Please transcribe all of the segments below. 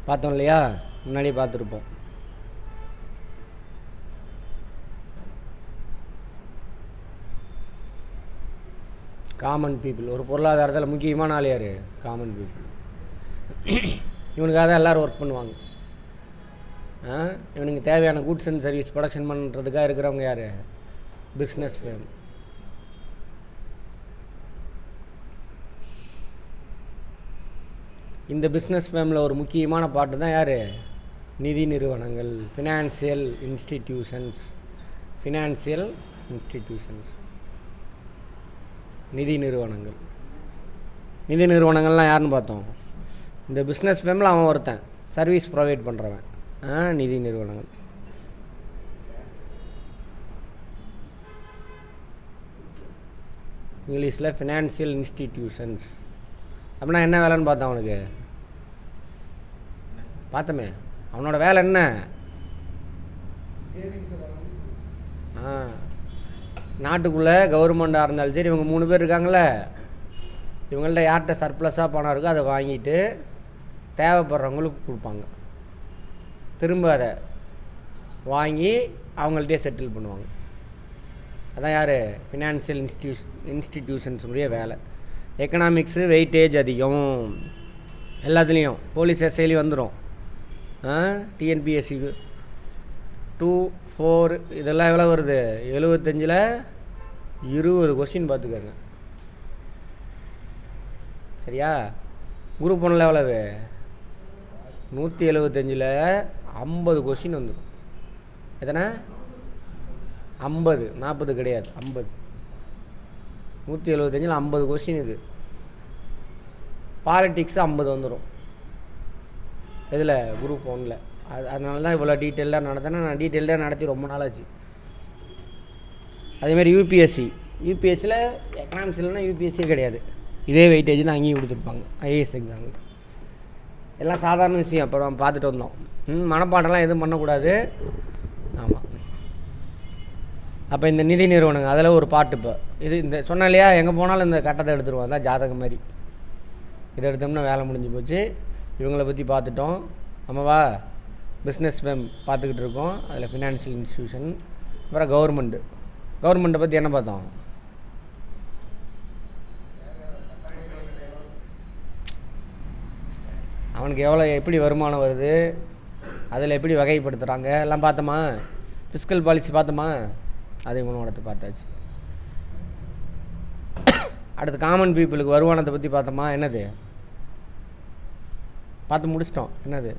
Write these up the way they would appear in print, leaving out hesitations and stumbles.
பார்த்தோம் இல்லையா, முன்னாடியே பார்த்துருப்போம். காமன் பீப்புள் ஒரு பொருளாதாரத்தில் முக்கியமான ஆள் யார்? Common people. இவனுக்காக தான் எல்லோரும் ஒர்க் பண்ணுவாங்க. இவனுக்கு தேவையான கூட்ஸ் அண்ட் சர்வீஸ் ப்ரொடக்ஷன் பண்ணுறதுக்காக இருக்கிறவங்க யார்? Business firm. இந்த பிஸ்னஸ் ஃபேமில் ஒரு முக்கியமான பாட்டு தான் யார்? நிதி நிறுவனங்கள், ஃபினான்சியல் இன்ஸ்டிடியூஷன்ஸ். நிதி நிறுவனங்கள். நிதி நிறுவனங்கள்லாம் யாருன்னு பார்த்தோம்? இந்த பிஸ்னஸ் ஃபேமில் அவன் ஒருத்தன், சர்வீஸ் ப்ரொவைட் பண்ணுறவன். நிதி நிறுவனங்கள். இங்கிலீஷில் ஃபினான்சியல் இன்ஸ்டிடியூஷன்ஸ். அப்படின்னா என்ன வேலைன்னு பார்த்தோம்? அவனுக்கு பார்த்தோமே, அவனோட வேலை என்ன? நாட்டுக்குள்ளே கவர்மெண்ட்டாக இருந்தாலும் சரி, இவங்க 3 பேர் இருக்காங்களே, இவங்கள்ட்ட யார்கிட்ட சர்ப்ளஸாக பணம் இருக்கோ அதை வாங்கிட்டு தேவைப்படுறவங்களுக்கு கொடுப்பாங்க. திரும்ப அதை வாங்கி அவங்கள்ட்டே செட்டில் பண்ணுவாங்க. அதான் யார்? ஃபினான்சியல் இன்ஸ்டிடியூஷன்ஸுடைய வேலை. எக்கனாமிக்ஸு வெயிட்டேஜ் அதிகம் எல்லாத்துலேயும். போலீஸ் எஸ்ஐலையும் வந்துடும். டிஎன்பிஎஸ்சிக்கு 2, 4 இதெல்லாம் எவ்வளோ வருது? 75ல் 20 கொஸ்டின் பார்த்துக்கோங்க. சரியா? குரூப் 1ல் எவ்வளவு? 175ல் 50 கொஸ்டின் வந்துடும். எத்தனை? 50. 40 கிடையாது, 50. 175ல் 50 கொஸ்டின். இது பாலிட்டிக்ஸ் 50 வந்துடும். இதில் குரூப் 1ல். அதனால தான் இவ்வளோ டீட்டெயிலாக நடத்தினா. நான் டீட்டெயிலாக நடத்தி ரொம்ப நாள் ஆச்சு. அதேமாதிரி யூபிஎஸ்சியில் எக்கனாமிக்ஸ் இல்லைன்னா யூபிஎஸ்சியே கிடையாது. இதே வெயிட்டேஜ் தான் அங்கேயும் கொடுத்துருப்பாங்க ஐஏஎஸ் எக்ஸாமில். எல்லாம் சாதாரண விஷயம். அப்போ நம்ம பார்த்துட்டு வந்தோம். மனப்பாட்டெல்லாம் எதுவும் பண்ணக்கூடாது. ஆமாம். அப்போ இந்த நிதி நிறுவனங்கள் அதில் ஒரு பாட்டு. இப்போ இது இந்த சொன்ன இல்லையா, எங்கே போனாலும் இந்த கட்டத்தை எடுத்துருவாங்க. தான் ஜாதகம் மாதிரி. இதை எடுத்தோம்னா வேலை முடிஞ்சு போச்சு. இவங்கள பற்றி பார்த்துட்டோம். ஆமாவா? பிஸ்னஸ் ஃபேம் பார்த்துக்கிட்டு இருக்கோம். அதில் ஃபினான்ஷியல் இன்ஸ்டியூஷன். அப்புறம் கவர்மெண்ட்டை பற்றி என்ன பார்த்தோம்? அவனுக்கு எப்படி வருமானம் வருது, அதில் எப்படி வகைப்படுத்துகிறாங்க எல்லாம் பார்த்தோமா? ஃபிஸ்கல் பாலிசி பார்த்தோமா? அதை இவனோடத்தை பார்த்தாச்சு. அடுத்து காமன் பீப்புளுக்கு வருமானத்தை பற்றி பார்த்தோமா? என்னது பார்த்து முடிச்சிட்டோம். என்னது?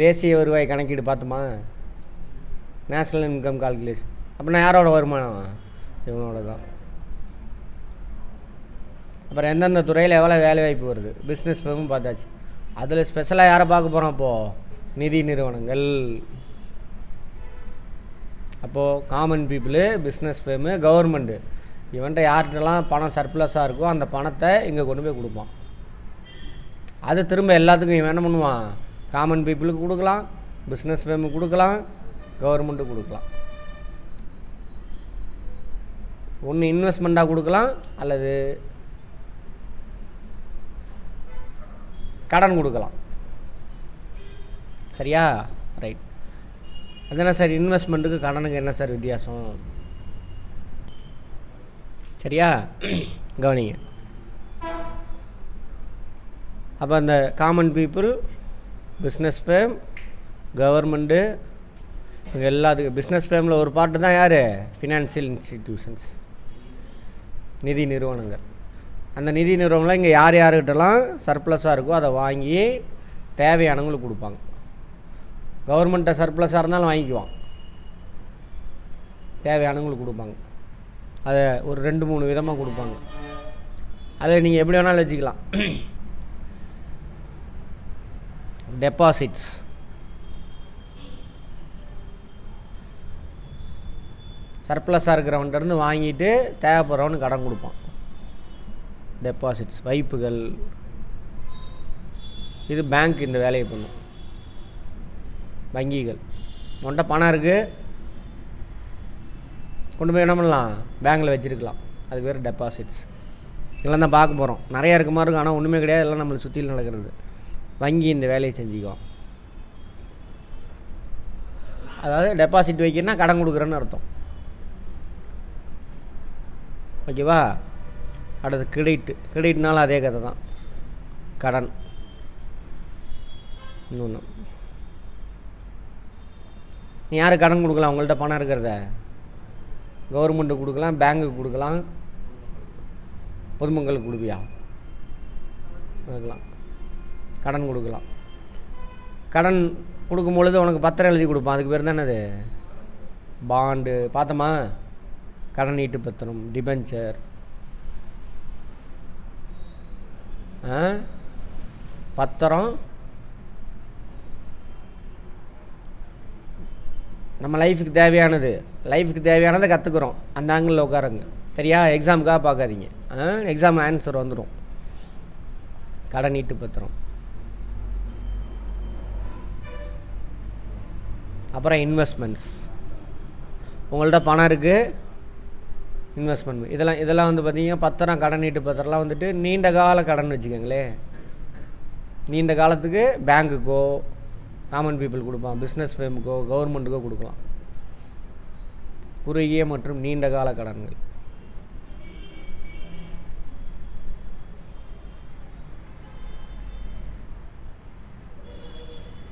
தேசிய வருவாய் கணக்கீடு பார்த்தோமா? National income calculation. அப்படின்னா யாரோட வருமானம்? இவனோட தான். அப்புறம் எந்தெந்த துறையில் எவ்வளோ வேலை வாய்ப்பு வருது, பிஸ்னஸ் ஃபேமும் பார்த்தாச்சு. அதில் ஸ்பெஷலாக யாரை பார்க்க போகிறோம்? அப்போது நிதி நிறுவனங்கள். அப்போது காமன் பீப்புளு, பிஸ்னஸ் ஃபேமு, கவர்மெண்ட்டு. இவன்ட்ட யார்கிட்டலாம் பணம் சர்ப்ளஸாக இருக்கோ அந்த பணத்தை இங்கே கொண்டு போய் கொடுப்பான். அது திரும்ப எல்லாத்துக்கும் இவன் என்ன பண்ணுவான்? காமன் பீப்புளுக்கு கொடுக்கலாம், பிஸ்னஸ் ஃபேமுக்கு கொடுக்கலாம், கவர்மெண்ட்டுக்கு கொடுக்கலாம். ஒன்று இன்வெஸ்ட்மெண்ட்டாக கொடுக்கலாம், அல்லது கடன் கொடுக்கலாம். சரியா? ரைட். அது என்ன சார், இன்வெஸ்ட்மெண்ட்டுக்கு கடனுக்கு என்ன சார் வித்தியாசம்? சரியா? கவனிங்க. அப்போ அந்த common people, business firm, government, இங்கே எல்லாத்துக்கும். பிஸ்னஸ் ஃபேமில் ஒரு பார்ட்டு தான் யார்? ஃபினான்சியல் இன்ஸ்டிடியூஷன்ஸ், நிதி நிறுவனங்கள். அந்த நிதி நிறுவனங்கள் இங்கே யார் யார்கிட்டலாம் சர்ப்ளஸாக இருக்கோ அதை வாங்கி தேவையானவங்களுக்கு கொடுப்பாங்க. கவர்மெண்ட்டை சர்ப்ளஸாக இருந்தாலும் வாங்கிக்குவான், தேவையானவங்களுக்கு கொடுப்பாங்க. அதை ஒரு 2-3 விதமாக கொடுப்பாங்க. அதை நீங்கள் எப்படி வேணாலும் வச்சுக்கலாம். டெபாசிட்ஸ், சர்ப்ளஸாக இருக்கிறவன்கிட்டருந்து வாங்கிட்டு தேவைப்படுறவனு கடன் கொடுப்பான். டெபாசிட்ஸ், வைப்புகள். இது பேங்க் இந்த வேலையை பண்ணும். வங்கிகள் உன்கிட்ட பணம் இருக்குது, கொண்டு போய் என்ன பண்ணலாம்? பேங்கில் வச்சுருக்கலாம். அது பேர் டெபாசிட்ஸ். இதெல்லாம் தான் பார்க்க போகிறோம். நிறையா இருக்க மாதிரி இருக்கும், ஆனால் ஒன்றுமே கிடையாது. எல்லாம் நம்மளை சுற்றியில் நடக்கிறது. வங்கி இந்த வேலையை செஞ்சுக்குவோம். அதாவது டெபாசிட் வைக்கிறேன்னா கடன் கொடுக்குறேன்னு அர்த்தம். ஓகேவா? அடுத்து கிரெடிட்னாலும் அதே கதை தான், கடன். இன்னொன்று, நீ யாருக்கு கடன் கொடுக்கலாம்? உங்கள்கிட்ட பணம் இருக்கிறத கவர்மெண்ட்டுக்கு கொடுக்கலாம், பேங்க்குக்கு கொடுக்கலாம், பொதுமக்களுக்கு கொடுப்பியா? கொடுக்கலாம், கடன் கொடுக்கலாம். கடன் கொடுக்கும் பொழுது உனக்கு பத்திரம் எழுதி கொடுப்பான். அதுக்கு பேர் தான் என்னது? பாண்டு. பார்த்தோமா? கடன் ஈட்டு பத்திரம், டிபென்ச்சர், பத்திரம். நம்ம லைஃபுக்கு தேவையானதை கற்றுக்குறோம். அந்த ஆங்கிளில் உட்காருங்க. சரியா? எக்ஸாமுக்காக பார்க்காதீங்க. எக்ஸாம் ஆன்சர் வந்துடும். கடன் ஈட்டு பத்திரம். அப்புறம் இன்வெஸ்ட்மெண்ட்ஸ். உங்கள்கிட்ட பணம் இருக்குது, இன்வெஸ்ட்மெண்ட். இதெல்லாம் வந்து பார்த்திங்கன்னா பத்திரம், கடன் ஈட்டு பத்திரம்லாம் வந்துட்டு நீண்ட கால கடன் வச்சுக்கோங்களேன். நீண்ட காலத்துக்கு பேங்க்குக்கோ காமன் பீப்புள் கொடுப்பான், பிஸ்னஸ் ஃபேமுக்கோ கவர்மெண்ட்டுக்கோ கொடுக்கலாம். குறுகிய மற்றும் நீண்ட கால கடன்கள்.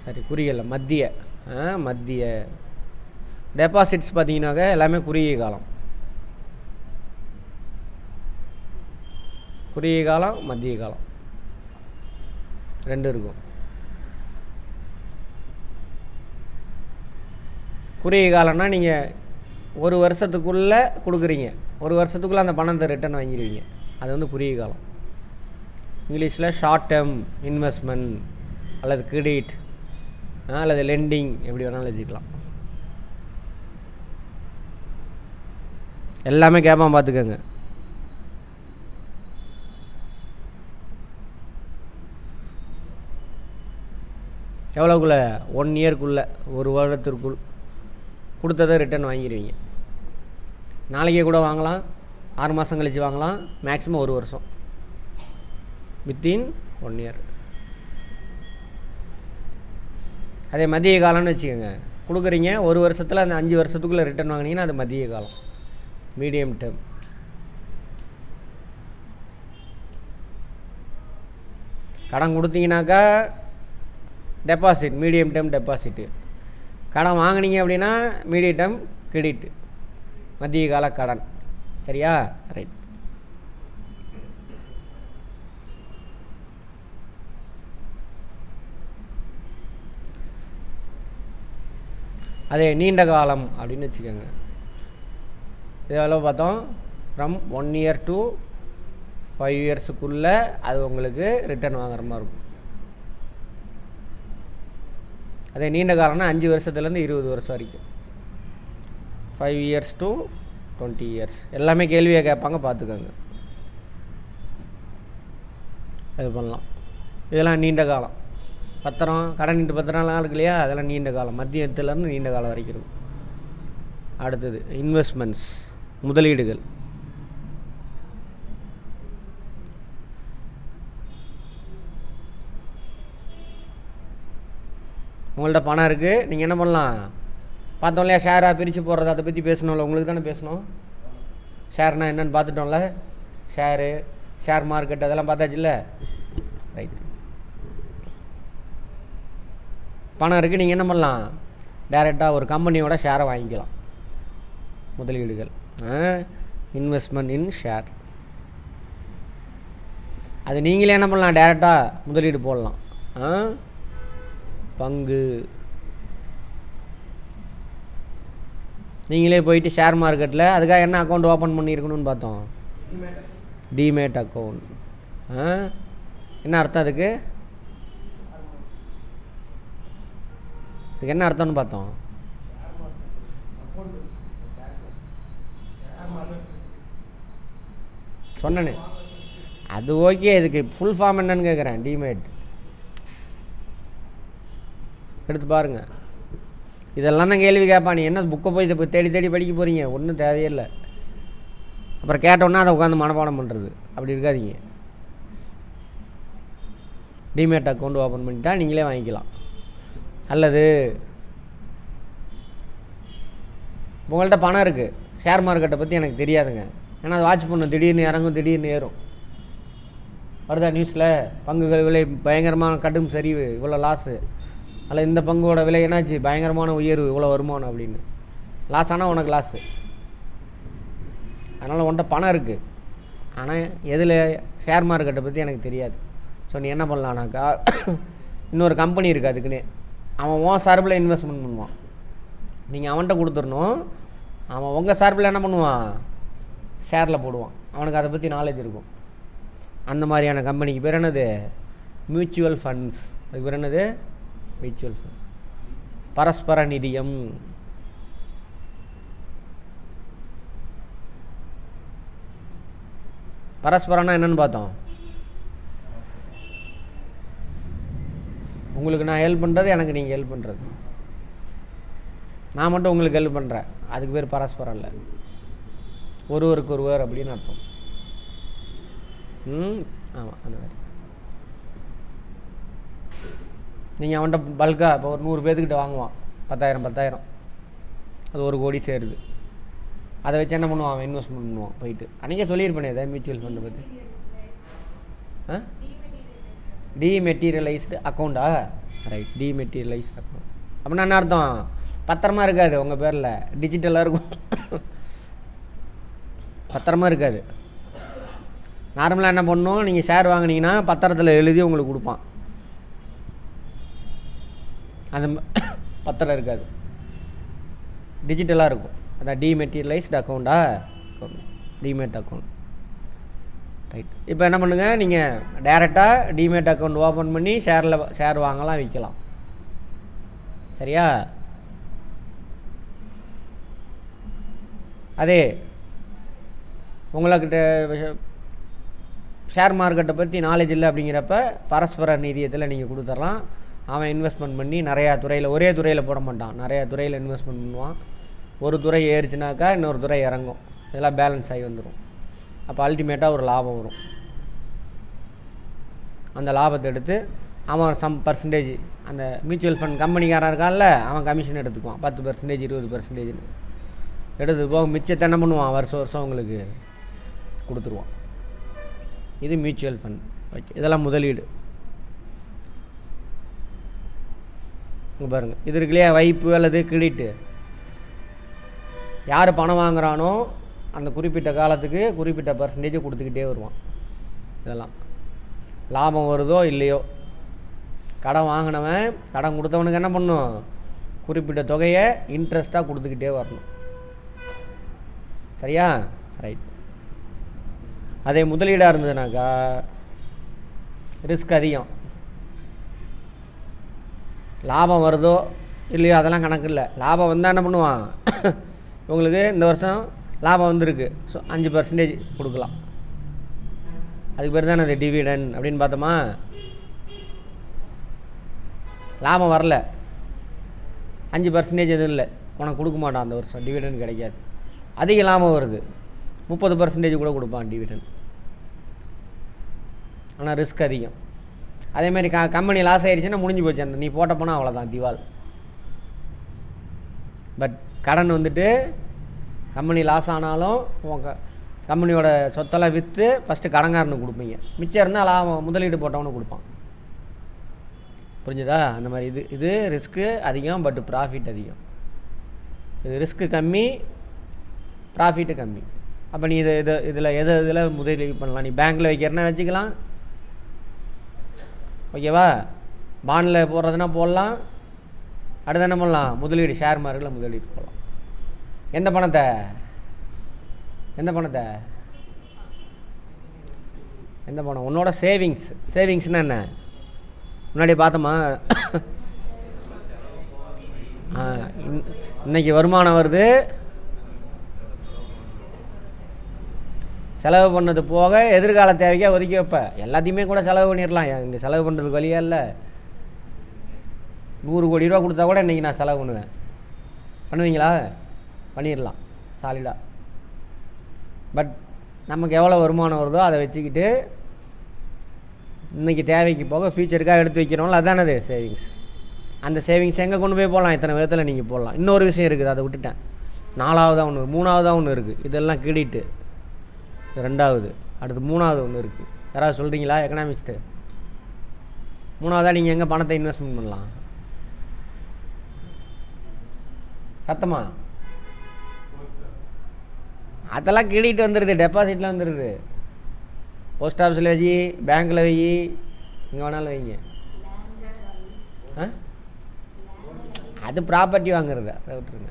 சரி, குறுகிய மத்திய டெபாசிட்ஸ் பார்த்தீங்கன்னாக்க எல்லாமே குறுகிய காலம், மத்திய காலம் ரெண்டு இருக்கும். குறுகிய காலம்னா நீங்கள் ஒரு வருஷத்துக்குள்ளே கொடுக்குறீங்க, ஒரு வருஷத்துக்குள்ளே அந்த பணத்தை ரிட்டர்ன் வாங்கிடுவீங்க. அது வந்து குறுகிய காலம். இங்கிலீஷில் ஷார்ட் டேர்ம் இன்வெஸ்ட்மெண்ட் அல்லது கிரெடிட் அல்லது லெண்டிங், எப்படி வேணாலும் வச்சுக்கலாம். எல்லாமே கேட்பான், பார்த்துக்கோங்க. எவ்வளோக்குள்ளே? 1 இயர்க்குள்ளே, ஒரு வருடத்திற்குள் கொடுத்ததை ரிட்டர்ன் வாங்கிடுவீங்க. நாளைக்கே கூட வாங்கலாம், 6 மாதம் கழித்து வாங்கலாம், மேக்ஸிமம் 1 வருஷம், வித்தின் 1 இயர். அதே மத்திய காலம்னு வச்சுக்கோங்க. கொடுக்குறீங்க, 1 வருஷத்தில் அந்த 5 வருஷத்துக்குள்ளே ரிட்டர்ன் வாங்கினீங்கன்னா அது மத்திய காலம், மீடியம் டேர்ம். கடன் கொடுத்தீங்கன்னாக்கா டெபாசிட், மீடியம் டேர்ம் டெபாசிட்டு. கடன் வாங்கினீங்க அப்படின்னா மீடியம் டேர்ம் கிரெடிட், மத்திய கால கடன். சரியா? ரைட். அதே நீண்ட காலம் அப்படின்னு வச்சுக்கோங்க. இது எவ்வளோ பார்த்தோம்? ஃப்ரம் 1 இயர் டு 5 இயர்ஸுக்குள்ளே அது உங்களுக்கு ரிட்டர்ன் வாங்குற மாதிரி இருக்கும். அதே நீண்ட காலம்னா 5 வருஷத்துலேருந்து 20 வருஷம் வரைக்கும், 5 இயர்ஸ் டு 20 இயர்ஸ். எல்லாமே கேள்வியை கேட்பாங்க, பார்த்துக்கோங்க. அது பண்ணலாம். இதெல்லாம் நீண்ட காலம். பத்திரம், கடன் ஈட்டு பத்திரம்லாம் இருக்கு இல்லையா, அதெல்லாம் நீண்ட காலம், மத்தியத்துலேருந்து நீண்ட காலம் வரைக்கும் இருக்கும். அடுத்தது இன்வெஸ்ட்மெண்ட்ஸ், முதலீடுகள். உங்கள்கிட்ட பணம் இருக்குது, நீங்கள் என்ன பண்ணலாம்? பார்த்தோம் இல்லையா, ஷேராக பிரித்து போடுறது, அதை பற்றி பேசணும்ல. உங்களுக்கு தானே பேசணும். ஷேர்னால் என்னென்னு பார்த்துட்டோம்ல. ஷேர் மார்க்கெட் அதெல்லாம் பார்த்தாச்சு இல்லை? ரைட். பணம் இருக்குது, நீங்கள் என்ன பண்ணலாம்? டைரெக்டாக ஒரு கம்பெனியோட ஷேரை வாங்கிக்கலாம். முதலீடுகள், இன்வெஸ்ட்மெண்ட் இன் ஷேர். அது நீங்களே என்ன பண்ணலாம்? டைரெக்டாக முதலீடு போடலாம். பங்கு, நீங்களே போயிட்டு ஷேர் மார்க்கெட்டில். அதுக்காக என்ன அக்கௌண்ட் ஓப்பன் பண்ணியிருக்கணும்னு பார்த்தோம்? Demat account. என்ன அர்த்தம் அதுக்கு? என்ன அர்த்தம்னு பார்த்தோம்? சொன்னேனே அது. ஓகே, இதுக்கு ஃபுல் ஃபார்ம் என்னன்னு கேட்குறேன். டிமேட் எடுத்து பாருங்கள். இதெல்லாம் தான் கேள்வி கேட்பான். நீ என்ன புக்கை போய் தேடி தேடி படிக்க போகிறீங்க? ஒன்றும் தேவையில்லை. அப்புறம் கேட்டோன்னா அதை உட்காந்து மனப்பாடம் பண்ணுறது அப்படி இருக்காதீங்க. டிமேட் அக்கௌண்ட் ஓப்பன் பண்ணிட்டா நீங்களே வாங்கிக்கலாம். அல்லது உங்கள்கிட்ட பணம் இருக்குது, ஷேர் மார்க்கெட்டை பற்றி எனக்கு தெரியாதுங்க, ஏன்னா அது வாட்ச் பண்ணும், திடீர்னு இறங்கும் திடீர்னு ஏறும். வருதா நியூஸில் பங்குகள் விலை பயங்கரமான கடும் சரிவு, இவ்வளோ லாஸு, அதில் இந்த பங்கோட விலை என்னாச்சு பயங்கரமான உயர்வு, இவ்வளோ வருமானம் அப்படின்னு. லாஸ் ஆனால் உனக்கு லாஸு. அதனால் உன்கிட்ட பணம் இருக்குது, ஆனால் எதில் ஷேர் மார்க்கெட்டை பற்றி எனக்கு தெரியாது. ஸோ நீ என்ன பண்ணலான்னாக்கா, இன்னொரு கம்பெனி இருக்குது அதுக்குன்னு, அவன் உன் சார்பில் இன்வெஸ்ட்மெண்ட் பண்ணுவான், நீங்கள் அவன்கிட்ட கொடுத்துடணும். அவன் உங்கள் சார்பில் என்ன பண்ணுவான், ஷேரில் போடுவான், அவனுக்கு அதை பற்றி நாலேஜ் இருக்கும். அந்த மாதிரியான கம்பெனிக்கு பேர் என்னது, மியூச்சுவல் ஃபண்ட்ஸ். அதுக்கு பேர் என்னது, மியூச்சுவல் ஃபண்ட். பரஸ்பர நிதியம். பரஸ்பரம்னா என்னன்னு பார்த்தோம். உங்களுக்கு நான் ஹெல்ப் பண்ணுறது, எனக்கு நீங்கள் ஹெல்ப் பண்ணுறது. நான் மட்டும் உங்களுக்கு ஹெல்ப் பண்ணுறேன், அதுக்கு பேர் பரஸ்பரம் இல்லை, ஒருவருக்கு ஒருவர் அப்படின்னு அர்த்தம். ஆமாம், அந்த மாதிரி. நீங்கள் அவன்கிட்ட பல்காக இப்போ ஒரு 100 பேர்த்துக்கிட்ட வாங்குவான், 10,000 அது 1 கோடி சேருது. அதை வச்சு என்ன பண்ணுவான், அவன் இன்வெஸ்ட்மெண்ட் பண்ணுவான் போயிட்டு. அன்றைக்கே சொல்லியிருப்பேனே இதை மியூச்சுவல் ஃபண்டை பற்றி. டீமெட்டீரியலைஸ்டு அக்கௌண்டா, ரைட், டீமெட்டீரியலைஸ்டு அக்கௌண்ட் அப்படின்னா என்ன அர்த்தம், பத்திரமா இருக்காது உங்கள் பேரில், டிஜிட்டலாக இருக்கும், பத்திரமா இருக்காது. நார்மலாக என்ன பண்ணணும், நீங்கள் ஷேர் வாங்கினீங்கன்னா பத்திரத்தில் எழுதி உங்களுக்கு கொடுப்பான், அந்த பத்திரம் இருக்காது, டிஜிட்டலாக இருக்கும். அதான் டீமெட்டீரியலைஸ்டு அக்கௌண்டா, டிமேட் அக்கௌண்ட், ரைட். இப்போ என்ன பண்ணுங்கள், நீங்கள் டைரெக்டாக டிமேட் அக்கௌண்ட் ஓப்பன் பண்ணி ஷேர் வாங்கலாம், விற்கலாம். சரியா? அதே உங்கள்கிட்ட ஷேர் மார்க்கெட்டை பற்றி நாலேஜ் இல்லை அப்படிங்கிறப்ப பரஸ்பர நிதியத்தில் நீங்கள் கொடுத்துடலாம். அவன் இன்வெஸ்ட்மெண்ட் பண்ணி நிறையா துறையில், ஒரே துறையில் போட மாட்டான், நிறையா துறையில் இன்வெஸ்ட்மெண்ட் பண்ணுவான். ஒரு துறை ஏறிச்சுனாக்கா இன்னொரு துறை இறங்கும், இதெல்லாம் பேலன்ஸ் ஆகி வந்துடும். அப்போ அல்டிமேட்டாக ஒரு லாபம் வரும். அந்த லாபத்தை எடுத்து அவன் சம் பர்சன்டேஜ், அந்த மியூச்சுவல் ஃபண்ட் கம்பெனிக்காரன் இருக்கான்ல, அவன் கமிஷன் எடுத்துக்குவான், 10%, 20%ன்னு எடுத்து போக மிச்சத்தை என்ன பண்ணுவான், வருஷம் உங்களுக்கு கொடுத்துருவான். இது மியூச்சுவல் ஃபண்ட். ஓகே, இதெல்லாம் முதலீடு. இங்கே பாருங்கள், இது இருக்கு இல்லையா, வைப்பு அல்லது கிரெடிட்டு. யார் பணம் வாங்குகிறானோ அந்த குறிப்பிட்ட காலத்துக்கு குறிப்பிட்ட பர்சன்டேஜை கொடுத்துக்கிட்டே வருவான். இதெல்லாம் லாபம் வருதோ இல்லையோ, கடன் வாங்கினவன் கடன் கொடுத்தவனுக்கு என்ன பண்ணும், குறிப்பிட்ட தொகையை இன்ட்ரெஸ்ட்டாக கொடுத்துக்கிட்டே வரணும். சரியா? ரைட். அதே முதலீடாக இருந்ததுனாக்கா ரிஸ்க் அதிகம். லாபம் வருதோ இல்லையோ அதெல்லாம் கணக்கு இல்லை. லாபம் வந்தால் என்ன பண்ணுவான், உங்களுக்கு இந்த வருஷம் லாபம் வந்திருக்கு, ஸோ 5% கொடுக்கலாம். அதுக்கு பேர் தானே அது டிவிடன் அப்படின்னு பார்த்தோமா. லாபம் வரல, 5% எதுவும் இல்லை, உனக்கு கொடுக்க மாட்டான் அந்த வருஷம், டிவிடன் கிடைக்காது. அதிக லாபம் வருது, 30% கூட கொடுப்பான் டிவிடன், ஆனால் ரிஸ்க் அதிகம். அதேமாதிரி கம்பெனி லாஸ் ஆகிடுச்சுன்னா முடிஞ்சு போச்சு, அந்த நீ போட்ட போனால் அவ்வளோதான், திவால். பட் கடன் வந்துட்டு கம்பெனி லாஸ் ஆனாலும் உங்கள் கம்பெனியோட சொத்தெல்லாம் விற்று ஃபஸ்ட்டு கடங்காரனுக்கு கொடுப்பீங்க, மிச்சம் இருந்தால் லாபம் முதலீடு போட்டவனு கொடுப்பான். புரிஞ்சுதா? அந்த மாதிரி இது ரிஸ்க்கு அதிகம், பட் ப்ராஃபிட் அதிகம். இது ரிஸ்க்கு கம்மி, ப்ராஃபிட்டு கம்மி. அப்போ நீ இதில் முதலீடு பண்ணலாம். நீ பேங்க்கில் வைக்கிறனா வச்சுக்கலாம், ஓகேவா? பாண்டில் போடுறதுனா போடலாம். அடுத்து என்ன பண்ணலாம், முதலீடு ஷேர் மார்க்கெட்டில் முதலீடு போடலாம். எந்த பணத்தை எந்த பணம், உன்னோட சேவிங்ஸ்னால் என்ன முன்னாடி பார்த்தோமா. இன்னைக்கு வருமானம் வருது, செலவு பண்ணது போக எதிர்கால தேவைக்காக ஒதுக்கி வைப்ப. எல்லாத்தையுமே கூட செலவு பண்ணிடலாம், இங்கே செலவு பண்ணுறதுக்கு வழியா இல்லை. 100 கோடி ரூபா கொடுத்தா கூட இன்றைக்கி நான் செலவு பண்ணுவேன். பண்ணுவீங்களா? பண்ணிடலாம் சாலிடாக. பட் நமக்கு எவ்வளோ வருமானம் வருதோ அதை வச்சுக்கிட்டு இன்றைக்கி தேவைக்கு போக ஃப்யூச்சருக்காக எடுத்து வைக்கிறோம்ல, அதானது சேவிங்ஸ். அந்த சேவிங்ஸ் எங்கே கொண்டு போய் போடலாம்? இத்தனை விதத்தில் நீங்கள் போடலாம். இன்னொரு விஷயம் இருக்குது, அதை விட்டுட்டேன். 4வதாக ஒன்று, 3வதாக ஒன்று இருக்குது. இதெல்லாம் கிரெடிட்டு 2வது. அடுத்து 3வது ஒன்று இருக்குது. யாராவது சொல்கிறீங்களா எக்கனாமிஸ்ட்டு? 3வதாக நீங்கள் எங்கே பணத்தை இன்வெஸ்ட்மெண்ட் பண்ணலாம்? சத்தமா? அதெல்லாம் கிரெடிட் வந்துடுது, டெபாசிட்டில் வந்துடுது. போஸ்ட் ஆஃபீஸில் வை, பேங்க்கில் வை, எங்கே வேணாலும் வைங்க. அது ப்ராப்பர்ட்டி வாங்குறது, அதை விட்டுருங்க.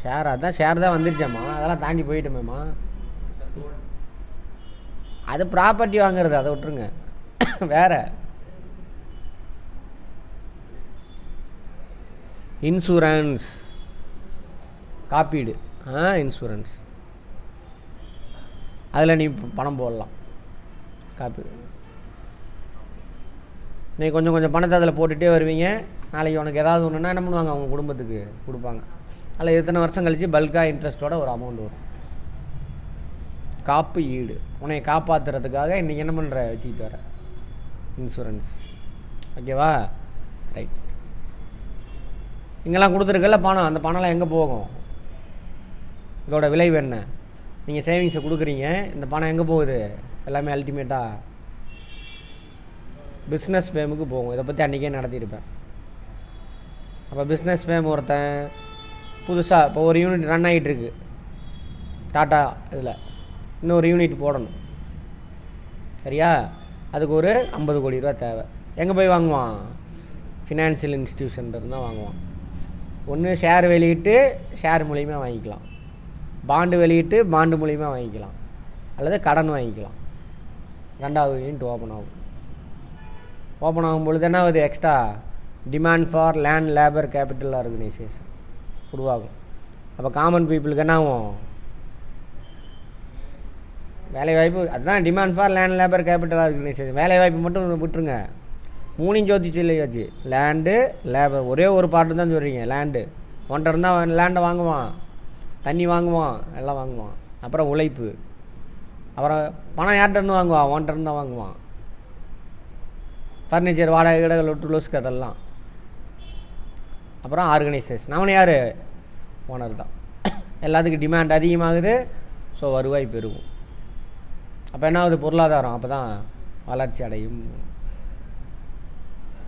ஷேர், அதான் ஷேர் தான் வந்துருச்சாம்மா, அதெல்லாம் தாண்டி போயிட்டோமேம்மா. அது ப்ராப்பர்ட்டி வாங்குறது, அதை விட்டுருங்க. வேறு இன்சூரன்ஸ், காப்பீடு, இன்சூரன்ஸ், அதில் நீ பணம் போடலாம். காப்பீடு நீ கொஞ்சம் கொஞ்சம் பணத்தை அதில் போட்டுகிட்டே வருவீங்க. நாளைக்கு உனக்கு ஏதாவது ஒன்றுனா என்ன பண்ணுவாங்க? அவங்க குடும்பத்துக்கு கொடுப்பாங்க. அதில் எத்தனை வருஷம் கழித்து பல்காக இன்ட்ரெஸ்ட்டோட ஒரு அமௌண்ட் வரும். காப்பு ஈடு, உன்னை காப்பாற்றுறதுக்காக இன்றைக்கி என்ன பண்ணுற? வச்சுக்கிட்டு வர இன்சூரன்ஸ். ஓகேவா? ரைட். இங்கெல்லாம் கொடுத்துருக்கல பணம், அந்த பணம்லாம் எங்கே போகும்? இதோட விளைவு என்ன? நீங்கள் சேவிங்ஸை கொடுக்குறீங்க, இந்த பணம் எங்கே போகுது? எல்லாமே அல்டிமேட்டாக பிஸ்னஸ் ஃபேமுக்கு போகும். இதை பற்றி அன்றைக்கே நடத்தியிருப்பேன். அப்போ பிஸ்னஸ் ஃபேம் ஒருத்தன் புதுசாக இப்போ ஒரு யூனிட் ரன் ஆகிட்டுருக்கு டாட்டா, இதில் இன்னொரு யூனிட் போடணும், சரியா? அதுக்கு ஒரு 50 கோடி ரூபா தேவை. எங்கே போய் வாங்குவான்? ஃபினான்ஷியல் இன்ஸ்டியூஷன் தான் வாங்குவான். ஒன்று ஷேர் வெளியிட்டு ஷேர் மூலிமா வாங்கிக்கலாம், பாண்டு வெளியிட்டு பாண்டு மூலிமா வாங்கிக்கலாம், அல்லது கடன் வாங்கிக்கலாம். 2வது யூனிட் ஓப்பன் ஆகும். ஓப்பன் ஆகும் பொழுது என்ன ஆகுது? Extra demand for land labour capital organisation உருவாகும். அப்போ காமன் பீப்புளுக்கு என்ன ஆகும்? வேலைவாய்ப்பு. அதுதான் demand for land labour capital organisation. வேலைவாய்ப்பு மட்டும் விட்டுருங்க, 3 ஜோதிச்சு இல்லையாச்சு. லேண்டு லேபர், ஒரே ஒரு பாட்டு தான் சொல்கிறீங்க. லேண்டு ஒன்றை இருந்தால் லேண்டை வாங்குவான், தண்ணி வாங்குவான், எல்லாம் வாங்குவான். அப்புறம் உழைப்பு, அப்புறம் பணம் யார்கிட்ட இருந்து வாங்குவான்? ஒன்றை இருந்தால் வாங்குவான். ஃபர்னிச்சர், வாடகை கடைகள், லொஸ்க்கு, அதெல்லாம். அப்புறம் ஆர்கனைசேஷன், அவன் யார்? ஓனர் தான். எல்லாத்துக்கும் டிமாண்ட் அதிகமாகுது, ஸோ வருவாய் பெருகும். அப்போ என்ன ஆகுது? பொருளாதாரம் அப்போ தான் வளர்ச்சி அடையும்.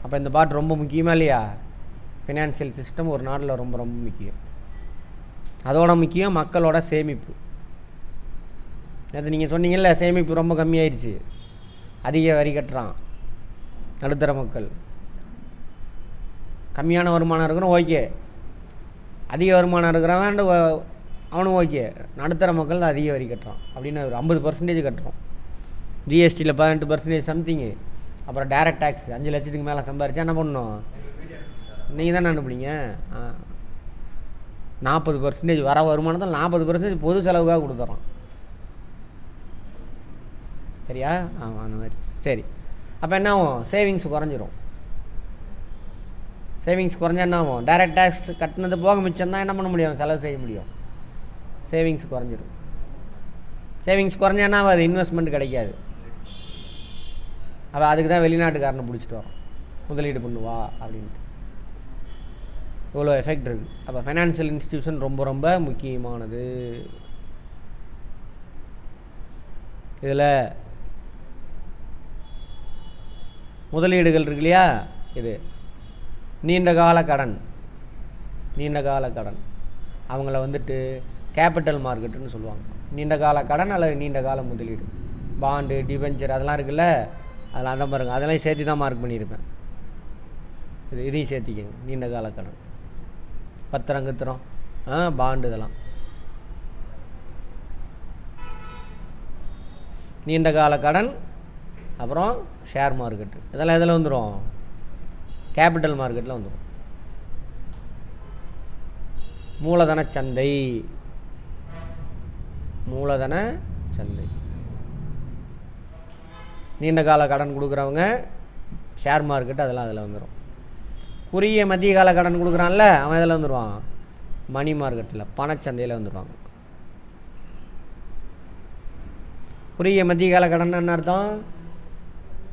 அப்போ இந்த பாட்டு ரொம்ப முக்கியமாக இல்லையா? ஃபினான்ஷியல் சிஸ்டம் ஒரு நாட்டில் ரொம்ப ரொம்ப முக்கியம். அதோட முக்கியம் மக்களோட சேமிப்பு. அது நீங்கள் சொன்னீங்கல்ல, சேமிப்பு ரொம்ப கம்மியாயிடுச்சு, அதிக வரி கட்டுறான் நடுத்தர மக்கள். கம்மியான வருமானம் இருக்கிறவன் ஓகே, அதிக வருமானம் இருக்கிறவன் அவனும் ஓகே. நடுத்தர மக்கள் தான் அதிக வரி கட்டுறான். அப்படின்னு ஒரு 50% கட்டுறோம். ஜிஎஸ்டியில் 18% சம்திங்கு. அப்புறம் டைரக்ட் டேக்ஸ் 5 லட்சத்துக்கு மேலே சம்பாரிச்சா என்ன பண்ணணும்? நீங்கள் தானே அனுப்புனீங்க. 40% வர வருமானத்தில் 40% பொது செலவுக்காக கொடுத்துட்றான். சரியா? ஆமாம், அந்த மாதிரி. சரி, அப்போ என்ன ஆகும்? சேவிங்ஸ் குறைஞ்சிரும். சேவிங்ஸ் குறைஞ்சா என்ன ஆகும்? டைரக்ட் டேக்ஸ் கட்டினது போக மிச்சம் தான் என்ன பண்ண முடியும்? செலவு செய்ய முடியும். சேவிங்ஸ் குறைஞ்சிரும். சேவிங்ஸ் குறைஞ்சா என்ன ஆகாது? இன்வெஸ்ட்மெண்ட் கிடைக்காது. அப்போ அதுக்கு தான் வெளிநாட்டுக்காரனை பிடிச்சிட்டு வரோம், முதலீடு பண்ணுவா அப்படின்ட்டு. இவ்வளோ எஃபெக்ட் இருக்குது. அப்போ ஃபைனான்சியல் இன்ஸ்டியூஷன் ரொம்ப ரொம்ப முக்கியமானது. இதில் முதலீடுகள் இருக்கு இல்லையா? இது நீண்ட கால கடன். அவங்கள வந்துட்டு கேபிட்டல் மார்க்கெட்டுன்னு சொல்லுவாங்க. நீண்ட கால கடன் அல்லது நீண்ட கால முதலீடு, பாண்டு, டிபென்ச்சர், அதெல்லாம் இருக்குல்ல, அதெல்லாம் தான் பாருங்கள். அதெல்லாம் சேர்த்து தான் மார்க் பண்ணியிருப்பேன். இதையும் சேர்த்திக்கங்க. நீண்ட கால கடன், பத்திரம் கித்திரம், பாண்டு, இதெல்லாம் நீண்ட கால கடன். அப்புறம் ஷேர் மார்க்கெட்டு, இதெல்லாம் இதில் வந்துடும், கேபிட்டல் மார்க்கெட்டில் வந்துடும். மூலதன சந்தை, நீண்ட கால கடன் கொடுக்குறவங்க ஷேர் மார்க்கெட்டு, அதெல்லாம் அதில் வந்துடும். குறுகிய மத்திய கால கடன் கொடுக்குறான்ல, அவன் இதில் வந்துடுவான், மணி மார்க்கெட்டில், பணச்சந்தையில் வந்துடுவாங்க. குறுகிய மத்திய கால கடன் என்ன அர்த்தம்?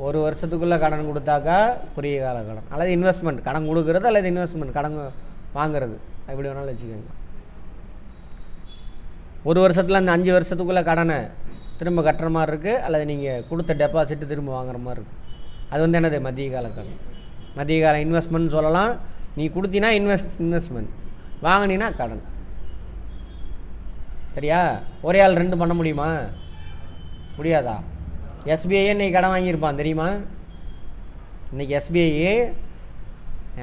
ஒரு வருஷத்துக்குள்ளே கடன் கொடுத்தாக்கா குறுகிய கால கடன், அல்லது இன்வெஸ்ட்மெண்ட் கடன் கொடுக்கறது, அல்லது இன்வெஸ்ட்மெண்ட் கடன் வாங்குறது, எப்படி வேணாலும் வச்சுக்கோங்க. ஒரு வருஷத்தில் அந்த 5 வருஷத்துக்குள்ளே கடனை திரும்ப கட்டுற மாதிரி இருக்குது, அல்லது நீங்கள் கொடுத்த டெபாசிட்டு திரும்ப வாங்குற மாதிரி இருக்குது. அது வந்து என்னது? மத்திய கால கடன். மத்திய கால இன்வெஸ்ட்மெண்ட் சொல்லலாம். நீ கொடுத்தினா இன்வெஸ்ட்மெண்ட், வாங்கினா கடன். சரியா? ஒரே ஆள் 2 பண்ண முடியுமா? முடியாதா? எஸ்பிஐயே இன்றைக்கி கடன் வாங்கியிருப்பான் தெரியுமா? இன்றைக்கி எஸ்பிஐ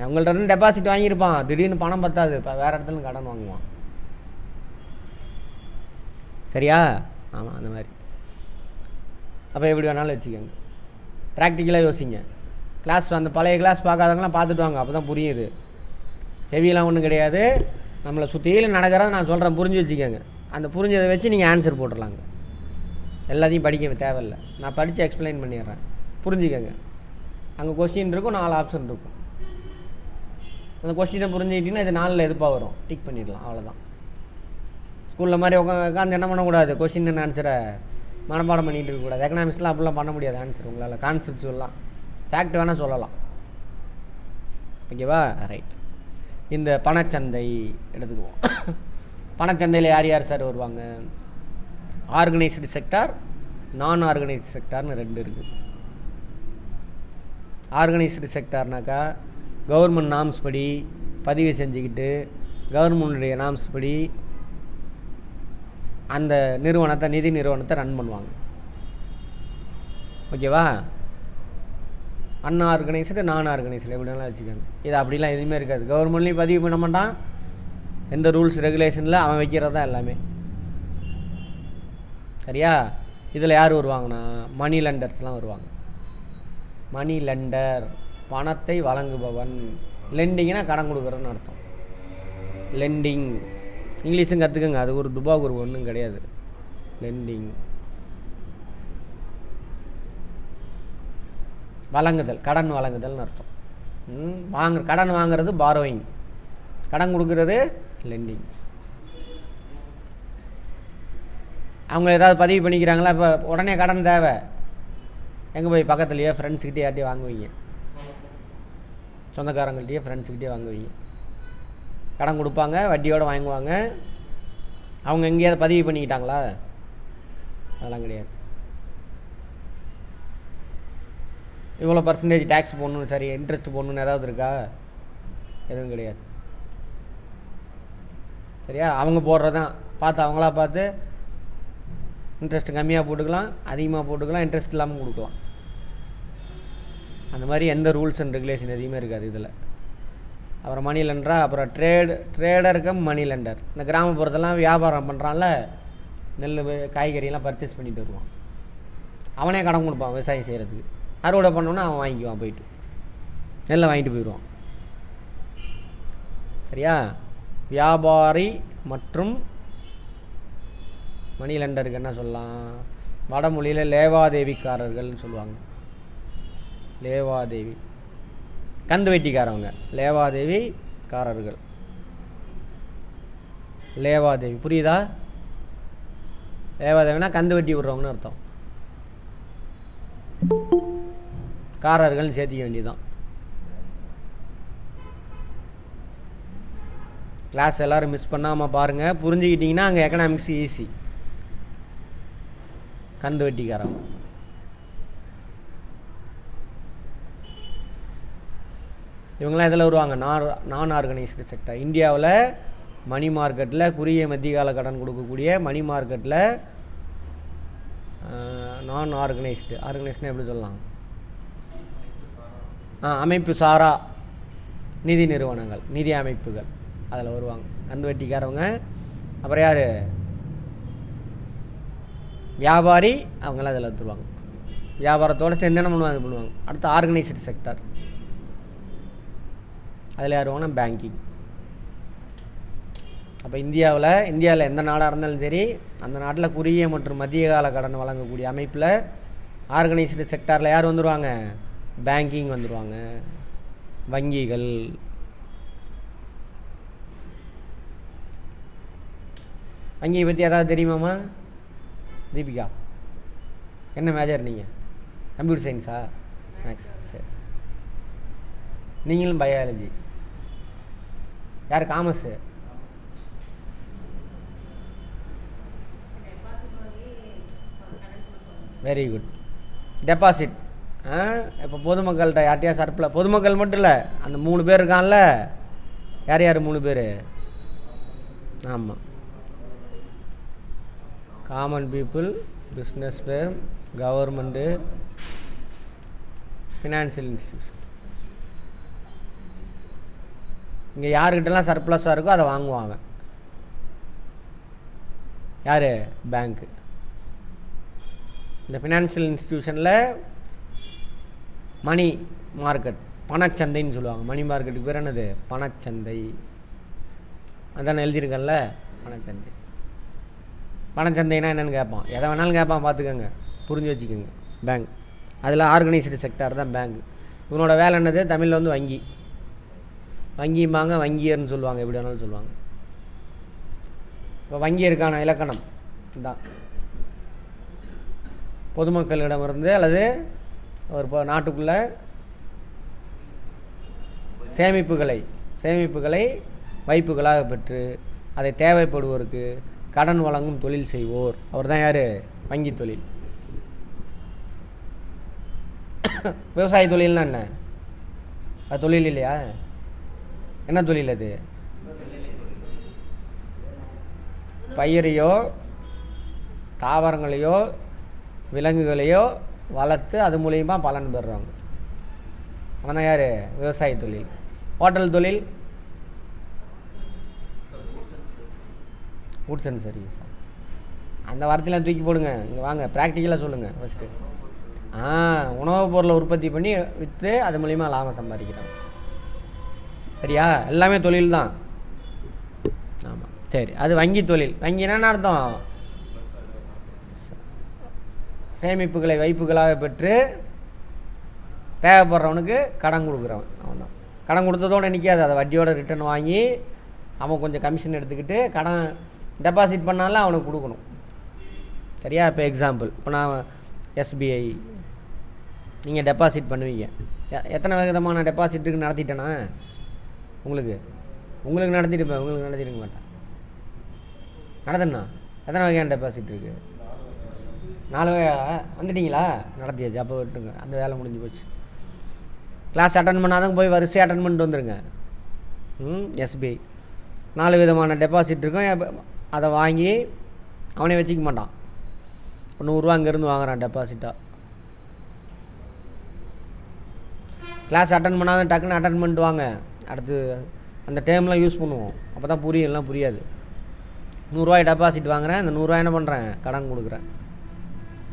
உங்கள்கிட்ட 2 டெபாசிட் வாங்கியிருப்பான், திடீர்னு பணம் பத்தாது, இப்போ வேறு இடத்துல கடன் வாங்குவான். சரியா? ஆமாம், அந்த மாதிரி. அப்போ எப்படி வேணாலும் வச்சுக்கோங்க. ப்ராக்டிக்கலாக யோசிங்க. கிளாஸ் அந்த பழைய கிளாஸ் பார்க்காதவங்களாம் பார்த்துட்டு வாங்க, அப்போ தான் புரியுது. ஹெவியெலாம் ஒன்றும் கிடையாது. நம்மளை சுற்றியில் நடக்கிறத நான் சொல்கிறேன், புரிஞ்சு வச்சுக்கோங்க. அந்த புரிஞ்சதை வச்சு நீங்கள் ஆன்சர் போட்டுடலாங்க. எல்லாத்தையும் படிக்க தேவையில்லை, நான் படித்து எக்ஸ்பிளைன் பண்ணிடுறேன், புரிஞ்சுக்கோங்க. அங்கே கொஸ்டின் இருக்கும், 4 ஆப்ஷன் இருக்கும். அந்த கொஸ்டினை புரிஞ்சுக்கிட்டிங்கன்னா இது 4ல் எதுப்பாக வரும், டிக் பண்ணிடலாம், அவ்வளோதான். ஸ்கூலில் மாதிரி உட்காந்து என்ன பண்ணக்கூடாது, கொஸ்டின் ஆன்சரை மனப்பாடம் பண்ணிகிட்டு இருக்கக்கூடாது. எக்கனாமிக்ஸ்லாம் அப்படிலாம் பண்ண முடியாது. ஆன்சர் உங்களால் கான்செப்ட் சொல்லலாம், ஃபேக்ட் வேணால் சொல்லலாம். ஓகேவா? ரைட். இந்த பணச்சந்தை எடுத்துக்குவோம். பணச்சந்தையில் யார் யார் சார் வருவாங்க? ஆர்கனைஸ்டு செக்டார், நான் ஆர்கனைஸ்டு செக்டார்னு 2 இருக்குது. ஆர்கனைஸ்டு செக்டார்னாக்கா கவர்மெண்ட் நாம்ஸ் படி பதிவு செஞ்சுக்கிட்டு கவர்மெண்ட்டுடைய நாம்ஸ் படி அந்த நிறுவனத்தை, நிதி நிறுவனத்தை ரன் பண்ணுவாங்க. ஓகேவா? அன்ஆர்கனைஸ்டு, நான் ஆர்கனைஸ்டு எப்படிலாம் வச்சுக்கோங்க. இது அப்படிலாம் எதுவுமே இருக்காது. கவர்மெண்ட்லேயும் பதிவு பண்ண மாட்டான், எந்த ரூல்ஸ் ரெகுலேஷனில் அவன் வைக்கிறது தான் எல்லாமே. சரியா? இதில் யார் வருவாங்கன்னா மணி லெண்டர்ஸ்லாம் வருவாங்க. மணி லெண்டர் பணத்தை வழங்குபவன். லெண்டிங்னா கடன் கொடுக்குறன்னு அர்த்தம். லெண்டிங் இங்கிலீஷும் கற்றுக்குங்க, அது ஒரு துபாகூர் ஒன்றும் கிடையாது. லெண்டிங் வழங்குதல், கடன் வழங்குதல்னு அர்த்தம். கடன் வாங்குறது பாரோயிங், கடன் கொடுக்கறது லெண்டிங். அவங்க ஏதாவது பதிவு பண்ணிக்கிறாங்களா? இப்போ உடனே கடன் தேவை, எங்கே போய் பக்கத்துலேயே ஃப்ரெண்ட்ஸுக்கிட்டே யார்கிட்டயே வாங்குவீங்க, சொந்தக்காரங்கள்ட்டையே ஃப்ரெண்ட்ஸுக்கிட்டே வாங்குவீங்க. கடன் கொடுப்பாங்க, வட்டியோடு வாங்குவாங்க. அவங்க எங்கேயாவது பதிவு பண்ணிக்கிட்டாங்களா? அதெல்லாம் கிடையாது. இவ்வளோ பர்சன்டேஜ் டேக்ஸ் போடணும், சரி இன்ட்ரெஸ்ட் போடணுன்னு ஏதாவது இருக்கா? எதுவும் கிடையாது. சரியா? அவங்க போடுறதான் பார்த்து அவங்களா பார்த்து இன்ட்ரெஸ்ட் கம்மியாக போட்டுக்கலாம், அதிகமாக போட்டுக்கலாம், இன்ட்ரெஸ்ட் இல்லாமல் கொடுக்கலாம். அந்த மாதிரி எந்த ரூல்ஸ் அண்ட் ரெகுலேஷன் எதுவுமே இருக்காது இதில். அப்புறம் மணி லெண்டரா, அப்புறம் ட்ரேடருக்கு மணி லெண்டர். இந்த கிராமப்புறத்தெல்லாம் வியாபாரம் பண்ணுறான்ல, நெல் காய்கறியெல்லாம் பர்ச்சேஸ் பண்ணிட்டு வருவான், அவனே கடன் கொடுப்பான் விவசாயம் செய்கிறதுக்கு. அறுவடை பண்ணோன்னா அவன் வாங்கிக்குவான், போயிட்டு நெல்லை வாங்கிட்டு போயிடுவான். சரியா? வியாபாரி மற்றும் மணி லெண்டருக்கு என்ன சொல்லலாம்? வடமொழியில் லேவாதேவிக்காரர்கள்னு சொல்லுவாங்க. லேவாதேவி கந்து வெட்டிக்காரவங்க, லேவாதேவிக்காரர்கள். லேவாதேவி புரியுதா? லேவாதேவினா கந்து வெட்டி விடுறவங்கன்னு அர்த்தம். காரர்கள்னு சேர்த்திக்க வேண்டியதுதான். கிளாஸ் எல்லோரும் மிஸ் பண்ணாமல் பாருங்கள், புரிஞ்சுக்கிட்டிங்கன்னா அங்கே எக்கனாமிக்ஸ் ஈஸி. கந்து வெட்டிக்காரங்க. இவங்களாம் இதில் வருவாங்க, நான் ஆர்கனைஸ்டு செக்டர். இந்தியாவில் மணி மார்க்கெட்டில் குறுகிய மத்திய கால கடன் கொடுக்கக்கூடிய மணி மார்க்கெட்டில் நான் ஆர்கனைஸ்டுனா எப்படி சொல்லலாம்? அமைப்பு சாரா நிதி நிறுவனங்கள், நிதி அமைப்புகள் அதில் வருவாங்க கந்து வெட்டிக்காரவங்க. அப்புறம் யார்? வியாபாரி, அவங்களாம் அதில் வந்துடுவாங்க. வியாபாரத்தோடு சேர்ந்து என்ன பண்ணுவாங்க? அடுத்து ஆர்கனைஸ்டு செக்டர், அதில் யார் வருவாங்கன்னா பேங்கிங். அப்போ இந்தியாவில் எந்த நாடாக இருந்தாலும் சரி, அந்த நாட்டில் குறுகிய மற்றும் மத்திய கால கடன் வழங்கக்கூடிய அமைப்பில் ஆர்கனைஸ்டு செக்டாரில் யார் வந்துடுவாங்க? பேங்கிங் வந்துடுவாங்க, வங்கிகள். வங்கியை பற்றி ஏதாவது தெரியுமாம்மா தீபிகா? என்ன மேஜர் நீங்கள்? கம்ப்யூட்டர் சயின்ஸா? மேக்ஸ். சரி, நீங்களும் பயாலஜி. யார் காமர்ஸு? Very good. டெபாசிட். இப்போ பொதுமக்கள்கிட்ட யார்ட்டையா சர்ப்பில், பொதுமக்கள் மட்டும் இல்லை, அந்த 3 பேர் இருக்கான்ல, யார் யார் 3 பேர்? ஆமாம், common people, business firm, government, financial institution. இங்கே யாருக்கிட்டலாம் சர்ப்ளஸாக இருக்கோ அதை வாங்குவான் அவன். யார்? பேங்க்கு. இந்த ஃபினான்ஷியல் இன்ஸ்டியூஷனில் மணி மார்க்கெட், பணச்சந்தைன்னு சொல்லுவாங்க. மணி மார்க்கெட்டுக்கு பேர் என்னது? பணச்சந்தை. அதானே எழுதியிருக்கேன்ல, பணச்சந்தை. பணச்சந்தைனா என்னென்னு கேட்பான், எதை வேணாலும் கேட்பான், பார்த்துக்கோங்க, புரிஞ்சு வச்சுக்கோங்க. பேங்க், அதில் ஆர்கனைஸ்டு செக்டார் தான் பேங்க். இவனோட வேலை என்னது? தமிழில் வந்து வங்கி. வங்கிம்பாங்க, வங்கியர்னு சொல்லுவாங்க, எப்படி வேணாலும் சொல்லுவாங்க. இப்போ வங்கியருக்கான இலக்கணம் தான் பொதுமக்களிடமிருந்து அல்லது ஒரு நாட்டுக்குள்ளே சேமிப்புகளை வைப்புகளாக பெற்று அதை தேவைப்படுவோருக்கு கடன் வழங்கும் தொழில் செய்வோர். அவர் தான் யார்? வங்கி தொழில். விவசாய தொழில்னா என்ன? அது தொழில் இல்லையா? என்ன தொழில் அது? பயிரையோ தாவரங்களையோ விலங்குகளையோ வளர்த்து அது மூலியமாக பலன் பெறுறாங்க. அவன் தான் யார்? விவசாய தொழில். ஹோட்டல் தொழில், ஃபுட்ஸ் அண்ட் சர்வீஸ். அந்த வார்த்தையெல்லாம் தூக்கி போடுங்க. இங்கே வாங்க, ப்ராக்டிக்கலாக சொல்லுங்கள் ஃபஸ்ட்டு. உணவுப் பொருளை உற்பத்தி பண்ணி விற்று அது மூலிமா லாபம் சம்பாதிக்கிறாங்க. சரியா? எல்லாமே தொழில் தான். ஆமாம், சரி. அது வங்கி தொழில். வங்கி என்னென்ன அர்த்தம்? சேமிப்புகளை வைப்புகளாக பெற்று தேவைப்படுறவனுக்கு கடன் கொடுக்குறவன். அவன் தான். கடன் கொடுத்ததோடு நிற்காது, அதை வட்டியோட ரிட்டர்ன் வாங்கி அவன் கொஞ்சம் கமிஷன் எடுத்துக்கிட்டு கடன் டெபாசிட் பண்ணாலும் அவனுக்கு கொடுக்கணும். சரியா? இப்போ எக்ஸாம்பிள், இப்போ நான் எஸ்பிஐ, நீங்கள் டெபாசிட் பண்ணுவீங்க. எத்தனை விதமான டெபாசிட்டுக்கு நடத்திட்டேன்னா உங்களுக்கு நடத்திட்டுப்பேன், உங்களுக்கு நடத்திருக்க மாட்டேன். நடத்துண்ணா எத்தனை வகையான டெபாசிட் இருக்குது? 4 வகையா? வந்துட்டிங்களா? நடத்தியாச்சு, அப்போ விட்டுங்க, அந்த வேலை முடிஞ்சு போச்சு. கிளாஸ் அட்டன் பண்ணாதான் போய் வரிசையாக அட்டன் பண்ணிட்டு வந்துடுங்க. எஸ்பிஐ 4 விதமான டெபாசிட் இருக்கும். அதை வாங்கி அவனே வச்சுக்க மாட்டான். இப்போ 100 ரூபா அங்கேருந்து வாங்குறான் டெபாசிட்டாக. கிளாஸ் அட்டன் பண்ணாதான் டக்குன்னு அட்டன் பண்ணிட்டு வாங்க, அடுத்து அந்த டைம்லாம் யூஸ் பண்ணுவோம், அப்போ தான் புரியும், எல்லாம் புரியாது. 100 ரூபாய் டெபாசிட் வாங்குகிறேன், அந்த 100 ரூபாய் என்ன பண்ணுறேன்? கடன் கொடுக்குறேன்.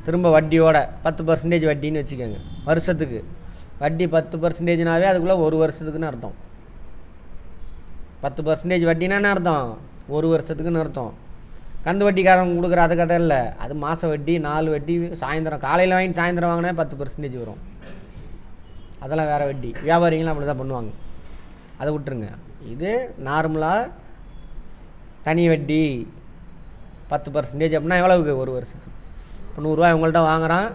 திரும்ப வட்டியோட 10% வட்டின்னு வச்சுக்கோங்க. வருஷத்துக்கு வட்டி 10%னாவே அதுக்குள்ளே 1 வருஷத்துக்குன்னு அர்த்தம். 10% வட்டினா என்ன அர்த்தம்? 1 வருஷத்துக்குன்னு அர்த்தம். கந்து வட்டிக்காரங்க கொடுக்குற அது கதை இல்லை, அது மாத வட்டி, 4 வட்டி. சாயந்தரம் காலையில் வாங்கி சாயந்தரம் வாங்கினா 10% வரும். அதெல்லாம் வேறு வட்டி. வியாபாரிகள்லாம் அப்படி தான் பண்ணுவாங்க, அதை விட்டுருங்க. இது நார்மலாக தனி வட்டி 10% அப்படின்னா எவ்வளவுக்கு? 1 வருஷத்துக்கு. இப்போ 100 ரூபாய் உங்கள்கிட்ட வாங்குகிறான்,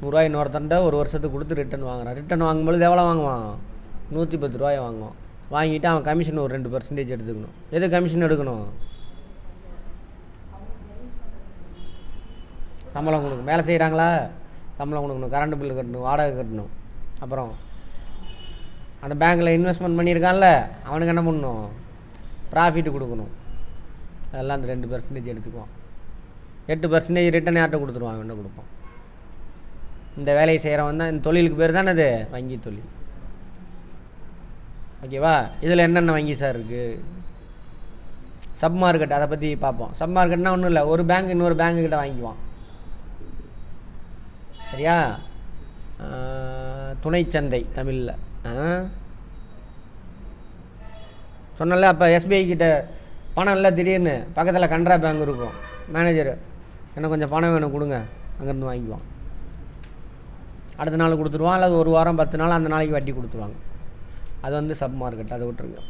100 ரூபாய் இன்னொருத்தன்ட்ட 1 வருஷத்துக்கு கொடுத்து ரிட்டன் வாங்குறான். ரிட்டன் வாங்கும்பொழுது எவ்வளோ வாங்குவான்? 110 ரூபாய் வாங்குவான். வாங்கிட்டு அவன் கமிஷன் ஒரு 2% எடுத்துக்கணும். எது கமிஷன் எடுக்கணும்? சம்பளம் கொடுக்கணும். வேலை செய்கிறாங்களா? சம்பளம் கொடுக்கணும், கரண்ட் பில்லு கட்டணும், வாடகை கட்டணும். அப்புறம் அந்த பேங்க்கில் இன்வெஸ்ட்மெண்ட் பண்ணியிருக்கான்ல, அவனுக்கு என்ன பண்ணணும்? ப்ராஃபிட்டு கொடுக்கணும். அதெல்லாம் அந்த 2% எடுத்துக்குவான். 8% ரிட்டன் யார்கிட்ட கொடுத்துருவான்? அவன்கிட்ட கொடுப்பான். இந்த வேலையை செய்கிறவன் தான். இந்த தொழிலுக்கு பேர் தானே அது வங்கி தொழில். ஓகேவா? இதில் என்னென்ன வங்கி சார் இருக்குது? சப் மார்க்கெட், அதை பற்றி பார்ப்போம். சப் மார்க்கெட்னா ஒன்றும் இல்லை, ஒரு பேங்க் இன்னொரு பேங்க்குக்கிட்ட வாங்கிக்குவான். சரியா? துணைச்சந்தை தமிழில் சொன்னல. அப்போ எஸ்பிஐ கிட்ட பணம் இல்லை, திடீர்னு பக்கத்தில் கனரா பேங்க் இருக்கும். மேனேஜர், எனக்கு கொஞ்சம் பணம் வேணும் கொடுங்க, அங்கேருந்து வாங்கிக்குவான். அடுத்த நாள் கொடுத்துருவான், அல்லது 1 வாரம் 10 நாள் அந்த நாளைக்கு வட்டி கொடுத்துருவாங்க. அது வந்து சப் மார்க்கெட், அதை விட்டுருங்க.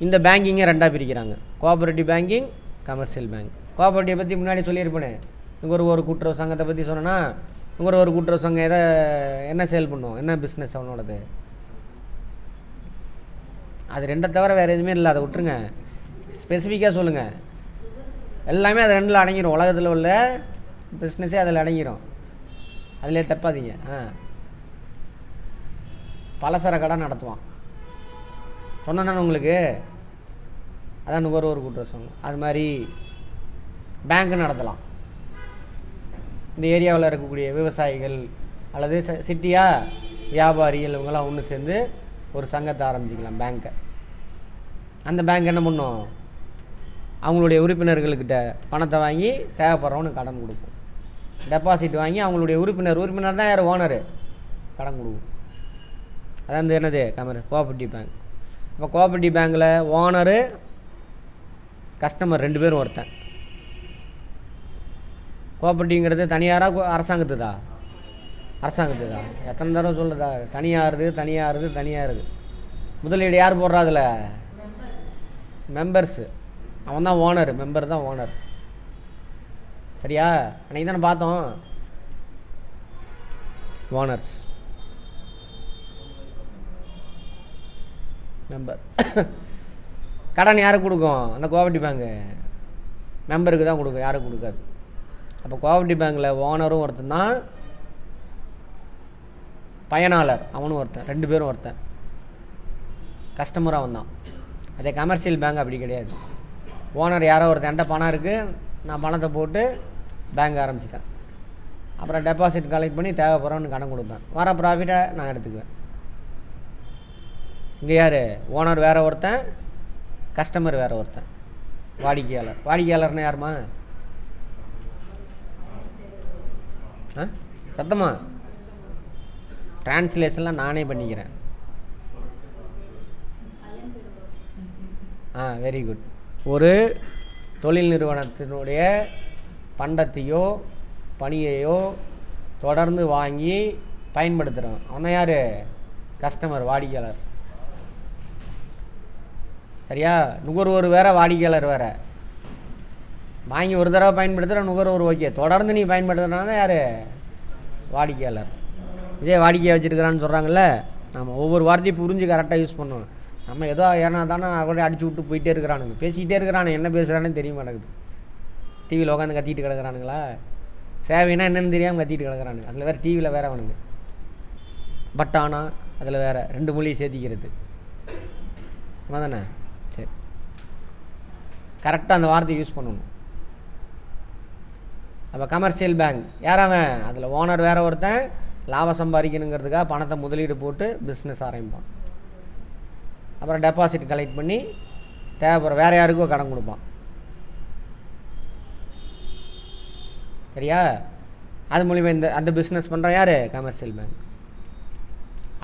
இந்த பேங்கிங்கை 2ஆக பிரிக்கிறாங்க, cooperative banking, commercial bank. Cooperative பற்றி முன்னாடி சொல்லியிருப்பேனே, நுகர்வோர் கூட்டுறவு சங்கத்தை பற்றி சொன்னேன்னா, நுகர்வோர் கூட்டுறவு சங்கம் என்ன சேல் பண்ணும், என்ன பிஸ்னஸ் அவனோடது? அது ரெண்டை தவிர வேறு எதுவுமே இல்லை. அதை விட்டுருங்க, ஸ்பெசிஃபிக்காக சொல்லுங்கள். எல்லாமே அது ரெண்டில் அடங்கிடும். உலகத்தில் உள்ள பிஸ்னஸே அதில் அடங்கிடும். அதிலே தப்பாதீங்க. பலசர கடை நடத்துவான், சொன்ன தானே உங்களுக்கு. அதான் நுகர்வோர் கூட்டுறவு சங்கம். அது மாதிரி பேங்க்கு நடத்தலாம். இந்த ஏரியாவில் இருக்கக்கூடிய விவசாயிகள் அல்லது சிட்டியாக வியாபாரிகள் இவங்கெல்லாம் ஒன்று சேர்ந்து ஒரு சங்கத்தை ஆரம்பிச்சிக்கலாம், பேங்க்கை. அந்த பேங்க் என்ன பண்ணும், அவங்களுடைய உறுப்பினர்கள்கிட்ட பணத்தை வாங்கி தேவைப்படுறவனுக்கு கடன் கொடுக்கும். டெபாசிட் வாங்கி அவங்களுடைய உறுப்பினர் தான் யார், ஓனரு, கடன் கொடுக்கும். அதான் இந்த என்னது கோஆப்ரேட்டிவ் பேங்க். இப்போ கோஆப்ரேட்டிவ் பேங்க்கில் ஓனரு கஸ்டமர் 2 பேரும் ஒருத்தன். கோஆப்ரேட்டிவ்ங்கிறது தனியாராக அரசாங்கத்துதா? அரசாங்கத்துதா. எத்தனை தடவை சொல்லுதா, தனியாருது. முதலீடு யார் போடுறா அதில்? மெம்பர்ஸு. அவன் தான் ஓனர், மெம்பர் தான் ஓனர். சரியா? அன்றைக்கி தானே பார்த்தோம் ஓனர்ஸ் மெம்பர். கடன் யாருக்கு கொடுக்கும்? அந்த கோஆப்ரேட்டிவ் பேங்க்கு மெம்பருக்கு தான் கொடுக்கும், யாருக்கு கொடுக்காது. அப்போ கோஆப்ரேட்டிவ் பேங்க்கில் ஓனரும் ஒருத்தன் தான், பயனாளர் அவனும் ஒருத்தன், 2 பேரும் ஒருத்தன். கஸ்டமரும் அவன் தான். அதே கமர்ஷியல் பேங்க் அப்படி கிடையாது. ஓனர் யாரோ ஒருத்தன், என்கிட்ட பணம் இருக்குது, நான் பணத்தை போட்டு பேங்க் ஆரம்பிச்சிட்டேன், அப்புறம் டெபாசிட் கலெக்ட் பண்ணி தேவைப்படுறவனு கடன் கொடுப்பேன், வர ப்ராஃபிட்டை நான் எடுத்துக்குவேன். இங்கே யார் ஓனர்? வேறு ஒருத்தன், கஸ்டமர் வேறு ஒருத்தன், வாடிக்கையாளர். வாடிக்கையாளர்னு யாருமா? சத்தமா டிரான்ஸ்லேஷன்லாம் நானே பண்ணிக்கிறேன். Very good. ஒரு தொழில் நிறுவனத்தினுடைய பண்டத்தையோ பணியையோ தொடர்ந்து வாங்கி பயன்படுத்துகிறோம், அவன் யார்? கஸ்டமர், வாடிக்கையாளர். சரியா? நுகர்வோர் வேறு, வாடிக்கையாளர் வேறு. வாங்கி ஒரு தடவை பயன்படுத்துகிற நுகர்வோர் ஓகே, தொடர்ந்து நீ பயன்படுத்துகிறனால தான் யார்? வாடிக்கையாளர். இதே வாடிக்கையை வச்சுருக்கிறான்னு சொல்கிறாங்கல்ல, நம்ம ஒவ்வொரு வார்த்தையும் புரிஞ்சு கரெக்டாக யூஸ் பண்ணணும். நம்ம ஏதோ ஏன்னா தானே அவரே அடிச்சு விட்டு போயிட்டே இருக்கிறானுங்க, பேசிக்கிட்டே இருக்கிறானு, என்ன பேசுகிறானே தெரிய மாட்டேங்குது. டிவியில் உட்காந்து கத்திட்டு கிடக்குறானுங்களா? சேவைனா என்னென்னு தெரியாமல் கத்திட்டு கிடக்குறானுங்க. அதில் வேறு டிவியில் வேறு அவனுங்க பட் ஆனால் அதில் வேறு 2 மொழியை சேர்த்திக்கிறது. ஆமாம் தானே? சரி, கரெக்டாக அந்த வார்த்தையை யூஸ் பண்ணணும். அப்போ கமர்ஷியல் பேங்க் யாராவன்? அதில் ஓனர் வேறு ஒருத்தன், லாபம் சம்பாதிக்கணுங்கிறதுக்காக பணத்தை முதலீடு போட்டு பிஸ்னஸ் ஆரம்பிப்பான், அப்புறம் டெபாசிட் கலெக்ட் பண்ணி தேவைப்படுற வேறு யாருக்கோ கடன் கொடுப்பான். சரியா? அது மூலிமா அந்த பிஸ்னஸ் பண்ணுறான் யார்? Commercial bank.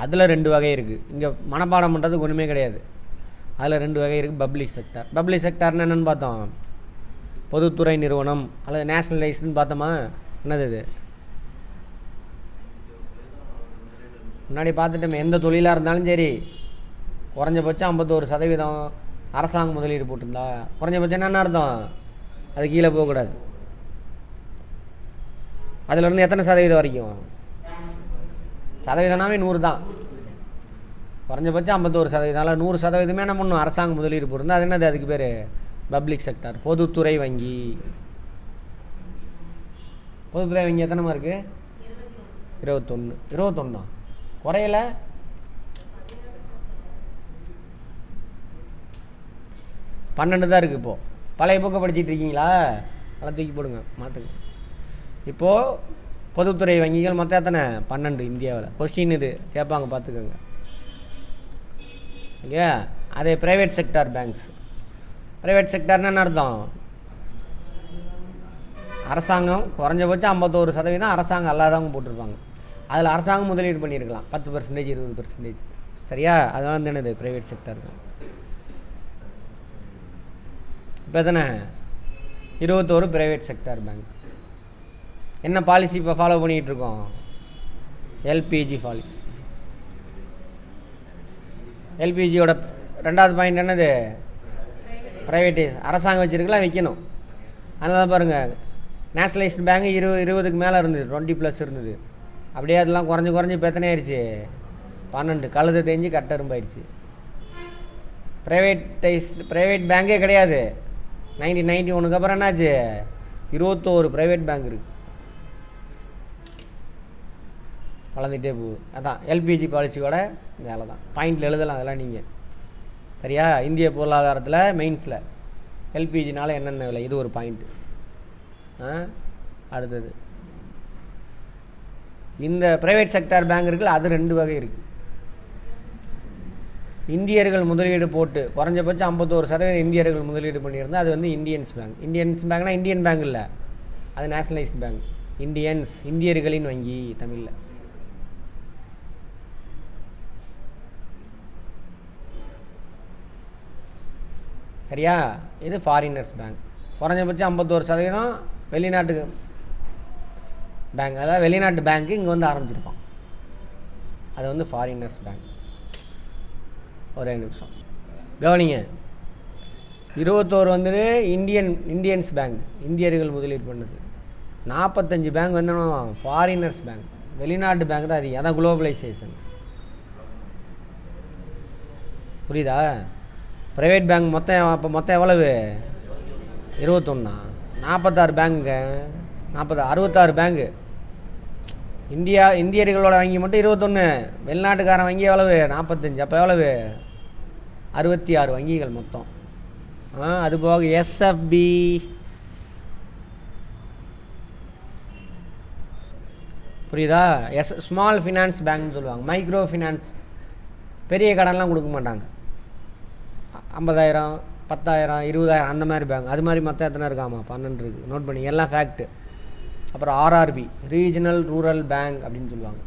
அதில் 2 வகை இருக்குது. இங்கே மனப்பாடம் பண்ணுறதுக்கு ஒன்றுமே கிடையாது. அதில் 2 வகை இருக்குது. Public sector. பப்ளிக் செக்டார்னு என்னென்னு பார்த்தோம், பொதுத்துறை நிறுவனம் அல்லது நேஷ்னலைஸ்டுன்னு பார்த்தோமா? என்னது இது? முன்னாடி பார்த்துட்டோமே, எந்த தொழிலாக இருந்தாலும் சரி குறைஞ்சபட்சம் 51% அரசாங்கம் முதலீடு போட்டிருந்தா, குறைஞ்சபட்சம் என்னென்ன அர்த்தம்? அது கீழே போகக்கூடாது. அதிலிருந்து எத்தனை சதவீதம் வரைக்கும்? சதவீதம்னாவே 100 தான். குறைஞ்சபட்சம் 51%. 100% என்ன பண்ணும்? அரசாங்கம் முதலீடு போட்டிருந்தா அது என்னது? அதுக்கு பேர் பப்ளிக் செக்டார், பொதுத்துறை வங்கி. பொதுத்துறை வங்கி எத்தனைமா இருக்குது? 21 குறையல. பன்னெண்டு தான் இருக்குது. இப்போது பழைய புக்கை படிச்சுட்டு இருக்கீங்களா? அதெல்லாம் தூக்கி போடுங்க, மாற்றுங்க. இப்போது பொதுத்துறை வங்கிகள் மொத்தம் எத்தனை? 12 இந்தியாவில். கொஸ்டின் இது கேட்பாங்க, பார்த்துக்கோங்க. ஓகே. அதே ப்ரைவேட் செக்டார் பேங்க்ஸ். ப்ரைவேட் செக்டார்னு என்ன அர்த்தம்? அரசாங்கம் குறைஞ்சபட்சம் 51% அரசாங்கம் அல்லாதவங்க போட்டிருப்பாங்க. அதில் அரசாங்கம் முதலீடு பண்ணியிருக்கலாம் 10%, 20%. சரியா? அதுதான் வந்து என்னது? Private sector bank. இப்போ எத்தனை? 21 ப்ரைவேட் செக்டார் பேங்க். என்ன பாலிசி இப்போ ஃபாலோ பண்ணிகிட்டு இருக்கோம்? LPG policy. எல்பிஜியோட 2வது பாயிண்ட் என்னது? ப்ரைவேட்டு. அரசாங்கம் வச்சுருக்கலாம், வைக்கணும். அதனால பாருங்கள், நேஷ்னலைஸ்டு பேங்க் 20க்கு மேலே இருந்தது, 20+ இருந்தது. அப்படியே அதெல்லாம் குறைஞ்சி இப்போ எத்தனை ஆயிடுச்சு? 12. கழுதை தெரிஞ்சு கட்டரும்பாயிடுச்சு. ப்ரைவேட் பேங்கே கிடையாது. 1991 அப்புறம் என்னாச்சு? 21 ப்ரைவேட் பேங்க் இருக்குது. வளர்ந்துட்டே போகுது. அதான் எல்பிஜி பாலிசியோட வேலை தான். பாயிண்டில் எழுதலாம் அதெல்லாம் நீங்கள். சரியா? இந்திய பொருளாதாரத்தில் மெயின்ஸில் எல்பிஜினால் என்னென்ன விலை, இது ஒரு பாயிண்ட்டு. அடுத்தது இந்த ப்ரைவேட் செக்டார் பேங்க் இருக்குல்ல, அது 2 வகை இருக்குது. இந்தியர்கள் முதலீடு போட்டு குறைஞ்சபட்சம் 51% இந்தியர்கள் முதலீடு பண்ணியிருந்தால் அது வந்து இந்தியன்ஸ் பேங்க். இந்தியன்ஸ் பேங்க்னா இந்தியன் பேங்க் இல்லை, அது நேஷ்னலைஸ்டு பேங்க். இந்தியர்களின் வங்கி தமிழில். சரியா? இது ஃபாரினர்ஸ் பேங்க். குறைஞ்சபட்சம் 51% வெளிநாட்டுக்கு பேங்க், அதாவது வெளிநாட்டு பேங்க்கு இங்கே வந்து ஆரம்பிச்சிருப்பான். அது வந்து ஃபாரினர்ஸ் பேங்க். ஒரே நிமிஷம் கவனிங்க. 21 வந்து இந்தியன்ஸ் பேங்க், இந்தியர்கள் முதலீடு பண்ணுது. 45 பேங்க் வந்து ஃபாரினர்ஸ் பேங்க், வெளிநாட்டு பேங்க் தான் அதிகம். அதான் குளோபலைசேஷன். புரியுதா? ப்ரைவேட் பேங்க் மொத்தம் எவ்வளவு? 21. 46 பேங்குங்க. 66 பேங்கு. இந்தியர்களோட வங்கி மட்டும் 21, வெளிநாட்டுக்காரன் வங்கி எவ்வளவு? 45. அப்போ எவ்வளவு? 66 வங்கிகள் மொத்தம். அது போக எஸ்எஃப்பி, புரியுதா? ஸ்மால் ஃபினான்ஸ் பேங்க்னு சொல்லுவாங்க. மைக்ரோ ஃபினான்ஸ், பெரிய கடன்லாம் கொடுக்க மாட்டாங்க. 50,000, 10,000, 20,000 அந்த மாதிரி பேங்க். அது மாதிரி மொத்தம் எத்தனை இருக்காமா? 12 இருக்குது. நோட் பண்ணி எல்லாம் ஃபேக்ட்டு. அப்புறம் ஆர்ஆர்பி, ரீஜனல் ரூரல் பேங்க் அப்படின்னு சொல்லுவாங்க.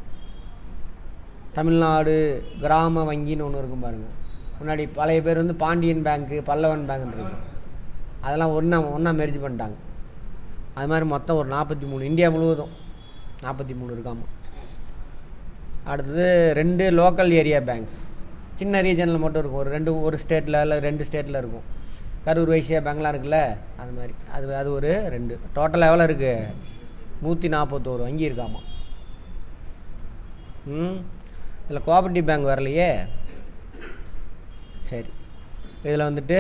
தமிழ்நாடு கிராம வங்கின்னு ஒன்று இருக்கும் பாருங்கள். முன்னாடி பழைய பேர் வந்து பாண்டியன் பேங்க்கு, பல்லவன் பேங்க்னு இருக்கும். அதெல்லாம் ஒன்றா மெர்ஜ் பண்ணிட்டாங்க. அது மாதிரி மொத்தம் ஒரு 43, இந்தியா முழுவதும் 43 இருக்காமா. அடுத்தது 2 லோக்கல் ஏரியா பேங்க்ஸ், சின்ன ரீஜனில் மட்டும் இருக்கும். ஒரு ஸ்டேட்டில் இல்லை 2 ஸ்டேட்டில் இருக்கும். கரூர் வைசியா பேங்க்லாம் இருக்குல்ல, அது மாதிரி. அது ஒரு 2. டோட்டல் எவ்வளோ இருக்குது? 141 வங்கி இருக்காமா. இதில் கோஆபரேட்டிவ் பேங்க் வரலையே. சரி, இதில் வந்துட்டு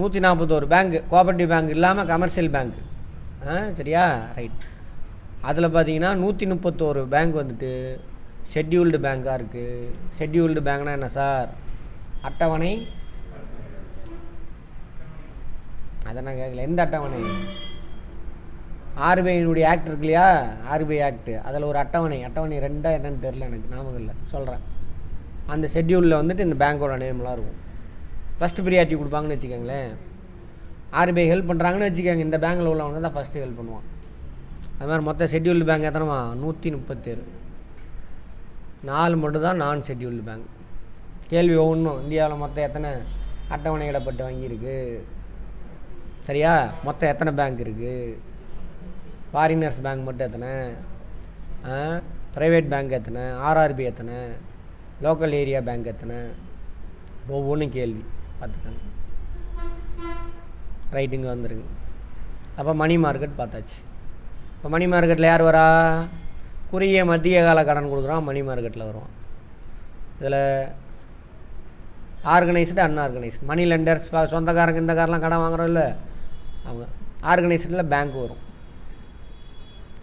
141 பேங்க், கோஆபரேட்டிவ் பேங்க் இல்லாமல் கமர்ஷியல் பேங்க். சரியா? ரைட். அதில் பார்த்தீங்கன்னா 131 பேங்க் வந்துட்டு ஷெட்யூல்டு பேங்காக இருக்குது. ஷெட்யூல்டு பேங்க்னா என்ன சார்? அட்டவணை. அதை நான் கேட்கல. எந்த அட்டவணை? ஆர்பிஐனுடைய ஆக்ட் இருக்கு இல்லையா, ஆர்பிஐ ஆக்ட்டு, அதில் ஒரு அட்டவணை 2 என்னன்னு தெரில, எனக்கு ஞாபகம் இல்லை, சொல்கிறேன். அந்த ஷெட்யூலில் வந்துட்டு இந்த பேங்க்கோட நேம்லாம் இருக்கும். ஃபஸ்ட்டு ப்ரியாரிட்டி கொடுப்பாங்கன்னு வச்சுக்கோங்களேன். ஆர்பிஐ ஹெல்ப் பண்ணுறாங்கன்னு வச்சுக்கோங்க, இந்த பேங்க்கில் உள்ளவங்க தான் ஃபஸ்ட்டு ஹெல்ப் பண்ணுவான். அது மாதிரி மொத்தம் ஷெட்யூல்டு பேங்க் எத்தனைமா? 137. 4 மட்டும் தான் நான் ஷெட்யூல்டு பேங்க். கேள்வி ஒன்றும், இந்தியாவில் மொத்தம் எத்தனை அட்டவணையிடப்பட்ட வங்கி இருக்குது? சரியா? மொத்தம் எத்தனை பேங்க் இருக்குது? ஃபாரினர்ஸ் பேங்க் மட்டும் எத்தனை? ப்ரைவேட் பேங்க் எத்தனை? ஆர்ஆர்பி எத்தனை? லோக்கல் ஏரியா பேங்க் எத்தனை? ஒவ்வொன்றும் கேள்வி பார்த்துக்கோங்க. ரைட்டுங்க வந்துடுங்க. அப்போ மணி மார்க்கெட் பார்த்தாச்சு. இப்போ மணி மார்க்கெட்டில் யார் வரா? குறுகிய மத்திய கால கடன் கொடுக்குறான், மணி மார்க்கெட்டில் வருவான். இதில் ஆர்கனைஸ்டு, அன்ஆர்கனைஸ்டு. மணி லெண்டர்ஸ், சொந்தக்காரங்க இந்த காரெலாம் கடன் வாங்குறோம் இல்லை, அவங்க. ஆர்கனைஸ்டில் பேங்க் வரும்.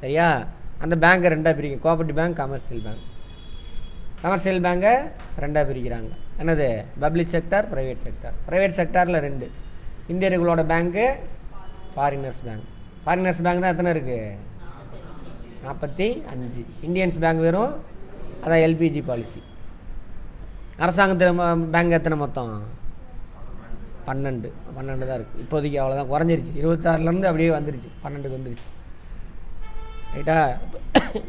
சரியா? அந்த பேங்க்கை 2ஆக பிரிக்கும். Cooperative bank, commercial bank. Commercial பேங்கை 2ஆக பிரிக்கிறாங்க. என்னது? Public sector, private sector. Private செக்டாரில் 2. இந்தியர்களோட bank, foreigners bank. Foreigners bank தான் எத்தனை இருக்குது? 45. இந்தியன்ஸ் பேங்க் வெறும், அதான் எல்பிஜி பாலிசி. அரசாங்கத்தில் பேங்க் எத்தனை மொத்தம்? 12 தான் இருக்குது இப்போதைக்கு. அவ்வளோதான், குறைஞ்சிருச்சு. 26லேருந்து அப்படியே வந்துருச்சு, 12க்கு வந்துருச்சு. ரைட்டா?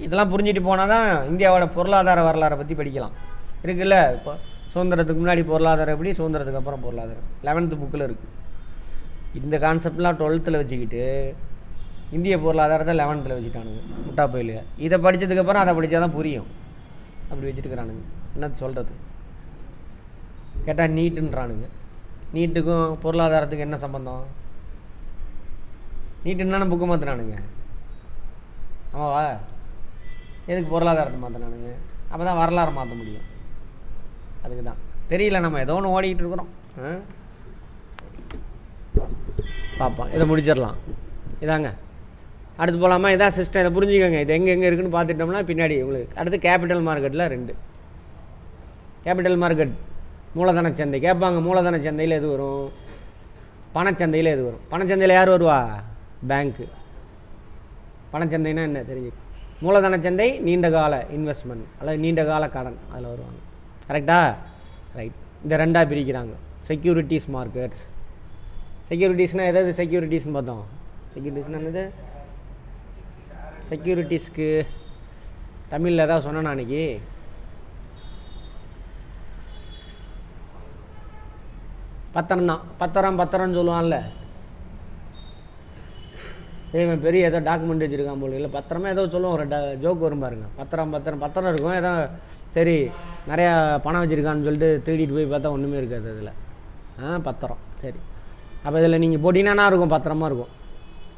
இதெல்லாம் புரிஞ்சுட்டு போனால் தான் இந்தியாவோட பொருளாதார வரலாறை பற்றி படிக்கலாம். இருக்குல்ல, இப்போ சுதந்திரத்துக்கு முன்னாடி பொருளாதாரம் எப்படி, சுதந்திரத்துக்கு அப்புறம் பொருளாதாரம் 11th புக்கில் இருக்குது. இந்த கான்செப்ட்லாம் 12th வச்சுக்கிட்டு இந்திய பொருளாதாரத்தை 11th வச்சுட்டானுங்க, முட்டா போயில. இதை படித்ததுக்கப்புறம் அதை படித்தா தான் புரியும். அப்படி வச்சுட்டுக்கிறானுங்க. என்ன சொல்கிறது கேட்டால் நீட்டுன்றானுங்க. நீட்டுக்கும் பொருளாதாரத்துக்கும் என்ன சம்பந்தம்? நீட்டுன்னு தானே புக்கு மாற்றினானுங்க. ஆமாவா? எதுக்கு பொருளாதாரத்தை மாற்றினானுங்க? அப்போ தான் வரலாறு மாற்ற முடியும். அதுக்கு தான் தெரியல, நம்ம ஏதோ ஒன்று ஓடிக்கிட்டு இருக்கிறோம். பார்ப்போம், இதை முடிச்சிடலாம். இதாங்க அடுத்து போகலாமா? இதான் சிஸ்டம், இதை புரிஞ்சுக்கோங்க. இது எங்கே இருக்குதுன்னு பார்த்துட்டோம்னா பின்னாடி உங்களுக்கு அடுத்து கேபிட்டல் மார்க்கெட்டில் 2 கேபிட்டல் மார்க்கெட். மூலதன சந்தை கேட்பாங்க. மூலதன சந்தையில் எது வரும்? பணச்சந்தையில் எது வரும்? பணச்சந்தையில் யார் வருவா? பேங்க்கு. பணச்சந்தைன்னா என்ன தெரிஞ்சு? மூலதன சந்தை நீண்ட கால இன்வெஸ்ட்மெண்ட் அல்லது நீண்ட கால கடன், அதில் வருவாங்க. கரெக்டா? ரைட். இந்த 2ஆக பிரிக்கிறாங்க. Securities markets. செக்யூரிட்டிஸ்னால் எதாவது செக்யூரிட்டிஸ்னு பார்த்தோம். செக்யூரிட்டிஸ்னால் என்னது? செக்யூரிட்டிஸ்க்கு தமிழில் ஏதாவது சொன்னேன் அன்றைக்கி. பத்திரம் தான். பத்திரம்னு சொல்லுவான்ல. இவன் பெரிய ஏதோ டாக்குமெண்ட் வச்சுருக்கான் போல. இல்லை பத்திரமே ஏதோ சொல்லுவோம், ஒரு ஜோக் வரும் பாருங்க. பத்திரம் இருக்கும். ஏதோ சரி நிறையா பணம் வச்சுருக்கான்னு சொல்லிட்டு திருடிட்டு போய் பார்த்தா ஒன்றுமே இருக்காது அதில். பத்திரம். சரி, அப்போ இதில் நீங்கள் போட்டிங்கன்னா இருக்கும், பத்திரமா இருக்கும்.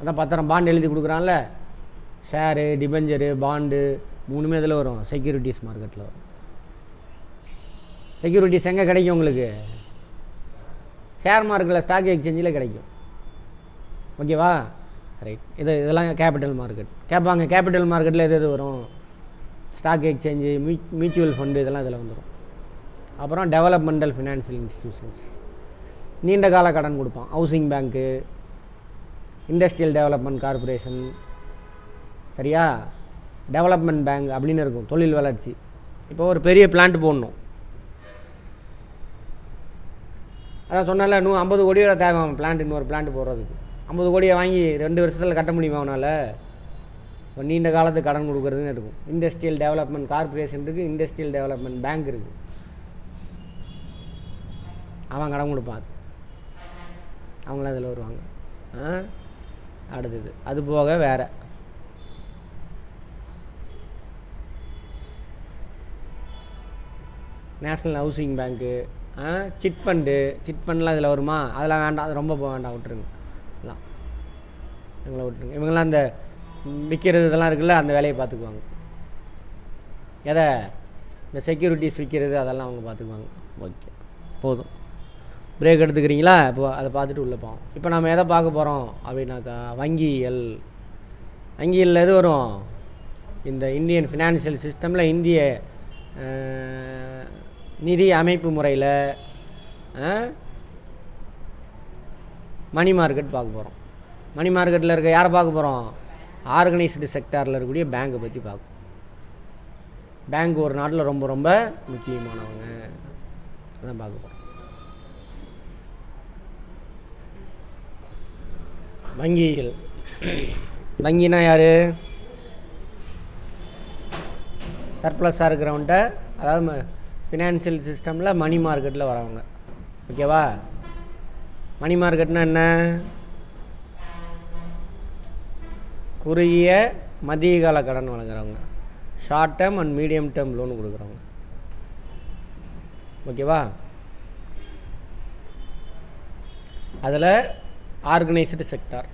அதான் பத்திரம். பாண்டு எழுதி கொடுக்குறான்ல, ஷேரு, டிபெஞ்சரு, பாண்டு 3மே இதில் வரும். செக்யூரிட்டிஸ் மார்க்கெட்டில் வரும். செக்யூரிட்டிஸ் எங்கே கிடைக்கும் உங்களுக்கு? ஷேர் மார்க்கெட்டில், ஸ்டாக் எக்ஸ்சேஞ்சில் கிடைக்கும். ஓகேவா? ரைட். இதெல்லாம் கேபிட்டல் மார்க்கெட். கேட்பாங்க கேபிட்டல் மார்க்கெட்டில் எது வரும்? ஸ்டாக் எக்ஸ்சேஞ்சு, மியூச்சுவல் ஃபண்டு, இதெல்லாம் இதில் வந்துடும். அப்புறம் டெவலப்மெண்டல் ஃபினான்ஷியல் இன்ஸ்டிடியூஷன்ஸ், நீண்ட கால கடன் கொடுப்பான். ஹவுசிங் பேங்க்கு, இண்டஸ்ட்ரியல் டெவலப்மெண்ட் கார்பரேஷன், சரியா? டெவலப்மெண்ட் பேங்க் அப்படின்னு இருக்கும். தொழில் வளர்ச்சி. இப்போ ஒரு பெரிய பிளான்ட் போடணும், அதான் சொன்னால 50 கோடி ரூபா தேவை பிளான்ட். இன்னொரு பிளான்ட் போடுறதுக்கு 50 கோடியை வாங்கி 2 வருஷத்தில் கட்ட முடியுமா அவனால்? இப்போ நீண்ட காலத்துக்கு கடன் கொடுக்குறதுன்னு இருக்கும். இண்டஸ்ட்ரியல் டெவலப்மெண்ட் கார்பரேஷன் இருக்குது, இண்டஸ்ட்ரியல் டெவலப்மெண்ட் பேங்க் இருக்குது. அவன் கடன் கொடுப்பான், அவங்களாம் அதில் வருவாங்க. அடுத்தது அது போக வேறு நேஷ்னல் ஹவுசிங் பேங்க்கு, சிட் ஃபண்ட்லாம் இதில் வருமா? அதெல்லாம் வேண்டாம், அது ரொம்ப வேண்டாம், விட்டுருங்க. எல்லாம் இவங்கள விட்டுருங்க. இவங்கெல்லாம் அந்த விற்கிறது இதெல்லாம் இருக்குல்ல, அந்த வேலையை பார்த்துக்குவாங்க. எதை? இந்த செக்யூரிட்டிஸ் விற்கிறது அதெல்லாம் அவங்க பார்த்துக்குவாங்க. ஓகே, போதும். பிரேக் எடுத்துக்கிறீங்களா? இப்போ அதை பார்த்துட்டு உள்ளே போவோம். இப்போ நம்ம எதை பார்க்க போகிறோம் அப்படின்னாக்கா, வங்கியியல். வங்கியில் எது வரும்? இந்த இந்தியன் ஃபினான்ஷியல் சிஸ்டமில், இந்திய நிதி அமைப்பு முறையில் மணி மார்க்கெட் பார்க்க போகிறோம். மணி மார்க்கெட்டில் இருக்க யாரை பார்க்க போகிறோம்? ஆர்கனைஸ்டு செக்டாரில் இருக்கக்கூடிய பேங்கை பற்றி பார்க்கும். பேங்க் ஒரு நாட்டில் ரொம்ப ரொம்ப முக்கியமானவங்க, அதான் பார்க்க போகிறோம். வங்கிகள். வங்கினா யார்? சர்ப்ளஸாக இருக்கிறவன்ட்ட, அதாவது ஃபினான்ஷியல் சிஸ்டமில் மணி மார்க்கெட்டில் வரவங்க. ஓகேவா? மணி மார்க்கெட்னா என்ன? குறுகிய மத்திய கால கடன் வழங்குறவங்க, short term and medium term loan கொடுக்குறவங்க. ஓகேவா? அதில் ஆர்கனைஸ்டு செக்டார்.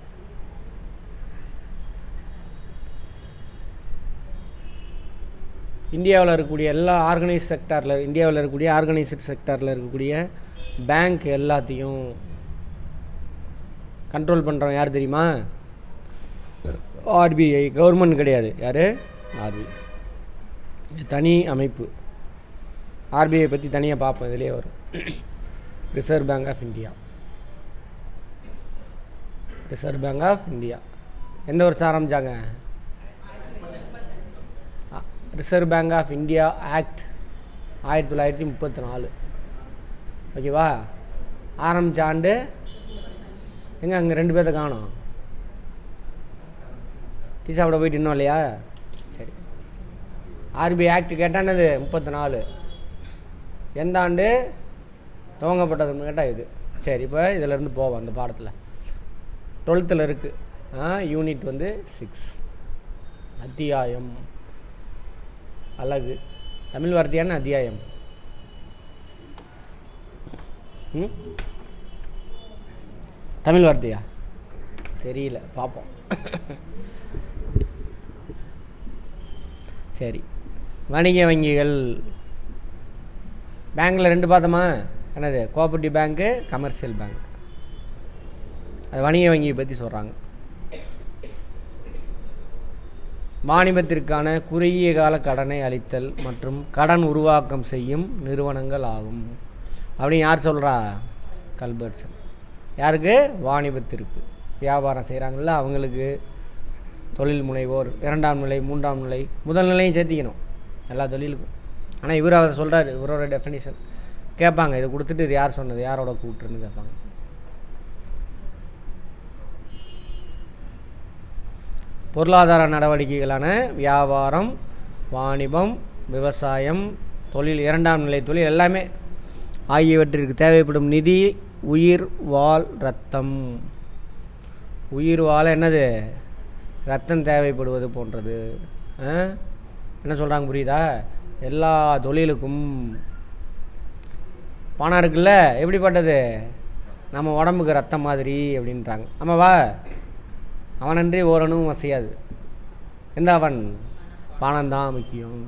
இந்தியாவில் இருக்கக்கூடிய எல்லா ஆர்கனைஸ்டு செக்டாரில் இருக்கக்கூடிய பேங்க் எல்லாத்தையும் கண்ட்ரோல் பண்ணுறவங்க யார் தெரியுமா? ஆர்பிஐ. கவர்மெண்ட் கிடையாது. யார்? ஆர்பிஐ. தனி அமைப்பு. ஆர்பிஐ பற்றி தனியாக பார்ப்போம், இதிலே வரும். Reserve bank of India. Reserve bank of India எந்த வருஷம் ஆரம்பித்தாங்க? Reserve bank of India act 1934. ஓகேவா? ஆரம்பித்த ஆண்டு எங்கே? அங்கே 2 பேர்த்த காணோம். டீ சாப்பிட போயிட்டு இன்னும் இல்லையா? சரி. ஆர்பிஐ ஆக்ட் கேட்டானது 34. எந்த ஆண்டு துவங்கப்பட்டதுன்னு கேட்டால் இது. சரி, இப்போ இதிலேருந்து போவோம். அந்த பாடத்தில் 12th இருக்குது. யூனிட் 6. அத்தியாயம், அலகு. தமிழ் வார்த்தையான அத்தியாயம். தமிழ் வார்த்தையா? தெரியல, பார்ப்போம். சரி, வணிக வங்கிகள் பேங்க்கில் 2 பார்த்தோமா? என்னது? கோஆபரேட்டிவ் பேங்க்கு, கமர்ஷியல் பேங்க். அது வணிக வங்கியை பற்றி சொல்கிறாங்க. வாணிபத்திற்கான குறுகிய கால கடனை அளித்தல் மற்றும் கடன் உருவாக்கம் செய்யும் நிறுவனங்கள் ஆகும் அப்படின்னு யார் சொல்கிறா? கல்பர்ட்சன். யாருக்கு? வாணிபத்திற்கு. வியாபாரம் செய்கிறாங்கள்ல அவங்களுக்கு. தொழில் முனைவோர், 2ஆம் நிலை, 3ஆம் நிலை, முதல் நிலையும் சேர்த்திக்கணும் எல்லா தொழிலுக்கும். ஆனால் இவர் அவர் சொல்கிறார், இவரோட டெஃபினிஷன் கேட்பாங்க. இதை கொடுத்துட்டு இது யார் சொன்னது, யாரோட கூட்டுருன்னு கேட்பாங்க. பொருளாதார நடவடிக்கைகளான வியாபாரம், வாணிபம், விவசாயம், தொழில், 2ஆம் நிலை தொழில் எல்லாமே ஆகியவற்றிற்கு தேவைப்படும் நிதி, உயிர், வாழ், ரத்தம். உயிர் வாழ என்னது? ரத்தம் தேவைப்படுவது போன்றது. என்ன சொல்கிறாங்க புரியுதா? எல்லா தொழிலுக்கும் பணம் இருக்குல்ல, எப்படிப்பட்டது? நம்ம உடம்புக்கு ரத்தம் மாதிரி அப்படின்றாங்க. ஆமாவா? அவனன்றி ஓரணும் வசையாது. எந்த அவன்? பணம்தான் முக்கியம்.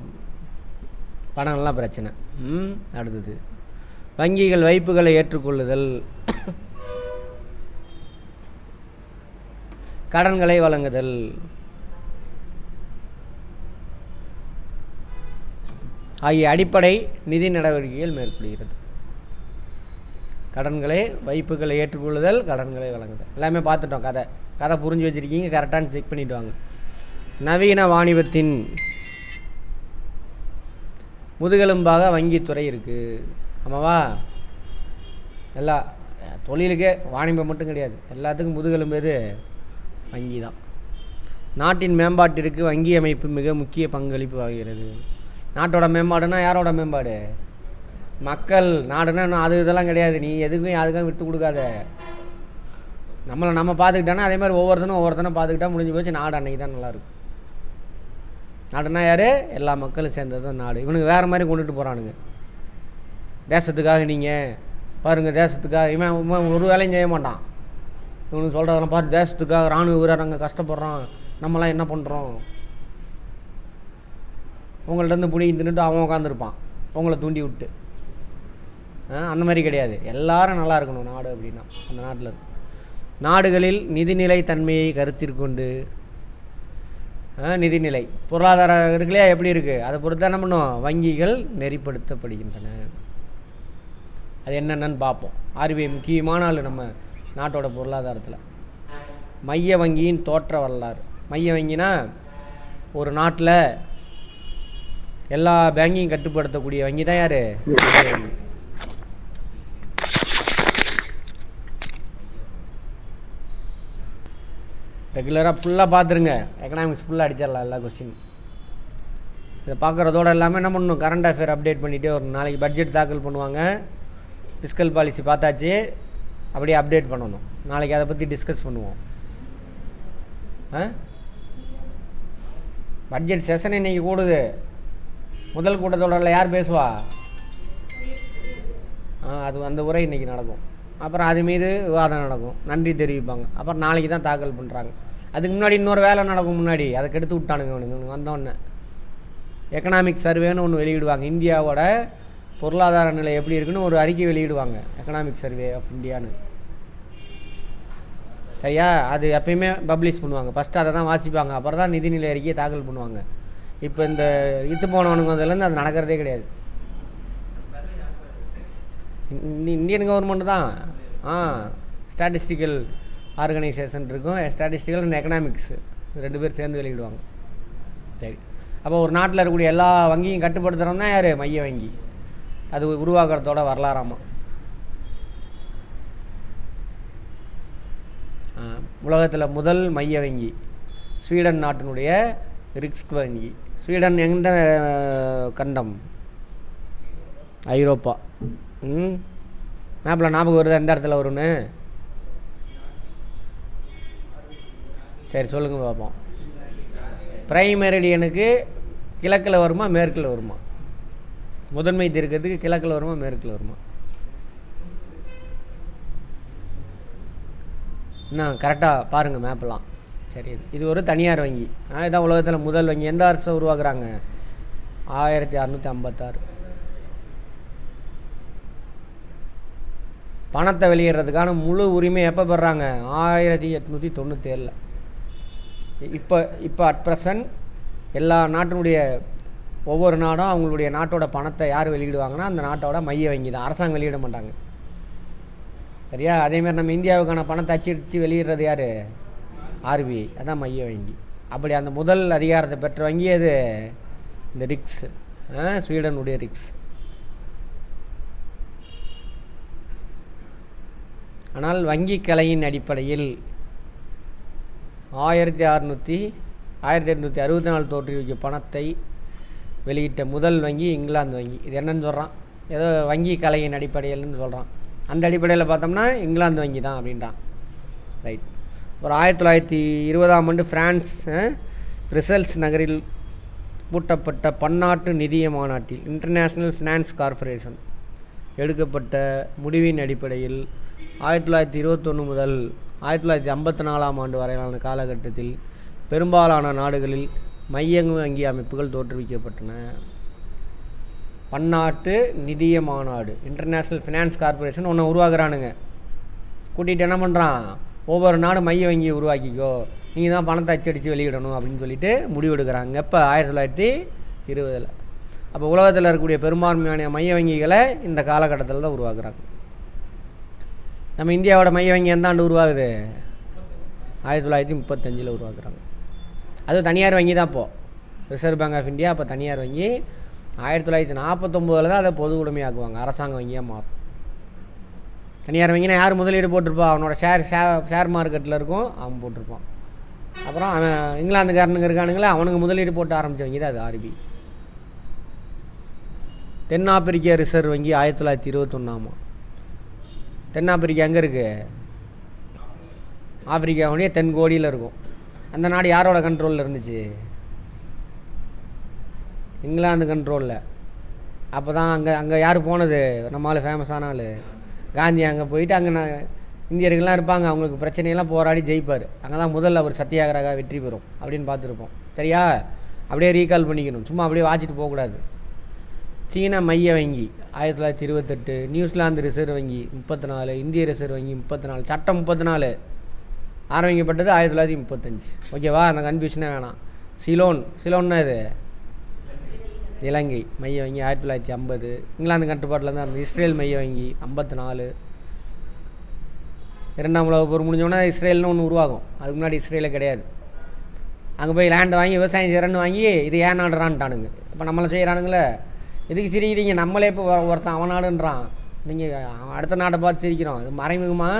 பணம்லாம் பிரச்சனை. அடுத்தது வங்கிகள் வைப்புகளை ஏற்றுக்கொள்ளுதல், கடன்களை வழங்குதல். ஆகிய அடிப்படை நிதி நடவடிக்கைகள் மேற்கொள்கிறது. கடன்களை, வைப்புகளை ஏற்றுக்கொள்ளுதல், கடன்களை வழங்குதல் எல்லாமே பார்த்துட்டோம். கதை புரிஞ்சு வச்சுருக்கீங்க, கரெக்டானு செக் பண்ணிவிட்டு வாங்க. நவீன வாணிபத்தின் முதுகெலும்பாக வங்கித்துறை இருக்குது. ஆமாவா? எல்லா தொழிலுக்கே வாணிபம் மட்டும் கிடையாது, எல்லாத்துக்கும் முதுகெலும்பு எது? வங்கி தான். நாட்டின் மேம்பாட்டிற்கு வங்கி அமைப்பு மிக முக்கிய பங்களிப்பு ஆகிறது. நாட்டோட மேம்பாடுனா யாரோட மேம்பாடு? மக்கள். நாடுனா அது இதெல்லாம் கிடையாது. நீ எதுக்கும் அதுக்கும் விட்டு கொடுக்காத. நம்மளை நம்ம பார்த்துக்கிட்டோன்னா அதே மாதிரி ஒவ்வொருத்தனும் பார்த்துக்கிட்டா முடிஞ்சு போச்சு. நாடு அன்றைக்கி தான் நல்லாயிருக்கும். நாடுனா யார்? எல்லா மக்களும் சேர்ந்தது தான் நாடு. இவனுக்கு வேறு மாதிரி கொண்டுட்டு போகிறானுங்க. தேசத்துக்காக நீங்கள் பாருங்கள், தேசத்துக்காக இவன் ஒரு வேலையும் செய்ய மாட்டான். இவனுக்கு சொல்கிறதெல்லாம் பார்த்து, தேசத்துக்காக இராணுவ வீரர் அங்கே கஷ்டப்படுறான், நம்மளாம் என்ன பண்ணுறோம்? உங்கள்கிட்ட பிடிங்கி தின்னுட்டு அவன் உட்காந்துருப்பான் உங்களை தூண்டி விட்டு. அந்த மாதிரி கிடையாது. எல்லோரும் நல்லா இருக்கணும் நாடு அப்படின்னா. அந்த நாட்டில் நாடுகளில் நிதிநிலை தன்மையை கருத்திற்கொண்டு, நிதிநிலை பொருளாதாரம் இருக்குல்லையா, எப்படி இருக்குது அதை பொறுத்து என்ன பண்ணும்? வங்கிகள் நெறிப்படுத்தப்படுகின்றன. அது என்னென்னு பார்ப்போம். ஆர்பிஐ முக்கியமான ஆள் நம்ம நாட்டோட பொருளாதாரத்தில். மைய வங்கியின் தோற்ற வரலாறு. மைய வங்கினா ஒரு நாட்டில் எல்லா பேங்கையும் கட்டுப்படுத்தக்கூடிய வங்கி தான் யார்? ரெகுலராக ஃபுல்லாக பார்த்துருங்க. எக்கனாமிக்ஸ் ஃபுல்லாக அடிச்சிடலாம் எல்லா கொஸ்டின். இதை பார்க்குறதோடு எல்லாமே என்ன பண்ணணும்? கரண்ட் அஃபேர் அப்டேட் பண்ணிகிட்டே ஒரு நாளைக்கு பட்ஜெட் தாக்கல் பண்ணுவாங்க. ஃபிஸ்கல் பாலிசி பார்த்தாச்சு, அப்படியே அப்டேட் பண்ணணும். நாளைக்கு அதை பற்றி டிஸ்கஸ் பண்ணுவோம். பட்ஜெட் செஷன் இன்றைக்கி கூடுது. முதல் கூட்டத்தொடரில் யார் பேசுவா? அது அந்த உரை இன்றைக்கி நடக்கும். அப்புறம் அது மீது விவாதம் நடக்கும், நன்றி தெரிவிப்பாங்க. அப்புறம் நாளைக்கு தான் தாக்கல் பண்ணுறாங்க. அதுக்கு முன்னாடி இன்னொரு வேலை நடக்கும். முன்னாடி அதை கெடுத்து விட்டானுங்க அவனுங்க. வந்தோடனே எக்கனாமிக் சர்வேன்னு ஒன்று வெளியிடுவாங்க. இந்தியாவோட பொருளாதார நிலை எப்படி இருக்குன்னு ஒரு அறிக்கை வெளியிடுவாங்க. எக்கனாமிக் சர்வே ஆஃப் இந்தியான்னு. சரியா? அது எப்பயுமே பப்ளிஷ் பண்ணுவாங்க. ஃபஸ்ட்டு அதை தான் வாசிப்பாங்க, அப்புறம் தான் நிதிநிலை அறிக்கையை தாக்கல் பண்ணுவாங்க. இப்போ இந்த இத்து போனவனுங்க வந்ததுலேருந்து அது நடக்கிறதே கிடையாது. இந்தியன் கவர்மெண்ட் தான் ஸ்டாட்டிஸ்டிக்கல் ஆர்கனைசேஷன் இருக்கும். ஸ்டாட்டிஸ்டிக்கல் அண்ட் எக்கனாமிக்ஸ் 2 பேர் சேர்ந்து வெளியிடுவாங்க. சரி, அப்போ ஒரு நாட்டில் இருக்கக்கூடிய எல்லா வங்கியும் கட்டுப்படுத்துகிறோம் தான் யார்? மைய வங்கி. அது உருவாக்குறதோட வரலாறாமா. உலகத்தில் முதல் மைய வங்கி ஸ்வீடன் நாட்டினுடைய ரிக்ஸ்க் வங்கி. ஸ்வீடன் எந்த கண்டம்? ஐரோப்பா. மேப்பில் ஞாபகம் வருது எந்த இடத்துல வரும்னு? சரி சொல்லுங்கள் பார்ப்போம். பிரைம் மெரிடியனுக்கு கிழக்கில் வருமா மேற்கில் வருமா? முதன்மை தீர்க்கிறதுக்கு கிழக்கில் வருமா மேற்கில் வருமா? இன்னும் கரெக்டாக பாருங்கள் மேப்பெல்லாம். சரி, இது ஒரு தனியார் வங்கி. இதுதான் உலகத்தில் முதல் வங்கி. எந்த வருஷம் உருவாக்குறாங்க? 1656. பணத்தை வெளியிடுறதுக்கான முழு உரிமை எப்போ பெறாங்க? 1897. இப்போ அட் ப்ரெசன்ட் எல்லா நாட்டினுடைய ஒவ்வொரு நாடும் அவங்களுடைய நாட்டோட பணத்தை யார் வெளியிடுவாங்கன்னா அந்த நாட்டோட மைய வங்கி தான். அரசாங்கம் வெளியிட மாட்டாங்க. சரியா? அதேமாதிரி நம்ம இந்தியாவுக்கான பணத்தை அச்சிடிச்சு வெளியிடுறது யார்? ஆர்பிஐ. அதான் மைய வங்கி. அப்படி அந்த முதல் அதிகாரத்தை பெற்ற வங்கி அது இந்த ரிக்ஸ், ஸ்வீடனுடைய ரிக்ஸ். ஆனால் வங்கி கலையின் அடிப்படையில் 1864 தோற்றுவிக்க பணத்தை வெளியிட்ட முதல் வங்கி இங்கிலாந்து வங்கி. இது என்னன்னு சொல்கிறான்? ஏதோ வங்கி கலையின் அடிப்படையில்னு சொல்கிறான். அந்த அடிப்படையில் பார்த்தோம்னா இங்கிலாந்து வங்கி தான் அப்படின்றான். ரைட். ஒரு 1920 ஃப்ரான்ஸ் பிரசல்ஸ் நகரில் கூட்டப்பட்ட பன்னாட்டு நிதிய மாநாட்டில் இன்டர்நேஷ்னல் ஃபினான்ஸ் கார்ப்பரேஷன் எடுக்கப்பட்ட முடிவின் அடிப்படையில் 1921 முதல் 1954 வரையிலான காலகட்டத்தில் பெரும்பாலான நாடுகளில் மைய வங்கி அமைப்புகள் தோற்றுவிக்கப்பட்டன. பன்னாட்டு நிதிய மாநாடு இன்டர்நேஷ்னல் ஃபினான்ஸ் கார்ப்பரேஷன் ஒன்று உருவாக்குறானுங்க. கூட்டிகிட்டு என்ன பண்ணுறான்? ஒவ்வொரு நாடு மைய வங்கியை உருவாக்கிக்கோ, நீங்கள் தான் பணத்தை அச்சடித்து வெளியிடணும் அப்படின்னு சொல்லிட்டு முடிவெடுக்கிறாங்க. இப்போ 1920. அப்போ உலகத்தில் இருக்கக்கூடிய பெரும்பான்மையான மைய வங்கிகளை இந்த காலகட்டத்தில் தான் உருவாக்குறாங்க. நம்ம இந்தியாவோட மைய வங்கி எந்த ஆண்டு உருவாகுது? 1935 உருவாக்குறாங்க. அது தனியார் வங்கி தான். இப்போது ரிசர்வ் பேங்க் ஆஃப் இந்தியா அப்போ தனியார் வங்கி. 1949 தான் அதை பொது உடைமையாக்குவாங்க, அரசாங்க வங்கியாக மாறும். தனியார் வங்கினா யார் முதலீடு போட்டிருப்பா? அவனோட ஷேர் மார்க்கெட்டில் இருக்கும், அவன் போட்டிருப்பான். அப்புறம் அவன் இங்கிலாந்துக்காரனுங்க இருக்கானுங்களே, அவனுக்கு முதலீடு போட்டு ஆரம்பித்த வங்கி தான் அது ஆர்பிஐ. தென்னாப்பிரிக்க ரிசர்வ் வங்கி 1921. தென்னாப்பிரிக்கா எங்கே இருக்குது? ஆப்பிரிக்காவுடைய தென்கோடியில் இருக்கும். அந்த நாடு யாரோட கண்ட்ரோலில் இருந்துச்சு? இங்கிலாந்து கண்ட்ரோலில். அப்போ தான் அங்கே யார் போனது? நம்மளால் ஃபேமஸான ஆள் காந்தி. அங்கே போயிட்டு அங்கே இந்தியர்கள்லாம் இருப்பாங்க, அவங்களுக்கு பிரச்சனையெல்லாம் போராடி ஜெயிப்பார். அங்கே தான் முதல்ல அவர் சத்தியாகிரகா வெற்றி பெறும் அப்படின்னு பார்த்துருப்போம். சரியா? அப்படியே ரீகால் பண்ணிக்கணும், சும்மா அப்படியே வாச்சிட்டு போகக்கூடாது. சீன மைய வங்கி 1928. நியூசிலாந்து ரிசர்வ் வங்கி 34. இந்திய ரிசர்வ் வங்கி 34. சட்டம் 34 ஆரம்பிக்கப்பட்டது 1935. ஓகேவா? அந்த கன்ஃபியூஷனே வேணாம். சிலோன்னா இது இலங்கை மைய வங்கி 1950. இங்கிலாந்து கட்டுப்பாட்டில் தான் இருந்தது. இஸ்ரேல் மைய வங்கி 54. 2ஆம் உலகப் போர் முடிஞ்சோன்னா இஸ்ரேல்னு ஒன்று உருவாகும். அதுக்கு முன்னாடி இஸ்ரேலே கிடையாது. அங்கே போய் லேண்டு வாங்கி விவசாயம் செய்கிறன்னு வாங்கி இது ஏன் நாடுறான்ட்டானுங்க. இப்போ நம்மளை செய்கிறானுங்களே, எதுக்கு சிரிக்கிறீங்க? நம்மளே இப்போ ஒருத்தன் அவன் நாடுன்றான், நீங்கள் அடுத்த நாட்டை பார்த்து சிரிக்கிறோம். இது மறைமுகமாக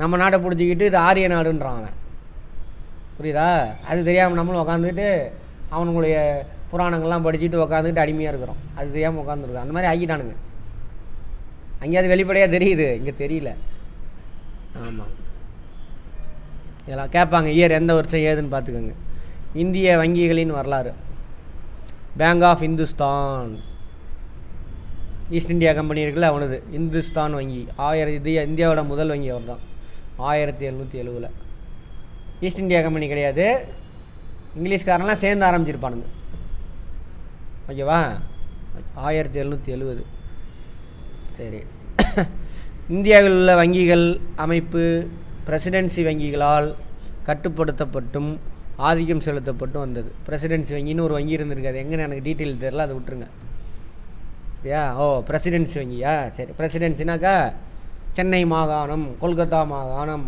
நம்ம நாட்டை பிடிச்சிக்கிட்டு இது ஆரிய நாடுன்றான் அவன். புரியுதா? அது தெரியாமல் நம்மளும் உக்காந்துக்கிட்டு அவனுங்களுடைய புராணங்கள்லாம் படிச்சுட்டு உக்காந்துக்கிட்டு அடிமையாக இருக்கிறோம். அது தெரியாமல் உட்காந்துருக்கோம். அந்த மாதிரி ஆக்கிட்டானுங்க. அங்கேயாவது வெளிப்படையாக தெரியுது, இங்கே தெரியல. ஆமாம், இதெல்லாம் கேட்பாங்க. இயர் எந்த வருஷம் ஏதுன்னு பார்த்துக்கோங்க. இந்திய வங்கிகளின் வரலாறு. Bank of Hindustan, East India Company இருக்குல்ல, அவனது இந்துஸ்தான் வங்கி. இந்தியாவோட முதல் வங்கி அவர் தான். 1770. ஈஸ்ட் இந்தியா கம்பெனி கிடையாது, இங்கிலீஷ்காரெல்லாம் சேர்ந்து ஆரம்பிச்சிருப்பானுங்க. ஓகேவா? 1770. சரி. இந்தியாவில் உள்ள வங்கிகள் அமைப்பு பிரசிடென்சி வங்கிகளால் கட்டுப்படுத்தப்பட்டும் ஆதிக்கம் செலுத்தப்பட்டும் வந்தது. பிரசிடென்சி வங்கின்னு ஒரு வங்கி இருந்திருக்காது. எங்கன்னு எனக்கு டீட்டெயில் தெரில, அதை விட்டுருங்க. சரியா? பிரசிடென்சி வங்கியா? சரி. பிரசிடென்சினாக்கா சென்னை மாகாணம், கொல்கத்தா மாகாணம்,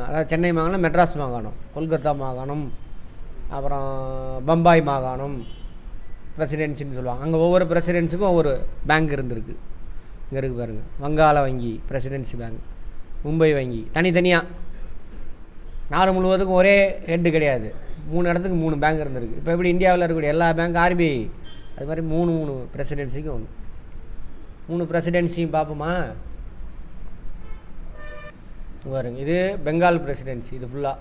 அதாவது சென்னை மாகாணம், மெட்ராஸ் மாகாணம், கொல்கத்தா மாகாணம், அப்புறம் பம்பாய் மாகாணம் பிரசிடென்சின்னு சொல்லுவாங்க. அங்கே ஒவ்வொரு பிரசிடென்ஸுக்கும் ஒவ்வொரு பேங்க் இருந்திருக்கு. இங்கே இருக்குது பாருங்கள், வங்காள வங்கி பிரசிடென்சி பேங்க், மும்பை வங்கி தனித்தனியாக. நாடு முழுவதுக்கும் ஒரே ஹெட்டு கிடையாது, 3 இடத்துக்கு 3 பேங்க் இருந்திருக்கு. இப்போ எப்படி இந்தியாவில் இருக்கக்கூடிய எல்லா பேங்க் ஆர்பிஐ, அது மாதிரி 3 பிரசிடென்சிக்கு ஒன்று. 3 பிரசிடென்சியும் பார்ப்போமா? பாருங்க, இது பெங்கால் பிரசிடென்சி, இது ஃபுல்லாக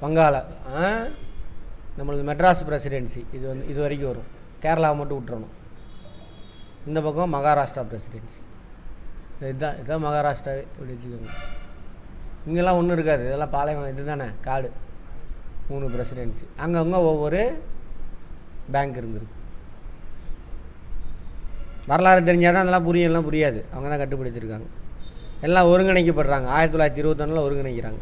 வங்காள. நம்மளுக்கு மெட்ராஸ் பிரசிடென்சி, இது வரைக்கும் வரும். கேரளாவை மட்டும் விட்டுறணும். இந்த பக்கம் மகாராஷ்டிரா பிரசிடென்சி. இதுதான் மகாராஷ்டிராவே இப்படி வச்சுக்கோங்க. இங்கெல்லாம் ஒன்றும் இருக்காது, இதெல்லாம் பாலைவனம். இது தானே காடு. 3 பிரசிடென்சி, அங்கங்கே ஒவ்வொரு பேங்க் இருந்திருக்கு. வரலாறு தெரிஞ்சால் தான் அதெல்லாம் புரியும், எல்லாம் புரியாது. அவங்க தான் கட்டுப்படுத்தியிருக்காங்க. எல்லாம் ஒருங்கிணைக்கப்படுறாங்க. 1921 ஒருங்கிணைக்கிறாங்க.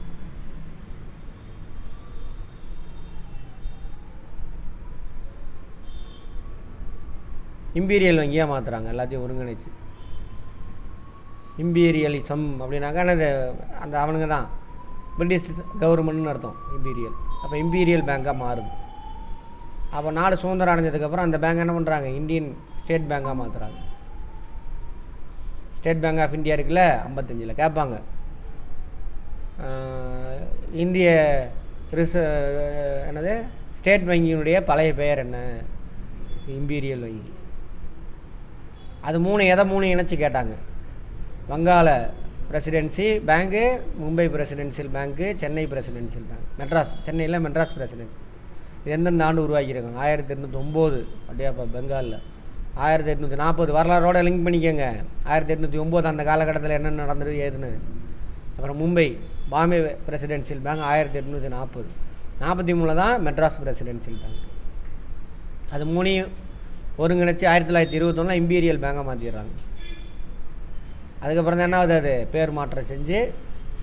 இம்பீரியல் வங்கியாக மாற்றுறாங்க, எல்லாத்தையும் ஒருங்கிணைச்சு. இம்பீரியலிசம் அப்படின்னாக்கா அந்த அவனுங்க தான் பிரிட்டிஷ் கவர்மெண்ட்னு அர்த்தம் இம்பீரியல். அப்போ இம்பீரியல் பேங்காக மாறுது. அப்போ நாடு சுதந்திரம் அடைஞ்சதுக்கப்புறம் அந்த பேங்க் என்ன பண்ணுறாங்க, இந்தியன் ஸ்டேட் பேங்காக மாற்றுறாங்க. ஸ்டேட் பேங்க் ஆஃப் இந்தியா இருக்குல்ல, 55 கேட்பாங்க, இந்திய என்னது ஸ்டேட் வங்கியினுடைய பழைய பெயர் என்ன, இம்பீரியல் வங்கி. அது 3 இணைச்சி கேட்டாங்க. வங்காள பிரசிடென்சி பேங்க்கு, மும்பை பிரசிடென்சியல் பேங்க்கு, சென்னை பிரசிடென்சியல் பேங்க், மெட்ராஸ், சென்னையில் மெட்ராஸ் பிரசிடென்ட். இது எந்தெந்த ஆண்டு உருவாக்கியிருக்காங்க, 1808 அப்படியாப்பா பெங்காலில். 1840 வரலாறோட லிங்க் பண்ணிக்கோங்க. 1809 அந்த காலகட்டத்தில் என்ன நடந்தது ஏதுன்னு. அப்புறம் மும்பை பாம்பே பிரசிடென்சியல் பேங்க் 1840. 43 தான் மெட்ராஸ் பிரசிடென்சியல் பேங்க். அது 3 ஒருங்கிணைச்சி 1921 இம்பீரியல் பேங்காக மாற்றிடுறாங்க. அதுக்கப்புறம் தான் என்ன ஆகுது, அது பேர் மாற்றம் செஞ்சு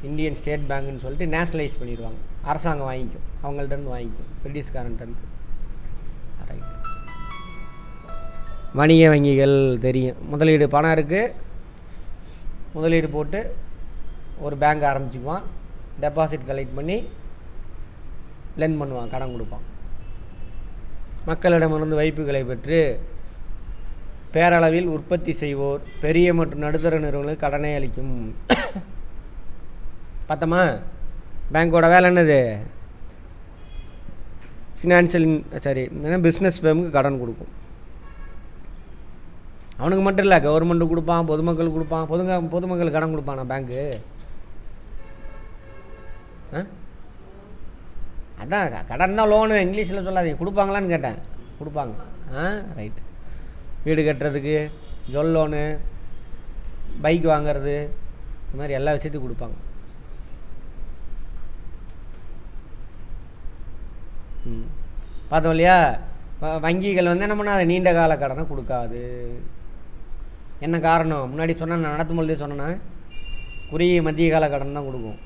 இந்தியன் ஸ்டேட் பேங்க்னு சொல்லிட்டு நேஷ்னலைஸ் பண்ணிடுவாங்க. அரசாங்கம் வாங்கிக்கும், அவங்கள்ட்டேருந்து வாங்கிக்கும், பிரிட்டிஷ்காரன்ட்டு. ரைட். வணிக வங்கிகள் தெரியும். முதலீடு பணம் இருக்குது, முதலீடு போட்டு ஒரு பேங்க் ஆரம்பிச்சுக்குவான், டெபாசிட் கலெக்ட் பண்ணி லென் பண்ணுவான், கடன் கொடுப்பான். மக்களிடமிருந்து வைப்புகளை பெற்று பேரளவில் உற்பத்தி செய்வோர் பெரிய மற்றும் நடுத்தர நிறுவனங்களுக்கு கடனை அளிக்கும். பார்த்தோமா, பேங்க்கோட வேலை என்னது, பிஸ்னஸ் ஃபேமுக்கு கடன் கொடுக்கும். அவனுக்கு மட்டும் இல்லை, கவர்மெண்ட்டு கொடுப்பான், பொதுமக்கள் கொடுப்பான். பொதுமக்கள் கடன் கொடுப்பானா பேங்க்கு? அதான் கடன் தான், லோனு இங்கிலீஷில் சொல்லாதீங்க. கொடுப்பாங்களான்னு கேட்டேன். கொடுப்பாங்க. ரைட். வீடு கட்டுறதுக்கு ஜொல் லோனு, பைக் வாங்கிறது, இந்த மாதிரி எல்லா விஷயத்துக்கும் கொடுப்பாங்க. பார்த்தோம் இல்லையா, வங்கிகள் என்ன பண்ணாது, நீண்ட கால கடனை கொடுக்காது. என்ன காரணம், முன்னாடி சொன்ன நடத்தும் பொழுதே சொன்னேன்னா குறுகிய மத்திய கால கடன் தான் கொடுக்கும்.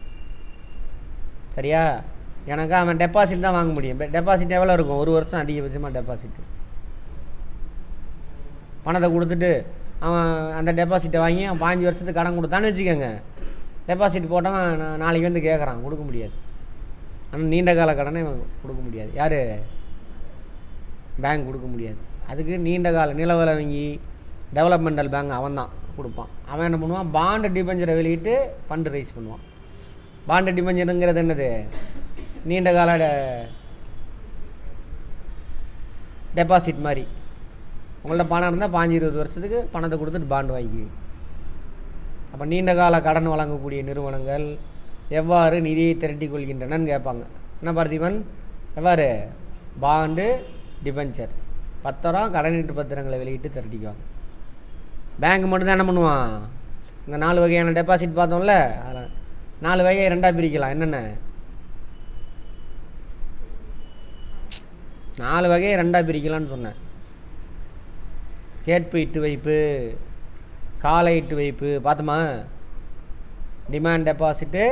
சரியா? எனக்கு அவன் டெபாசிட் தான் வாங்க முடியும். டெபாசிட் எவ்வளோ இருக்கும், 1 வருஷம் அதிகபட்சமாக டெபாசிட்டு. பணத்தை கொடுத்துட்டு அவன் அந்த டெபாசிட்டை வாங்கி அவன் 5 வருஷத்துக்கு கடன் கொடுத்தான்னு வச்சுக்கோங்க. டெபாசிட் போட்டவன் நாளைக்கு வந்து கேட்குறான், கொடுக்க முடியாது. ஆனால் நீண்ட கால கடனை கொடுக்க முடியாது. யார்? பேங்க் கொடுக்க முடியாது. அதுக்கு நீண்ட கால நிலவர வங்கி, டெவலப்மெண்டல் பேங்க் அவன் தான் கொடுப்பான். அவன் என்ன பண்ணுவான், பாண்டு டிபெஞ்சரை வெளியிட்டு ஃபண்டு ரைஸ் பண்ணுவான். பாண்டு டிபெஞ்சருங்கிறது என்னது, நீண்ட கால டெபாசிட் மாதிரி. உங்கள்ட்ட பணம் இருந்தால் 15-20 வருஷத்துக்கு பணத்தை கொடுத்துட்டு பாண்டு வாங்கி. அப்போ நீண்ட கால கடன் வழங்கக்கூடிய நிறுவனங்கள் எவ்வாறு நிதியை திரட்டி கொள்கின்றனன்னு கேட்பாங்க. என்ன பார்த்திபன், எவ்வாறு? பாண்டு டிபெஞ்சர், பத்திரம், கடனீட்டு பத்திரங்களை வெளியிட்டு திரட்டிக்குவாங்க. பேங்க் மட்டும்தான் என்ன பண்ணுவான், இந்த 4 வகையான டெபாசிட் பார்த்தோம்ல, அதில் 4 வகையை 2ஆக பிரிக்கலாம். என்னென்ன 4 வகையை 2ஆக பிரிக்கலான்னு சொன்னேன். கேட்பு இட்டு வைப்பு, காலை இட்டு வைப்பு பார்த்தோமா, டிமாண்ட் டெபாசிட்டு,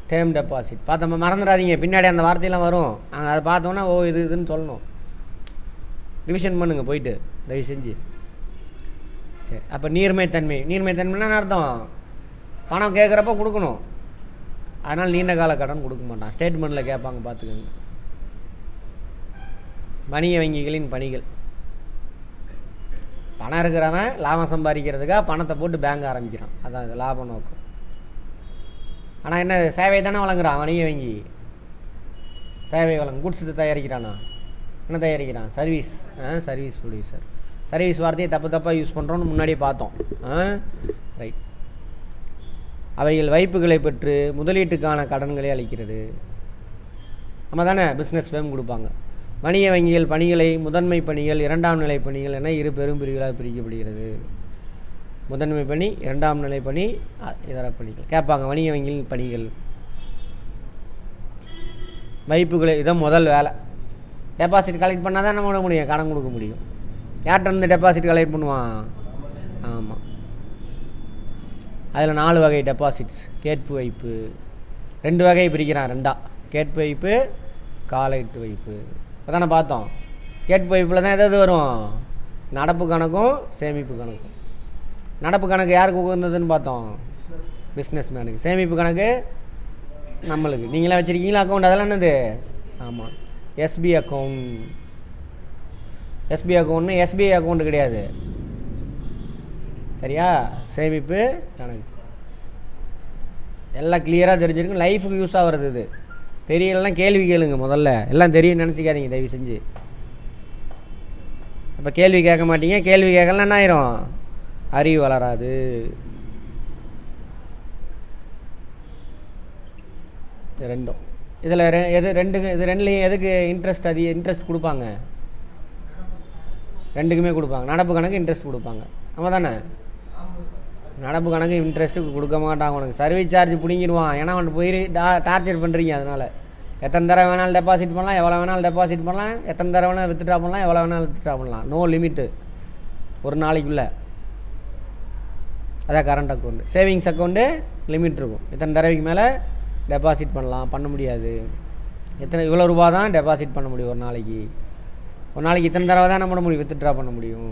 டேர்ம் டெபாசிட் பார்த்தோமா. மறந்துடாதீங்க, பின்னாடி அந்த வார்த்தையெல்லாம் வரும். அதை பார்த்தோன்னா ஓ இதுன்னு சொல்லணும். ரிவிஷன் பண்ணுங்கள் போயிட்டு தயவு செஞ்சு. சரி, அப்போ நீர்மைத்தன்மைன்னா என்ன அர்த்தம், பணம் கேட்குறப்ப கொடுக்கணும். அதனால் நீண்ட கால கடன் கொடுக்க மாட்டான். ஸ்டேட்மெண்ட்டில் கேட்பாங்க, பார்த்துக்கோங்க. வணிக வங்கிகளின் பணிகள், பணம் இருக்கிறவன் லாபம் சம்பாதிக்கிறதுக்காக பணத்தை போட்டு பேங்க் ஆரம்பிக்கிறான். அதான் இது லாப நோக்கம். ஆனால் என்ன, சேவை தானே வழங்குறான் வணிக வங்கி. சேவை வழங்கும், குட்ஸ் தயாரிக்கிறானா, என்ன தயாரிக்கிறான், சர்வீஸ் ப்ரொடியூசர். சர்வீஸ் வார்த்தையை தப்பாக யூஸ் பண்ணுறோன்னு முன்னாடியே பார்த்தோம். ரைட். அவைகள் வைப்புகளை பெற்று முதலீட்டுக்கான கடன்களை அளிக்கிறது. நம்ம தானே பிஸ்னஸ் ஃபேம் கொடுப்பாங்க. வணிக வங்கிகள் பணிகளை முதன்மை பணிகள், 2ஆம் நிலை பணிகள் என 2 பெரும் பிரிவுகளாக பிரிக்கப்படுகிறது. முதன்மை பணி, இரண்டாம் நிலை பணி, இதர பணிகள் கேட்பாங்க. வணிக வங்கியின் பணிகள், வைப்புகளை, இதான் முதல் வேலை. டெபாசிட் கலெக்ட் பண்ணால் தான் நம்ம முடியும், கடன் கொடுக்க முடியும். யார்கிட்ட இருந்து டெபாசிட் கலெக்ட் பண்ணுவான்? ஆமாம். அதில் 4 வகை டெபாசிட்ஸ். கேட்பு வைப்பு 2 வகை பிரிக்கிறான், 2ஆ. கேட்பு வைப்பு, காலீட்டு வைப்பு. இப்போ தானே பார்த்தோம். கேட்பு வைப்பில் தான் எதாவது வரும்? நடப்பு கணக்கும் சேமிப்பு கணக்கும். நடப்பு கணக்கு யாருக்கு உகந்ததுன்னு பார்த்தோம்? பிஸ்னஸ் மேனுக்கு. சேமிப்பு கணக்கு நம்மளுக்கு. நீங்களாம் வச்சுருக்கீங்களா அக்கௌண்ட்? அதெல்லாம் என்னது? ஆமாம், எஸ்பி அக்கௌண்ட். எஸ்பிஐ அக்கௌண்ட்னு எஸ்பிஐ அக்கௌண்ட்டு கிடையாது, சரியா? சேமிப்பு கணக்கு. எல்லாம் கிளியராக தெரிஞ்சிருக்கும். லைஃபுக்கு யூஸ் ஆகிறது. இது தெரியலன்னா கேள்வி கேளுங்க. முதல்ல எல்லாம் தெரியும் நினச்சிக்காதீங்க தயவு செஞ்சு. இப்போ கேள்வி கேட்க மாட்டீங்க. கேள்வி கேட்கலாம் என்ன ஆயிரும்? அறிவு வளராது. ரெண்டும் இதில் எது ரெண்டுக்கு, இது ரெண்டுலேயும் எதுக்கு இன்ட்ரெஸ்ட் இன்ட்ரெஸ்ட் கொடுப்பாங்க? ரெண்டுக்குமே கொடுப்பாங்க. நடப்பு கணக்கு இன்ட்ரெஸ்ட் கொடுப்பாங்க, ஆமாம் தானே? நடப்பு கணக்கு இன்ட்ரெஸ்ட்டு கொடுக்க மாட்டாங்க உனக்கு. சர்வீஸ் சார்ஜ் பிடிங்கிடுவான். ஏன்னா அவன் போய் டார்ச்சர் பண்ணுறீங்க. அதனால் எத்தனை தடவை வேணாலும் டெபாசிட் பண்ணலாம், எவ்வளோ வேணாலும் டெபாசிட் பண்ணலாம், எத்தனை தடவை வேணாலும் வித்ட்ரா பண்ணலாம், எவ்வளோ வேணாலும் வித்ட்ரா பண்ணலாம். நோ லிமிட்டு, ஒரு நாளைக்குள்ளே. அதான் current account. Savings account limit இருக்கும். இத்தனை தடவைக்கு மேலே டெபாசிட் பண்ணலாம், பண்ண முடியாது. இவ்வளோ ரூபா தான் டெபாசிட் பண்ண முடியும் ஒரு நாளைக்கு. ஒரு நாளைக்கு இத்தனை தடவை தான் நம்ம முடியும் வித்ட்ரா பண்ண முடியும்.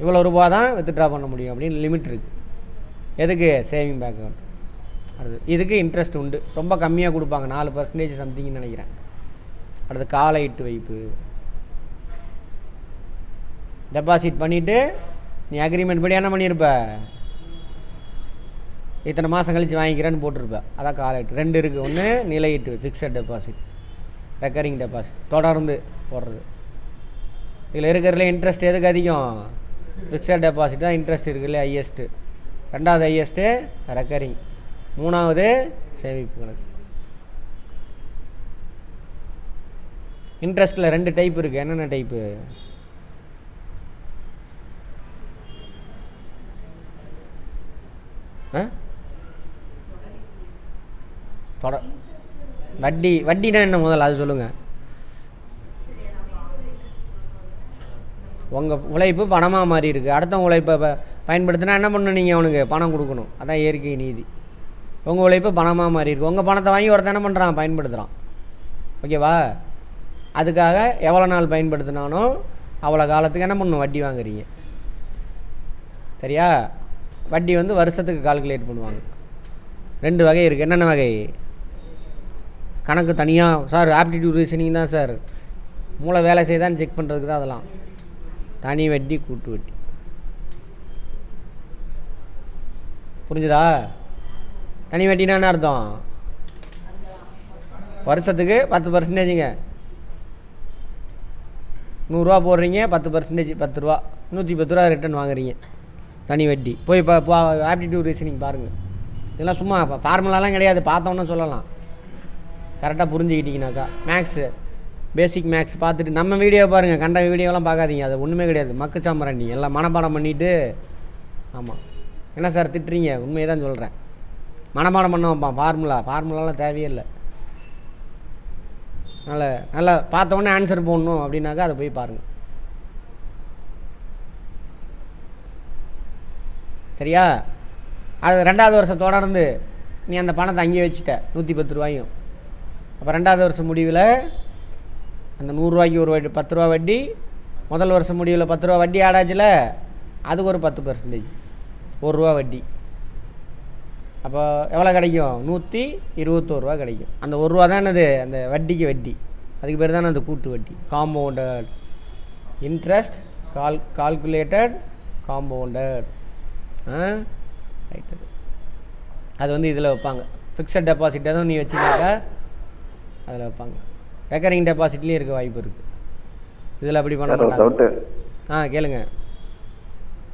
இவ்வளோ ரூபா தான் வித்ட்ரா பண்ண முடியும் அப்படின்னு லிமிட் இருக்குது. எதுக்கு? Saving bank account. அடுத்து இதுக்கு இன்ட்ரெஸ்ட் உண்டு, ரொம்ப கம்மியாக கொடுப்பாங்க, 4% சம்திங்னு நினைக்கிறேன். அடுத்து காலீட்டு வைப்பு. டெபாசிட் பண்ணிவிட்டு நீ அக்ரிமெண்ட் படி என்ன பண்ணியிருப்ப? இத்தனை மாதம் கழித்து வாங்கிக்கிறேன்னு போட்டிருப்ப. அதான் காலீட்டு. 2 இருக்குது. ஒன்று நிலையீட்டு, ஃபிக்ஸட் டெபாசிட், ரெக்கரிங் டெபாசிட், தொடர்ந்து போடுறது. இதில் இருக்கிறதுல இன்ட்ரெஸ்ட் எதுக்கு அதிகம்? ஃபிக்ஸட் டெபாசிட் தான் இன்ட்ரெஸ்ட் இருக்குல்ல ஹையஸ்ட்டு. 2வது ஹையஸ்ட்டு ரெக்கரிங். 3வது சேமிப்பு கணக்கு. இன்ட்ரெஸ்ட்டில் 2 டைப் இருக்குது. என்னென்ன டைப்பு? வட்டினா என்ன முதல்ல அது சொல்லுங்கள். உங்கள் உழைப்பு பணமாக மாறி இருக்குது. அடுத்த உழைப்பை பயன்படுத்தினா என்ன பண்ணணும்? நீங்கள் அவனுக்கு பணம் கொடுக்கணும். அதான் இயற்கை நீதி. உங்கள் உழைப்பு பணமாக மாறி இருக்குது. உங்கள் பணத்தை வாங்கி ஒருத்தன் என்ன பண்ணுறான்? பயன்படுத்துகிறான். ஓகேவா? அதுக்காக எவ்வளோ நாள் பயன்படுத்தினானோ அவ்வளோ காலத்துக்கு என்ன பண்ணணும்? வட்டி வாங்குறீங்க, சரியா? வட்டி வந்து வருஷத்துக்கு கால்குலேட் பண்ணுவாங்க. 2 வகை இருக்குது. என்னென்ன வகை? கணக்கு தனியாக சார். ஆப்டிடியூட் ரீசனிங் தான் சார், மூளை வேலை செய்தான்னு செக் பண்ணுறதுக்கு தான் அதெல்லாம். தனி வட்டி, கூட்டு வட்டி. புரிஞ்சுதா? தனி வட்டினா என்ன அர்த்தம்? வருஷத்துக்கு 10%ங்க. 100 ரூபா போடுறீங்க, 10% 10 ரூபா, 110 ரூபா ரிட்டர்ன் வாங்குறீங்க. தனி வட்டி. போய் இப்போ ஆப்டிடியூட் ரீசனிங் பாருங்கள். இதெல்லாம் சும்மா ஃபார்முலாலாம் கிடையாது, பார்த்தோன்னே சொல்லலாம். கரெக்டாக புரிஞ்சுக்கிட்டீங்கனாக்கா. மேக்ஸு, பேசிக் மேக்ஸ் பார்த்துட்டு நம்ம வீடியோ பாருங்கள். கண்ட வீடியோலாம் பார்க்காதீங்க, அது ஒன்றுமே கிடையாது. மக்கு சாம்பிராண்டி எல்லாம் மனப்பாடம் பண்ணிவிட்டு. ஆமாம், என்ன சார் திட்டுறீங்க? உண்மையை தான் சொல்கிறேன். மனப்பாடம் பண்ண வைப்பான் ஃபார்முலாலாம் தேவையே இல்லை. நல்லா பார்த்தோன்னே ஆன்சர் போடணும் அப்படின்னாக்கா அதை போய் பாருங்கள், சரியா? அது 2வது வருஷம் தொடர்ந்து நீ அந்த பணத்தை அங்கேயே வச்சுட்ட, 110 ரூபாயும். அப்போ 2வது வருஷம் முடிவில் அந்த 100 ரூபாய்க்கு ஒரு வட்டி, 10 ரூபா வட்டி. முதல் வருஷம் முடிவில் 10 ரூபா வட்டி ஆடாச்சுல, அதுக்கு ஒரு 10%, 1 ரூபா வட்டி. அப்போ எவ்வளோ கிடைக்கும்? 121 ரூபா கிடைக்கும். அந்த 1 ரூபா தான் என்னது? அந்த வட்டிக்கு வட்டி. அதுக்கு பேர் தானே அந்த கூட்டு வட்டி, compounded interest. Calculated compounded. Right. அது வந்து இதில் வைப்பாங்க. ஃபிக்ஸட் டெபாசிட் எதுவும் நீ வச்சுனாக்கா அதில் வைப்பாங்க. ரெக்கரிங் டெபாசிட்லேயும் இருக்க வாய்ப்பு இருக்குது. இதில் அப்படி பண்ண மாட்டாங்க. கேளுங்க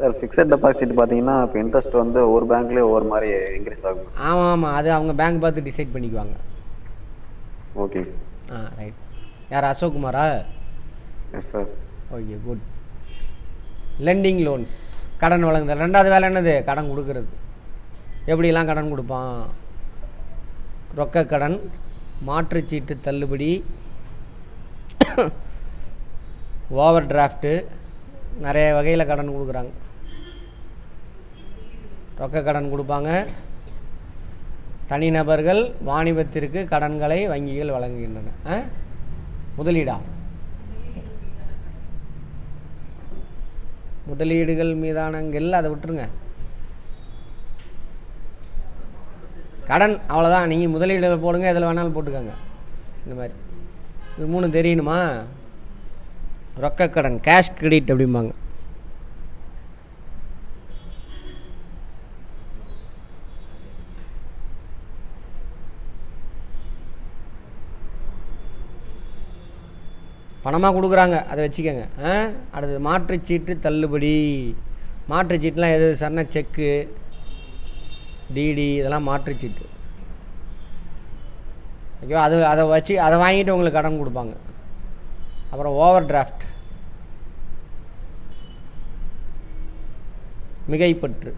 சார். ஃபிக்ஸட் டெபாசிட் பார்த்தீங்கன்னா இப்போ இன்ட்ரெஸ்ட் வந்து ஒவ்வொரு பேங்க்லேயே ஒவ்வொரு மாதிரி இன்க்ரீஸ் ஆகும். ஆமாம், அது அவங்க பேங்க் பார்த்து டிசைட் பண்ணிக்குவாங்க. ஓகே. ரைட். யார்? அசோக் குமாரா? Yes sir. Okay, good. Lending loans, கடன் வழங்குதல். ரெண்டாவது வேலை என்னது? கடன் கொடுக்கறது. எப்படிலாம் கடன் கொடுப்பான்? ரொக்க கடன், மாற்றுச்சீட்டு தள்ளுபடி, ஓவர் டிராஃப்ட்டு, நிறைய வகையில் கடன் கொடுக்குறாங்க. ரொக்க கடன் கொடுப்பாங்க. தனிநபர்கள் வாணிபத்திற்கு கடன்களை வங்கிகள் வழங்குகின்றன. முதலீடா? முதலீடுகள் மீதானங்கள் அதை விட்டுருங்க. கடன் அவ்வளோதான். நீங்கள் முதலீடுகள் போடுங்க, எதில் வேணாலும் போட்டுக்கோங்க. இந்த மாதிரி இது 3 தெரியணுமா? ரொக்க கடன், கேஷ் கிரெடிட் அப்படிம்பாங்க. பணமாக கொடுக்குறாங்க, அதை வச்சுக்கோங்க. அடுத்தது மாற்றுச்சீட்டு தள்ளுபடி. மாற்றுச்சீட்டுலாம் எது சார்னா? செக்கு, டிடி, இதெல்லாம் மாற்றுச்சீட்டு. ஓகேவா? அதை வச்சு அதை வாங்கிட்டு உங்களுக்கு கடன் கொடுப்பாங்க. அப்புறம் ஓவர் டிராஃப்ட், மிகைப்பற்று.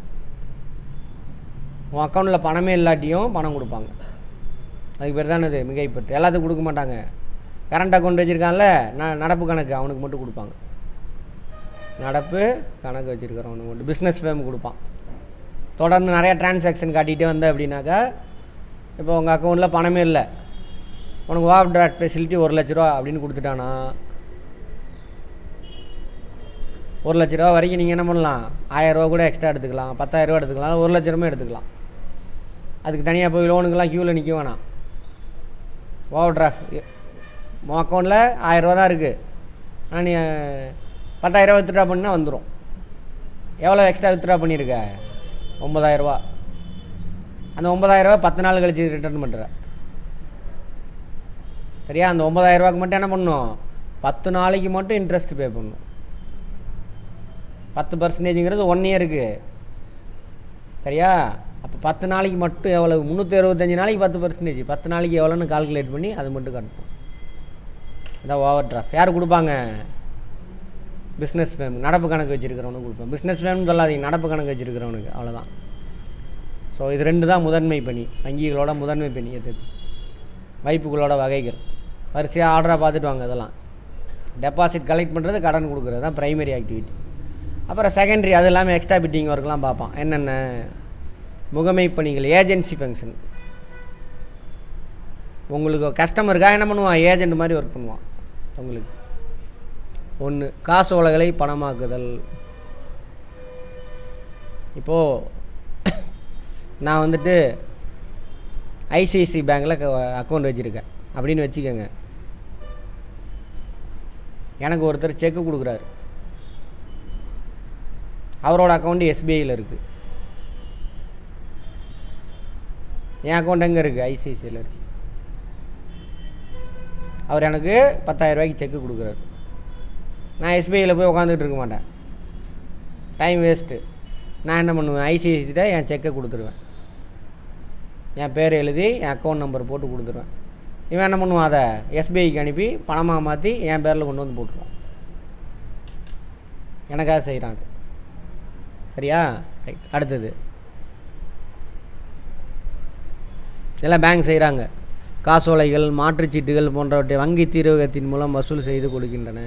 உன் அக்கௌண்ட்டில் பணமே இல்லாட்டியும் பணம் கொடுப்பாங்க. அதுக்கு பேர் தானே இது மிகைப்பற்று. எல்லாத்துக்கும் கொடுக்க மாட்டாங்க. கரண்ட் அக்கௌண்ட் வச்சுருக்கான்ல, நடப்பு கணக்கு அவனுக்கு மட்டும் கொடுப்பாங்க. நடப்பு கணக்கு வச்சுருக்கிறவனுக்கு மட்டும். பிஸ்னஸ் ஃபேம் கொடுப்பான். தொடர்ந்து நிறையா டிரான்சாக்ஷன் காட்டிகிட்டே வந்த அப்படின்னாக்கா, இப்போ உங்கள் அக்கௌண்ட்டில் பணமே இல்லை, உனக்கு ஓவர் டிராஃப்ட் ஃபெசிலிட்டி 1 லட்ச ரூபா அப்படின்னு கொடுத்துட்டானா, 1 லட்ச ரூபா வரைக்கும் நீங்கள் என்ன பண்ணலாம்? 1000 ரூபா கூட எக்ஸ்ட்ரா எடுத்துக்கலாம், 10,000 ரூபா எடுத்துக்கலாம், 1 லட்ச ரூபா எடுத்துக்கலாம். அதுக்கு தனியாக போய் லோனுக்கெல்லாம் க்யூவில் நிற்க வேணாம். ஓவர் டிராஃப்ட் உன் அக்கௌண்ட்டில் 1000 ரூபா தான் இருக்குது, ஆனால் நீ 10,000 ரூபா வித்ட்ரா பண்ணால் வந்துடும். எவ்வளோ எக்ஸ்ட்ரா வித்ட்ரா பண்ணியிருக்க? 9,000 ரூபா. அந்த 9,000 ரூபா 10 நாள் கழிச்சு ரிட்டர்ன் பண்ணுற. சரியா? அந்த 9,000 ரூபாய்க்கு மட்டும் என்ன பண்ணணும்? 10 நாளைக்கு மட்டும் இன்ட்ரெஸ்ட் பே பண்ணணும். 10%ங்கிறது 1 இயருக்கு. சரியா? அப்போ 10 நாளைக்கு மட்டும் எவ்வளவு? 365 நாளைக்கு 10%. 10 நாளைக்கு எவ்வளோன்னு கால்குலேட் பண்ணி அது மட்டும் கட்டணும். இதான் ஓவர் டிராஃப்ட். யார் கொடுப்பாங்க? பிஸ்னஸ் ஃபேம், நடப்பு கணக்கு வச்சுருக்கிறவனுக்கு கொடுப்பேன். பிஸ்னஸ் ஃபேம்னு சொல்லாதீங்க, நடப்பு கணக்கு வச்சுருக்கிறவனுக்கு. அவ்வளோதான். ஸோ இது 2 தான் முதன்மை பணி, வங்கிகளோட முதன்மை பணி. எது? வைப்புகளோட வகைகள் வரிசையாக ஆர்டராக பார்த்துட்டு வாங்க. இதெல்லாம் டெபாசிட் கலெக்ட் பண்ணுறது, கடன் கொடுக்குறது தான் ப்ரைமரி ஆக்டிவிட்டி. அப்புறம் செகண்டரி, அது இல்லாமல் எக்ஸ்ட்ரா பிட்டிங் ஒர்க்லாம் பார்ப்பான். என்னென்ன? முகமை பணிகள், ஏஜென்சி ஃபங்க்ஷன். உங்களுக்கு கஸ்டமருக்காக என்ன பண்ணுவான்? ஏஜென்ட் மாதிரி ஒர்க் பண்ணுவான் உங்களுக்கு. 1 காசோலைகளை பணமாக்குதல். இப்போது நான் வந்துட்டு ஐசிஐசி பேங்கில் அக்கௌண்ட் வச்சுருக்கேன் அப்படின்னு வச்சுக்கோங்க. எனக்கு ஒருத்தர் செக்கு கொடுக்குறாரு, அவரோட அக்கௌண்ட்டு எஸ்பிஐயில் இருக்குது. என் அக்கௌண்ட் எங்கே இருக்குது? ஐசிஐசியில் இருக்குது. அவர் எனக்கு 10,000 ரூபாய்க்கு செக்கு கொடுக்குறாரு. நான் எஸ்பிஐயில் போய் உட்காந்துக்கிட்டு இருக்க மாட்டேன், டைம் வேஸ்ட்டு. நான் என்ன பண்ணுவேன்? ஐசிஐசிட்ட என் செக்கை கொடுத்துருவேன், என் பேர் எழுதி என் அக்கௌண்ட் நம்பர் போட்டு கொடுத்துருவேன். இவன் என்ன பண்ணுவான்? அதை எஸ்பிஐக்கு அனுப்பி பணமாக மாற்றி என் பேரில் கொண்டு வந்து போட்டுருவான். எனக்காக செய்கிறாங்க. சரியா? ரைட். அடுத்தது எல்லாம் பேங்க் செய்கிறாங்க. காசோலைகள், மாற்றுச்சீட்டுகள் போன்றவற்றை வங்கி தீர்வகத்தின் மூலம் வசூல் செய்து கொடுக்கின்றன.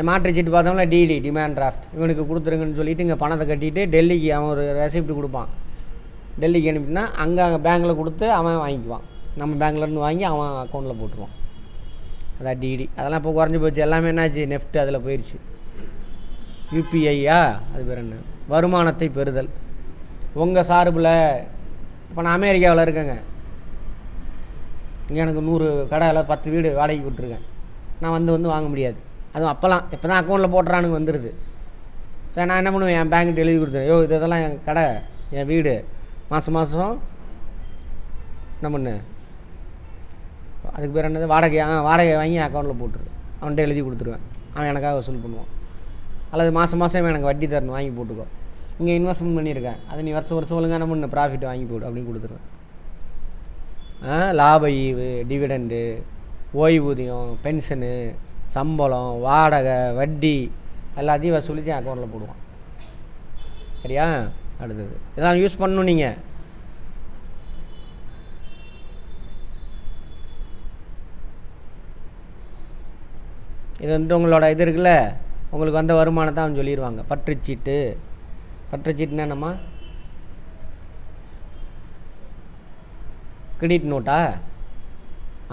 மாற்றுச்சீட்டு பார்த்தோம்னா டிடி, டிமாண்ட் டிராஃப்ட். இவனுக்கு கொடுத்துருங்கன்னு சொல்லிவிட்டு இங்கே பணத்தை கட்டிட்டு டெல்லிக்கு அவன் ஒரு ரெசிப்ட் கொடுப்பான். டெல்லிக்கு அனுப்பினா அங்கே பேங்க்கில் கொடுத்து அவன் வாங்கிக்குவான். நம்ம பேங்க்லேருந்து வாங்கி அவன் அக்கௌண்ட்டில் போட்டுருவான். அதான் டிடி. அதெல்லாம் இப்போ குறைஞ்சி போச்சு. எல்லாமே என்னாச்சு? நெஃப்ட் அதில் போயிடுச்சு. யூபிஐயா, அது பேர் என்ன? வருமானத்தை பெறுதல். உங்கள் சார்பில் இப்போ நான் அமெரிக்காவில் இருக்கேங்க, இங்கே எனக்கு 100 கடையில் 10 வீடு வாடகைக்கு விட்டுருக்கேன். நான் வந்து வாங்க முடியாது. அதுவும் அப்போல்லாம் இப்போ தான் அக்கௌண்ட்டில் போட்டுறானுங்க வந்துடுது. சரி, நான் என்ன பண்ணுவேன்? என் பேங்க்கிட்ட எழுதி கொடுத்துருவேன், இதெல்லாம் என் கடை, என் வீடு, மாதம் என்ன பண்ணு, அதுக்கு பேர் என்னது? வாடகை வாங்கி என் அக்கௌண்ட்டில் போட்டுரு. அவன்கிட்ட எழுதி கொடுத்துருவேன், அவன் எனக்காக வசூல் பண்ணுவான். அல்லது மாதம் எனக்கு வட்டி தரணும், வாங்கி போட்டுக்கோ. இங்கே இன்வெஸ்ட்மெண்ட் பண்ணியிருக்கேன், அது நீ வருஷம் ஒழுங்காக என்ன பண்ணு, ப்ராஃபிட் வாங்கி போடு அப்படின்னு கொடுத்துருவேன். லாப ஈவு, டிவிடெண்டு, ஓய்வூதியம், பென்ஷனு, சம்பளம், வாடகை, வட்டி, எல்லாத்தையும் வசூலித்து அக்கௌண்ட்டில் போடுவான். சரியா? அடுத்தது இதெல்லாம் யூஸ் பண்ணணும் நீங்கள். இது வந்து உங்களோட இது இருக்குல்ல, உங்களுக்கு வந்த வருமானத்தை அவன் சொல்லிடுவாங்க. பற்றுச்சீட்டு. பற்றுச்சீட்டுன்னா என்னம்மா? Credit NOTA?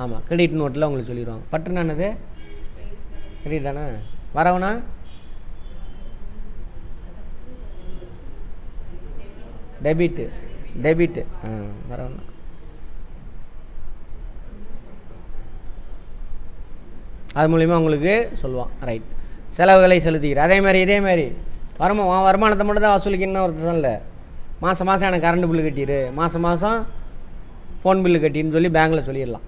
ஆமாம், கிரெடிட் நோட்டில் உங்களுக்கு சொல்லிடுவாங்க. பற்றுனா என்னது? கிரெடிட் தானே. வரவுனா டெபிட்டு. டெபிட்டு. வரவுனா அது மூலிமா உங்களுக்கு சொல்லுவான். ரைட். செலவுகளை செலுத்திக்கிற அதே மாதிரி வருமானத்தை மட்டும் தான் வசூலிக்கணும்னு ஒருத்தர் இல்லை. மாதம் மாதம் எனக்கு கரண்ட் பில்லு கட்டிடு, மாதம் மாதம் ஃபோன் பில்லு கட்டின்னு சொல்லி பேங்க்கில் சொல்லிடலாம்.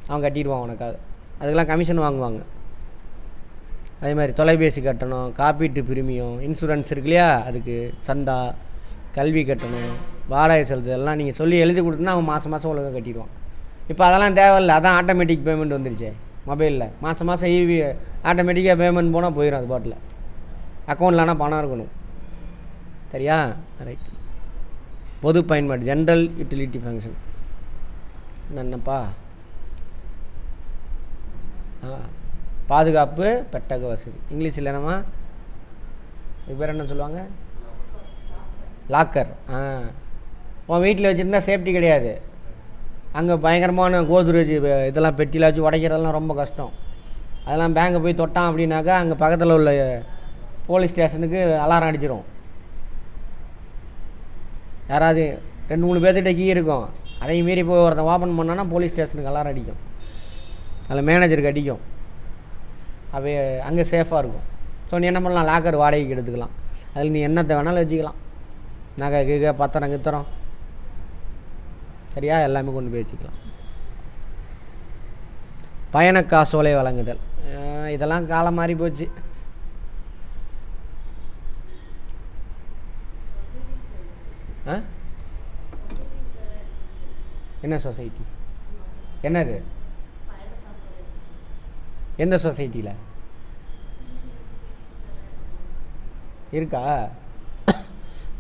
அவன் கட்டிடுவான் உனக்காக. அதுக்கெல்லாம் கமிஷன் வாங்குவாங்க. அதே மாதிரி தொலைபேசி கட்டணம், காப்பீட்டு பிரிமியம், இன்சூரன்ஸ் இருக்கு இல்லையா, அதுக்கு சந்தா, கல்வி கட்டணம், வாடகை செலுத்து எல்லாம் நீங்கள் சொல்லி எழுதி கொடுத்தோன்னா அவன் மாதம் மாதம் ஒழுங்காக கட்டிடுவான். இப்போ அதெல்லாம் தேவையில்லை. அதான் ஆட்டோமேட்டிக் பேமெண்ட் வந்துருச்சே மொபைலில். மாதம் மாதம் ஈவி ஆட்டோமேட்டிக்காக பேமெண்ட் போனால் போயிடும். அது பாட்டில் அக்கௌண்ட்டில் ஆனால் பணம் இருக்கணும். சரியா? ரைட். பொது பயன்பாடு, ஜென்ரல் யூட்டிலிட்டி ஃபங்க்ஷன் என்னப்பா? பாதுகாப்பு பெட்டக வசதி. இங்கிலீஷில் என்னம்மா இது பேர் என்ன சொல்லுவாங்க? லாக்கர். உன் வீட்டில் வச்சுருந்தா சேஃப்டி கிடையாது. அங்கே பயங்கரமான கோத்ரேஜ் இதெல்லாம் பெட்டியில் வச்சு உடைக்கிறதெல்லாம் ரொம்ப கஷ்டம். அதெல்லாம் பேங்கை போய் தொட்டான் அப்படின்னாக்கா அங்கே பக்கத்தில் உள்ள போலீஸ் ஸ்டேஷனுக்கு அலாரம் அடிச்சிடும். யாராவது 2-3 பேர்த்திட்ட கீ இருக்கும், அதையும் மீறி போய் ஒருத்தன் ஓப்பன் பண்ணான்னா போலீஸ் ஸ்டேஷனுக்கு அலாரம் அடிக்கும். அதில் மேனேஜருக்கு அடிக்கும். அது அங்கே சேஃபாக இருக்கும். ஸோ நீ என்ன பண்ணலாம்? லாக்கர் வாடகைக்கு எடுத்துக்கலாம். அதில் நீ என்னத்தை வேணாலும் வச்சுக்கலாம். நகை பத்திரம் கித்திரம் சரியா எல்லாமே கொண்டு போய் வச்சுக்கலாம். பயண காசோலை வழங்குதல். இதெல்லாம் காலம் மாறி போச்சு. என்ன சொசைட்டி? என்னது? எந்த சொசைட்டியில் இருக்கா?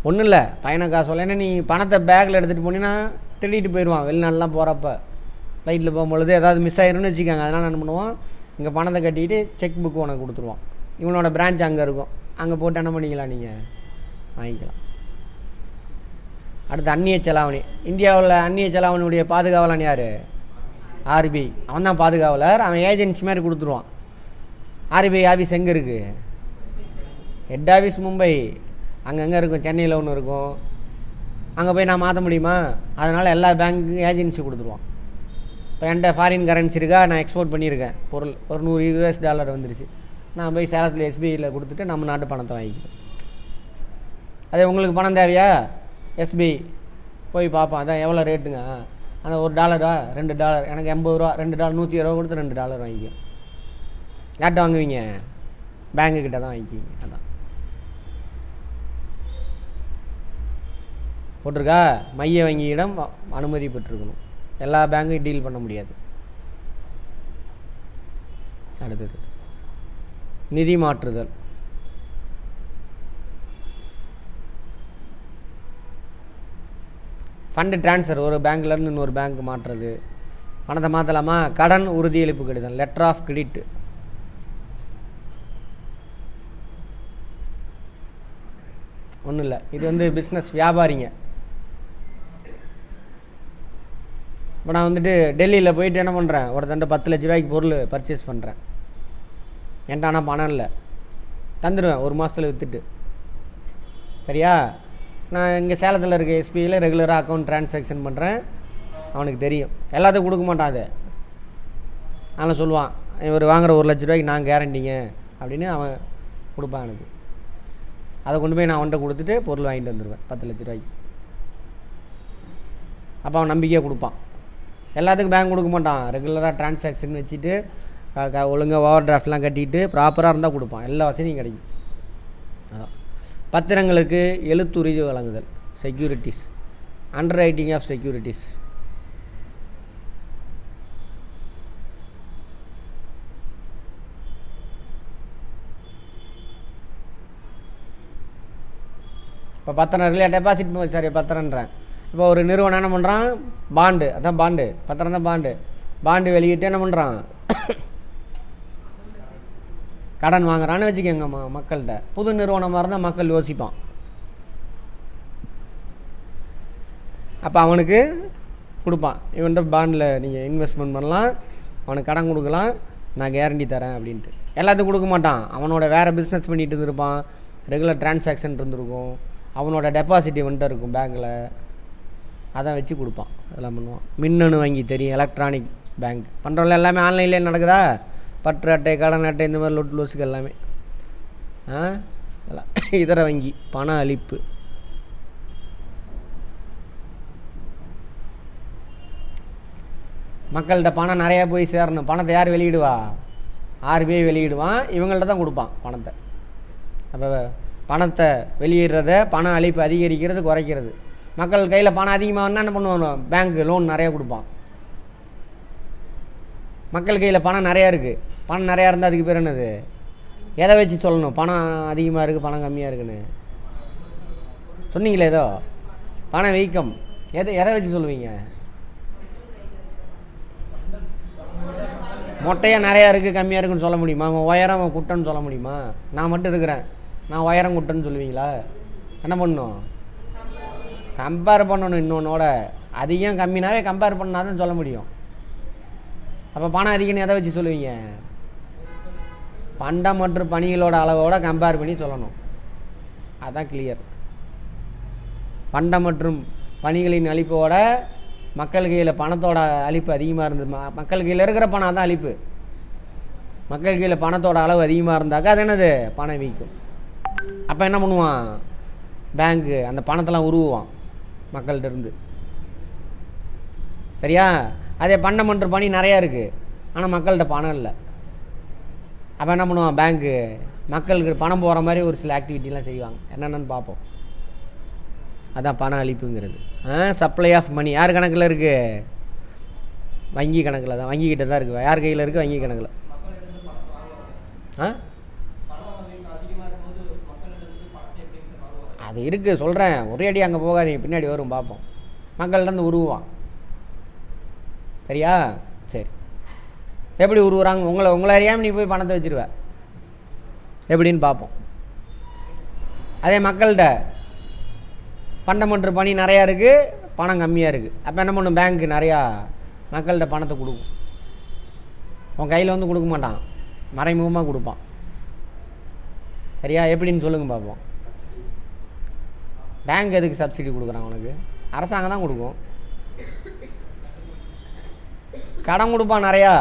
ஒன்றும் இல்லை. பயண காசோலைன்னா நீ பணத்தை பேக்கில் எடுத்துகிட்டு போனீங்கன்னா திருடிட்டு போயிடுவான். வெளிநாடுலாம் போகிறப்ப ஃப்ளைட்டில் போகும்பொழுது ஏதாவது மிஸ் ஆயிரும்னு வச்சுக்காங்க. அதனால் என்ன பண்ணுவோம், இங்கே பணத்தை கட்டிக்கிட்டு செக் புக்கு உனக்கு கொடுத்துருவான். இவனோட பிரான்ச் அங்கே இருக்கும். அங்கே போட்டு என்ன பண்ணிக்கலாம், நீங்கள் வாங்கிக்கலாம். அடுத்து அந்நிய செலாவணி. இந்தியாவில் அந்நிய செலாவணியுடைய பாதுகாவலன் யார்? ஆர்பிஐ. அவன் தான் பாதுகாவலர். அவன் ஏஜென்சி மாதிரி கொடுத்துருவான். ஆர்பிஐ ஆஃபீஸ் எங்கே இருக்குது? Head office Mumbai. அங்கங்கே இருக்கும். சென்னையில் ஒன்று இருக்கும். அங்கே போய் நான் மாற்ற முடியுமா? அதனால் எல்லா பேங்க்குக்கும் ஏஜென்சி கொடுத்துருவான். இப்போ என்கிட்ட ஃபாரின் கரன்சி இருக்கா, நான் எக்ஸ்போர்ட் பண்ணியிருக்கேன் பொருள், ஒரு $100 வந்துருச்சு. நான் போய் சேலத்தில் எஸ்பிஐயில் கொடுத்துட்டு நம்ம நாட்டு பணத்தை வாங்கிக்கிறேன். அதே உங்களுக்கு பணம் தேவையா? எஸ்பிஐ போய் பார்ப்போம். அதான் எவ்வளோ ரேட்டுங்க? அந்த $1 $2 எனக்கு $80, $2 $120 கொடுத்து $2 வாங்கிக்கும். யார்கிட்ட வாங்குவீங்க? பேங்குக்கிட்ட தான் வாங்கிக்குவீங்க. அதான் போட்டிருக்கா. மைய வங்கியிடம் அனுமதி பெற்றிருக்கணும். எல்லா பேங்கையும் டீல் பண்ண முடியாது. அடுத்தது நிதி மாற்றுதல். ஃபண்டு ட்ரான்ஸ்ஃபர், ஒரு பேங்க்லேருந்து இன்னொரு பேங்க் மாற்றுறது. பணத்தை மாற்றலாமா? கடன் உறுதியளிப்பு கடிதம், லெட்டர் ஆஃப் கிரெடிட். ஒன்றும் இல்லை. இது வந்து பிஸ்னஸ், வியாபாரிங்க. இப்போ நான் வந்துட்டு டெல்லியில் போயிட்டு என்ன பண்ணுறேன், ஒருத்தன்ட்ட 10 லட்ச ரூபாய்க்கு பொருள் பர்ச்சேஸ் பண்ணுறேன். என்கிட்ட ஆனால் பணம் இல்லை. தந்துடுவேன் 1 மாதத்தில் விற்றுட்டு. சரியா? நான் இங்கே சேலத்தில் இருக்க எஸ்பிஐயில் ரெகுலராக அக்கௌண்ட் ட்ரான்சாக்ஷன் பண்ணுறேன். அவனுக்கு தெரியும். எல்லாத்துக்கும் கொடுக்க மாட்டான். அதை அவன் சொல்லுவான், இவர் வாங்குகிற 1 லட்ச ரூபாய்க்கு நான் கேரண்டிங்க அப்படின்னு அவன் கொடுப்பான் எனக்கு. அதை கொண்டு போய் நான் அவன்கிட்ட கொடுத்துட்டு பொருள் வாங்கிட்டு வந்துடுவேன் 10 லட்ச ரூபாய்க்கு. அப்போ அவன் நம்பிக்கையாக கொடுப்பான். எல்லாத்துக்கும் பேங்க் கொடுக்க மாட்டான். ரெகுலராக ட்ரான்சாக்ஷன் வச்சுட்டு ஒழுங்காக ஓவர் டிராஃப்ட்லாம் கட்டிட்டு ப்ராப்பராக இருந்தால் கொடுப்பான். எல்லா வசதியும் கிடைக்கும். அதான் பத்திரங்களுக்கு எழுத்துரிமை வழங்குதல், securities, underwriting of securities. இப்போ பத்திரம் இல்லையா, டெபாசிட் சரி பத்திரன்றேன். இப்போ ஒரு நிறுவனம் என்ன பண்ணுறான், பாண்டு, அதான் பாண்டு, பத்திரம் தான் பாண்டு. பாண்டு வெளியிட்டு என்ன பண்ணுறான், கடன் வாங்குறான்னு வச்சுக்கோங்க மக்கள்கிட்ட. புது நிறுவனமாக இருந்தால் மக்கள் யோசிப்பான். அப்போ அவனுக்கு கொடுப்பான், இவன்கிட்ட பாண்டில் நீங்கள் இன்வெஸ்ட்மெண்ட் பண்ணலாம், அவனுக்கு கடன் கொடுக்கலாம், நான் கேரண்டி தரேன் அப்படின்ட்டு. எல்லாத்துக்கும் கொடுக்க மாட்டான். அவனோட வேறு பிஸ்னஸ் பண்ணிகிட்டு இருந்திருப்பான், ரெகுலர் டிரான்சாக்ஷன் இருந்திருக்கும், அவனோட டெபாசிட் இவன்கிட்ட இருக்கும் பேங்க்கில், அதை வச்சு கொடுப்பான். அதெல்லாம் பண்ணுவான். மின்னணு வங்கி தெரியும், எலக்ட்ரானிக் பேங்க் பண்ணுறவங்க எல்லாமே ஆன்லைன்லேயே நடக்குதா, பற்று அட்டை, கடன் அட்டை, இந்த மாதிரி லொட்டு லோஸுக்கு எல்லாமே. இதர வங்கி பண அளிப்பு. மக்கள்கிட்ட பணம் நிறையா போய் சேரணும். பணத்தை யார் வெளியிடுவா, RBI வெளியிடுவான், இவங்கள்ட்ட தான் கொடுப்பான் பணத்தை. அப்போ பணத்தை வெளியிடுறத, பண அளிப்பு அதிகரிக்கிறது குறைக்கிறது. மக்கள் கையில் பணம் அதிகமாக வந்தால் என்ன பண்ணுவாங்க, பேங்க்கு லோன் நிறையா கொடுப்பான். மக்கள் கையில் பணம் நிறையா இருக்குது, பணம் நிறையா இருந்தால் அதுக்கு பேர் என்னது, எதை வச்சு சொல்லணும் பணம் அதிகமாக இருக்குது பணம் கம்மியாக இருக்குன்னு சொன்னீங்களே ஏதோ, பண வீக்கம், எதை வச்சு சொல்லுவீங்க? மொட்டையாக நிறையா இருக்குது கம்மியாக இருக்குன்னு சொல்ல முடியுமா? அவன் உயரம் அவன் குட்டன்னு சொல்ல முடியுமா? நான் மட்டும் இருக்கிறேன், நான் உயரம் குட்டன்னு சொல்லுவீங்களா? என்ன பண்ணணும், கம்பேர் பண்ணணும். இன்னொன்னோட அதிகம் கம்மினாவே கம்பேர் பண்ணால் தான் சொல்ல முடியும். அப்போ பணம் அதிகம்னு எதை வச்சு சொல்லுவீங்க? பண்டம் மற்றும் பணிகளோட அளவோட கம்பேர் பண்ணி சொல்லணும். அதுதான் கிளியர். பண்டம் மற்றும் பணிகளின் அளிப்போட மக்கள் கையில் பணத்தோட அளிப்பு அதிகமாக இருந்தது. மக்கள் கையில் இருக்கிற பணம் தான் அளிப்பு. மக்கள் கையில் பணத்தோட அளவு அதிகமாக இருந்தாக்கா அது என்னது, பணம் வீக்கும். அப்போ என்ன பண்ணுவான், பேங்க்கு அந்த பணத்தெல்லாம் உருவான் மக்கள்கிட்ட இருந்து. சரியா? அதே பண்டம் மற்றும் பணி நிறையா இருக்குது, ஆனால் மக்கள்கிட்ட பணம் இல்லை. அப்போ என்ன பண்ணுவான் பேங்க்கு, மக்களுக்கு பணம் போகிற மாதிரி ஒரு சில ஆக்டிவிட்டிலாம் செய்வாங்க. என்னென்னு பார்ப்போம். அதான் பண அளிப்புங்கிறது. சப்ளை ஆஃப் மணி யார் கணக்கில் இருக்குது, வங்கி கணக்கில் தான், வங்கிக்கிட்ட தான் இருக்குது. யார் கையில் இருக்குது, வங்கி கணக்கில். அது இருக்குது சொல்கிறேன், ஒரே அடி அங்கே போகாதீங்க, பின்னாடி வரும் பார்ப்போம். மக்கள்கிட்ட உருவான். சரியா? சரி, எப்படி உருவுறாங்க, உங்களை அறியாமல் நீ போய் பணத்தை வச்சுருவ, எப்படின்னு பார்ப்போம். அதே மக்கள்கிட்ட பண்டம் மற்றும் பணி நிறையா இருக்குது, பணம் கம்மியாக இருக்குது. அப்போ என்ன பண்ணும் பேங்க்கு, நிறையா மக்கள்கிட்ட பணத்தை கொடுக்கும். உன் கையில் வந்து கொடுக்க மாட்டான், மறைமுகமாக கொடுப்பான். சரியா? எப்படின்னு சொல்லுங்கள் பார்ப்போம். பேங்க் எதுக்கு சப்சிடி கொடுக்குறான் உனக்கு? அரசாங்கம் தான் கொடுக்கும். கடன் கொடுப்பான் நிறையா,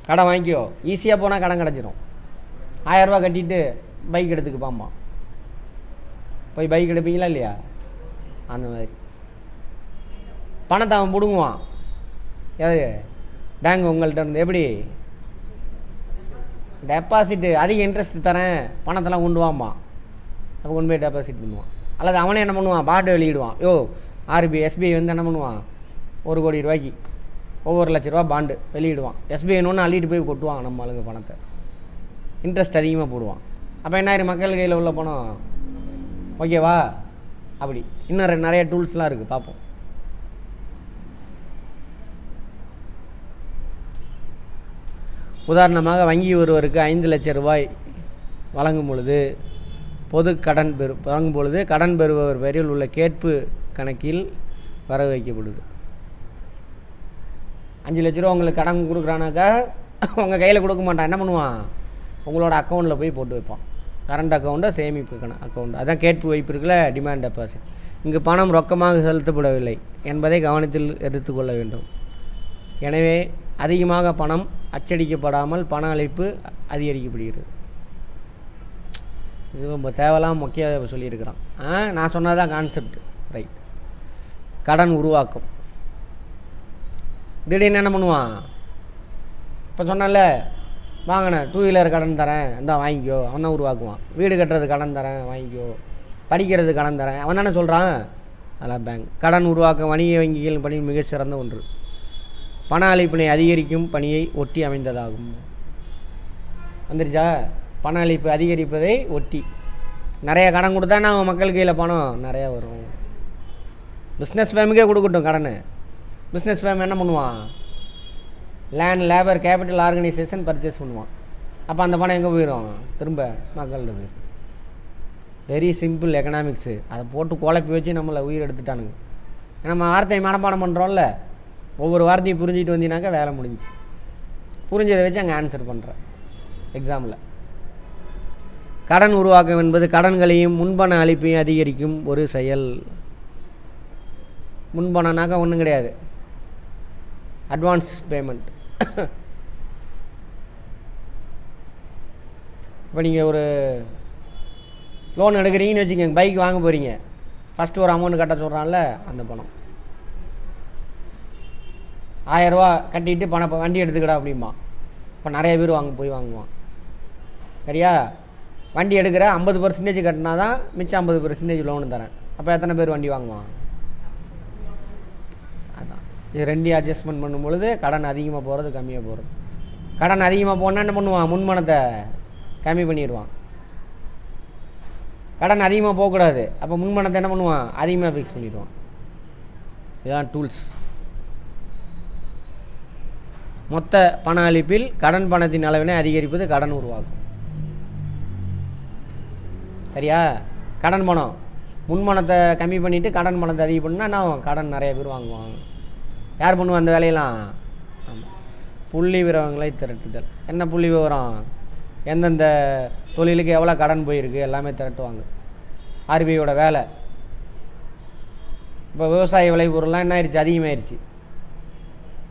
கடன் வாங்கிக்கோ, ஈஸியாக போனால் கடன் கிடச்சிரும். 1000 ரூபா கட்டிட்டு பைக் எடுத்துக்கு பாம்பான். போய் பைக் எடுப்பீங்களா இல்லையா? அந்த மாதிரி பணத்தை அவன் பிடுங்குவான். எது பேங்க் உங்கள்கிட்ட இருந்து. எப்படி டெபாசிட்டு அதிக இன்ட்ரெஸ்ட் தரேன், பணத்தெல்லாம் கொண்டு வாம்பான். அப்போ கொண்டு போய் டெபாசிட் பண்ணுவான். அல்லது அவனே என்ன பண்ணுவான், பாண்டு வெளியிடுவான். RBI SBI வந்து என்ன பண்ணுவான், 1 கோடி ரூபாய்க்கு ஒவ்வொரு லட்ச ரூபா பாண்டு வெளியிடுவான். SBI ஒன்று அள்ளிட்டு போய் கொட்டுவான் நம்ம ஆளுங்க பணத்தை, இன்ட்ரெஸ்ட் அதிகமாக போடுவான். அப்போ என்ன ஆயிரும், மக்கள் கையில் உள்ள பணம். ஓகேவா? அப்படி இன்னும் நிறைய டூல்ஸ்லாம் இருக்குது, பார்ப்போம். உதாரணமாக வங்கி ஒருவருக்கு 5 லட்சம் ரூபாய் வழங்கும் பொழுது கடன் பெறுபவர் பெயரில் உள்ள கேட்பு கணக்கில் வரவு வைக்கப்படுது. 5 லட்ச ரூபா உங்களுக்கு கடன் கொடுக்குறானாக்கா உங்கள் கையில் கொடுக்க மாட்டான். என்ன பண்ணுவான், உங்களோட அக்கௌண்ட்டில் போய் போட்டு வைப்பான். கரண்ட் அக்கௌண்ட்டை சேமிப்பு அக்கௌண்ட், அதான் கேட்பு வைப்பு இருக்குல்ல, டிமாண்ட் டெபாசிட். இங்கு பணம் ரொக்கமாக செலுத்தப்படவில்லை என்பதை கவனத்தில் எடுத்துக்கொள்ள வேண்டும். எனவே அதிகமாக பணம் அச்சடிக்கப்படாமல் பண அளிப்பு அதிகரிக்கப்படுகிறது. இது ரொம்ப தேவையில்லாம முக்கிய சொல்லியிருக்கிறான். நான் சொன்னதான் கான்செப்ட், ரைட். கடன் உருவாக்கம். திடீர்னு என்ன பண்ணுவான், இப்போ சொன்னால வாங்கினேன் 2 வீலர் கடன் தரேன், இந்தா வாங்கிக்கோ, அவன் தான் உருவாக்குவான். வீடு கட்டுறது கடன் தரேன் வாங்கிக்கோ, படிக்கிறது கடன் தரேன், அவன் தானே சொல்கிறான். அதெல்லாம் பேங்க். கடன் உருவாக்க வணிக வங்கிகள் பணி மிக சிறந்த ஒன்று. பண அளிப்பினை அதிகரிக்கும் பணியை ஒட்டி அமைந்ததாகும். வந்துருச்சா? பண அளிப்பு அதிகரிப்பதை ஒட்டி. நிறைய கடன் கொடுத்தா நான் மக்கள் கையில் பணம் நிறையா வரும். பிஸ்னஸ் ஃபேமுக்கே கொடுக்கட்டும் கடன். பிஸ்னஸ் ஃபேம் என்ன பண்ணுவான்? Land, labour, capital organisation purchase பண்ணுவான். அப்போ அந்த பணம் எங்கே போயிடும்? திரும்ப மக்கள்கிட்ட போயிடும். Very simple economics. அதை போட்டு குழப்பி வச்சு நம்மளை உயிர் எடுத்துட்டானுங்க. நம்ம வார்த்தையை மனப்பாடம் பண்ணுறோம்ல, ஒவ்வொரு வார்த்தையும் புரிஞ்சிட்டு வந்தீங்கன்னாக்கா வேலை முடிஞ்சிச்சு. புரிஞ்சதை வச்சு அங்கே ஆன்சர் பண்ணுறேன் எக்ஸாமில். கடன் உருவாக்கம் என்பது கடன்களையும் முன்பண அளிப்பையும் அதிகரிக்கும் ஒரு செயல். முன்பணம்னாக்கா ஒன்றும் கிடையாது, அட்வான்ஸ் பேமெண்ட். இப்போ நீங்கள் ஒரு லோன் எடுக்கிறீங்கன்னு வச்சுக்கோங்க, பைக் வாங்க போகிறீங்க, ஃபஸ்ட்டு ஒரு அமௌண்ட் கட்ட சொல்கிறான்ல, அந்த பணம் 1000 ரூபா கட்டிட்டு பணம் வண்டி எடுத்துக்கடா அப்படிம்பா. இப்போ நிறைய பேர் வாங்குவான். சரியா? வண்டி எடுக்கிற 50% கட்டினா தான் மிச்சம் 50% லோனு தரேன். அப்போ எத்தனை பேர் வண்டி வாங்குவான்? அதான் இது ரெண்டையும் அட்ஜஸ்ட்மெண்ட் பண்ணும்பொழுது கடன் அதிகமாக போகிறது, கம்மியாக போகிறது. கடன் அதிகமாக போனால் என்ன பண்ணுவான்? முன்பணத்தை கம்மி பண்ணிடுவான். கடன் அதிகமாக போகக்கூடாது, அப்போ முன்பணத்தை என்ன பண்ணுவான்? அதிகமாக ஃபிக்ஸ் பண்ணிடுவான். இதுதான் டூல்ஸ். மொத்த பண அளிப்பில் கடன் பணத்தின் அளவினை அதிகரிப்பது கடன் உருவாக்கும். சரியா? கடன் பணம் முன்பணத்தை கம்மி பண்ணிவிட்டு கடன் பணத்தை அதிகம் பண்ணால் நான் கடன் நிறைய பேர் வாங்குவாங்க. யார் பண்ணுவா அந்த வேலையெல்லாம்? ஆமாம், புள்ளி விவரங்களை திரட்டுதல். என்ன புள்ளி விவரம்? எந்தெந்த தொழிலுக்கு எவ்வளோ கடன் போயிருக்கு எல்லாமே திரட்டுவாங்க. ஆர்பிஐயோட வேலை. இப்போ விவசாய விளைபொருள்லாம் என்ன ஆயிடுச்சு? அதிகமாகிடுச்சு.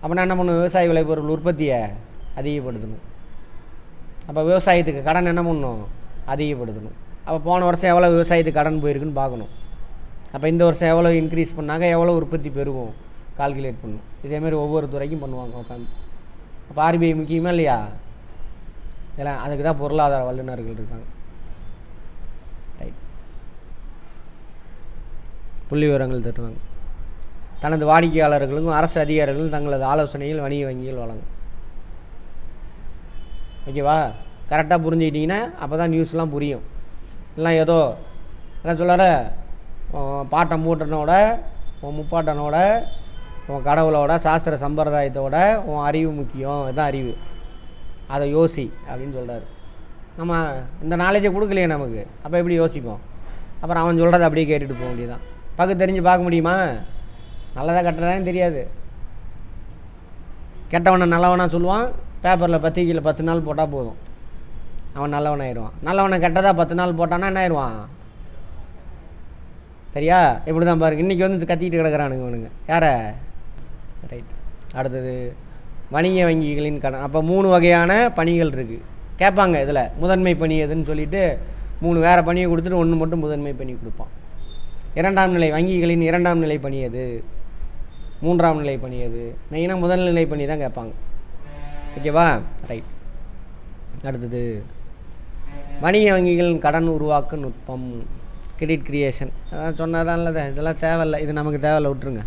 அப்படின்னா என்ன பண்ணணும்? விவசாய விளைபொருள் உற்பத்தியை அதிகப்படுத்தணும். அப்போ விவசாயத்துக்கு கடன் என்ன பண்ணணும்? அதிகப்படுத்தணும். அப்போ போன வருஷம் எவ்வளோ விவசாயத்துக்கு கடன் போயிருக்குன்னு பார்க்கணும். அப்போ இந்த வருஷம் எவ்வளோ இன்க்ரீஸ் பண்ணாங்க, எவ்வளோ உற்பத்தி பெருகும் கால்குலேட் பண்ணணும். இதேமாரி ஒவ்வொரு துறைக்கும் பண்ணுவாங்க உட்காந்து. அப்போ ஆர்பிஐ முக்கியமா இல்லையா? இதெல்லாம் அதுக்கு தான் பொருளாதார வல்லுநர்கள் இருக்காங்க. ரைட். புள்ளி விவரங்கள் தருவாங்க. தனது வாடிக்கையாளர்களுக்கும் அரசு அதிகாரிகளும் தங்களது ஆலோசனையில் வணிக வங்கிகள் வழங்கும். ஓகேவா? கரெக்டாக புரிஞ்சுக்கிட்டிங்கன்னா அப்போ தான் நியூஸ்லாம் புரியும். எல்லாம் ஏதோ என்ன சொல்கிற, பாட்டம் மூட்டனோட, உன் முப்பாட்டனோட, உன் கடவுளோட, சாஸ்திர சம்பிரதாயத்தோட உன் அறிவு முக்கியம். இதுதான் அறிவு, அதை யோசி அப்படின்னு சொல்கிறாரு. நம்ம இந்த நாலேஜை கொடுக்கலையே நமக்கு, அப்போ எப்படி யோசிப்போம்? அப்புறம் அவன் சொல்கிறத அப்படியே கேட்டுட்டு போக வேண்டியதான். பக்கம் தெரிஞ்சு பார்க்க முடியுமா? நல்லதாக கட்டுறதான்னு தெரியாது. கெட்டவனை நல்லவனாக சொல்லுவான். பேப்பரில் பத்திரிக்கையில் 10 நாள் போட்டால் போதும், அவன் நல்லவனாயிடுவான். நல்லவனை கெட்டதாக 10 நாள் போட்டான்னா என்ன ஆயிடுவான்? சரியா? இப்படி தான் பாருங்க, இன்றைக்கி வந்து கத்திக்கிட்டு கிடக்கிறானுங்க இவனுங்க. யாரை? ரைட். அடுத்தது வணிக வங்கிகளின் கடன். அப்போ 3 வகையான பணிகள் இருக்குது. கேட்பாங்க இதில் முதன்மை பணி எதுன்னு சொல்லிவிட்டு 3 வேறு பணியை கொடுத்துட்டு 1 மட்டும் முதன்மை பணி கொடுப்பான். 2ஆம் நிலை வங்கிகளின் 2ஆம் நிலை பணி எது, 3ஆம் நிலை பணி எது? மெயினாக முதல் நிலை பணி தான் கேட்பாங்க. ஓகேவா? ரைட். அடுத்தது வணிக வங்கிகளின் கடன் உருவாக்க நுட்பம், கிரெடிட் கிரியேஷன். அதான் சொன்னதான் இல்லைத, இதெல்லாம் தேவையில்லை, இது நமக்கு தேவையில்லை, விட்டுருங்க.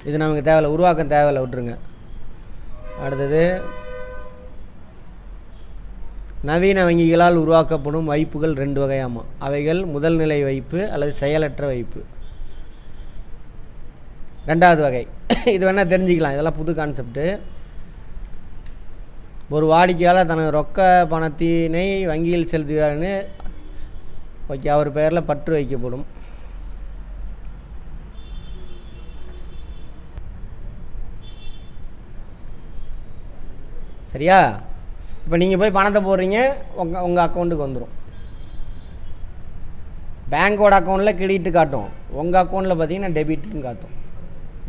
இது நமக்கு தேவையில்லை, உருவாக்கம் தேவையில்லை, விட்டுருங்க. அடுத்தது நவீன வங்கிகளால் உருவாக்கப்படும் வைப்புகள் 2 வகையாமா. அவைகள் முதல் நிலை வைப்பு அல்லது செயலற்ற வைப்பு. 2வது வகை இது வேணால் தெரிஞ்சுக்கலாம், இதெல்லாம் புது கான்செப்ட்டு. ஒரு வாடிக்கையாளர் தனது ரொக்க பணத்தினை வங்கியில் செலுத்துகிறார்னு ஓகே, அவர் பெயரில் பற்று வைக்கப்படும். சரியா? இப்போ நீங்கள் போய் பணத்தை போடுறீங்க, உங்கள் அக்கௌண்ட்டுக்கு வந்துடும். பேங்க்கோட அக்கௌண்ட்டில் கிரெடிட்டு காட்டும், உங்கள் அக்கௌண்ட்டில் பார்த்தீங்கன்னா டெபிட்னு காட்டும்.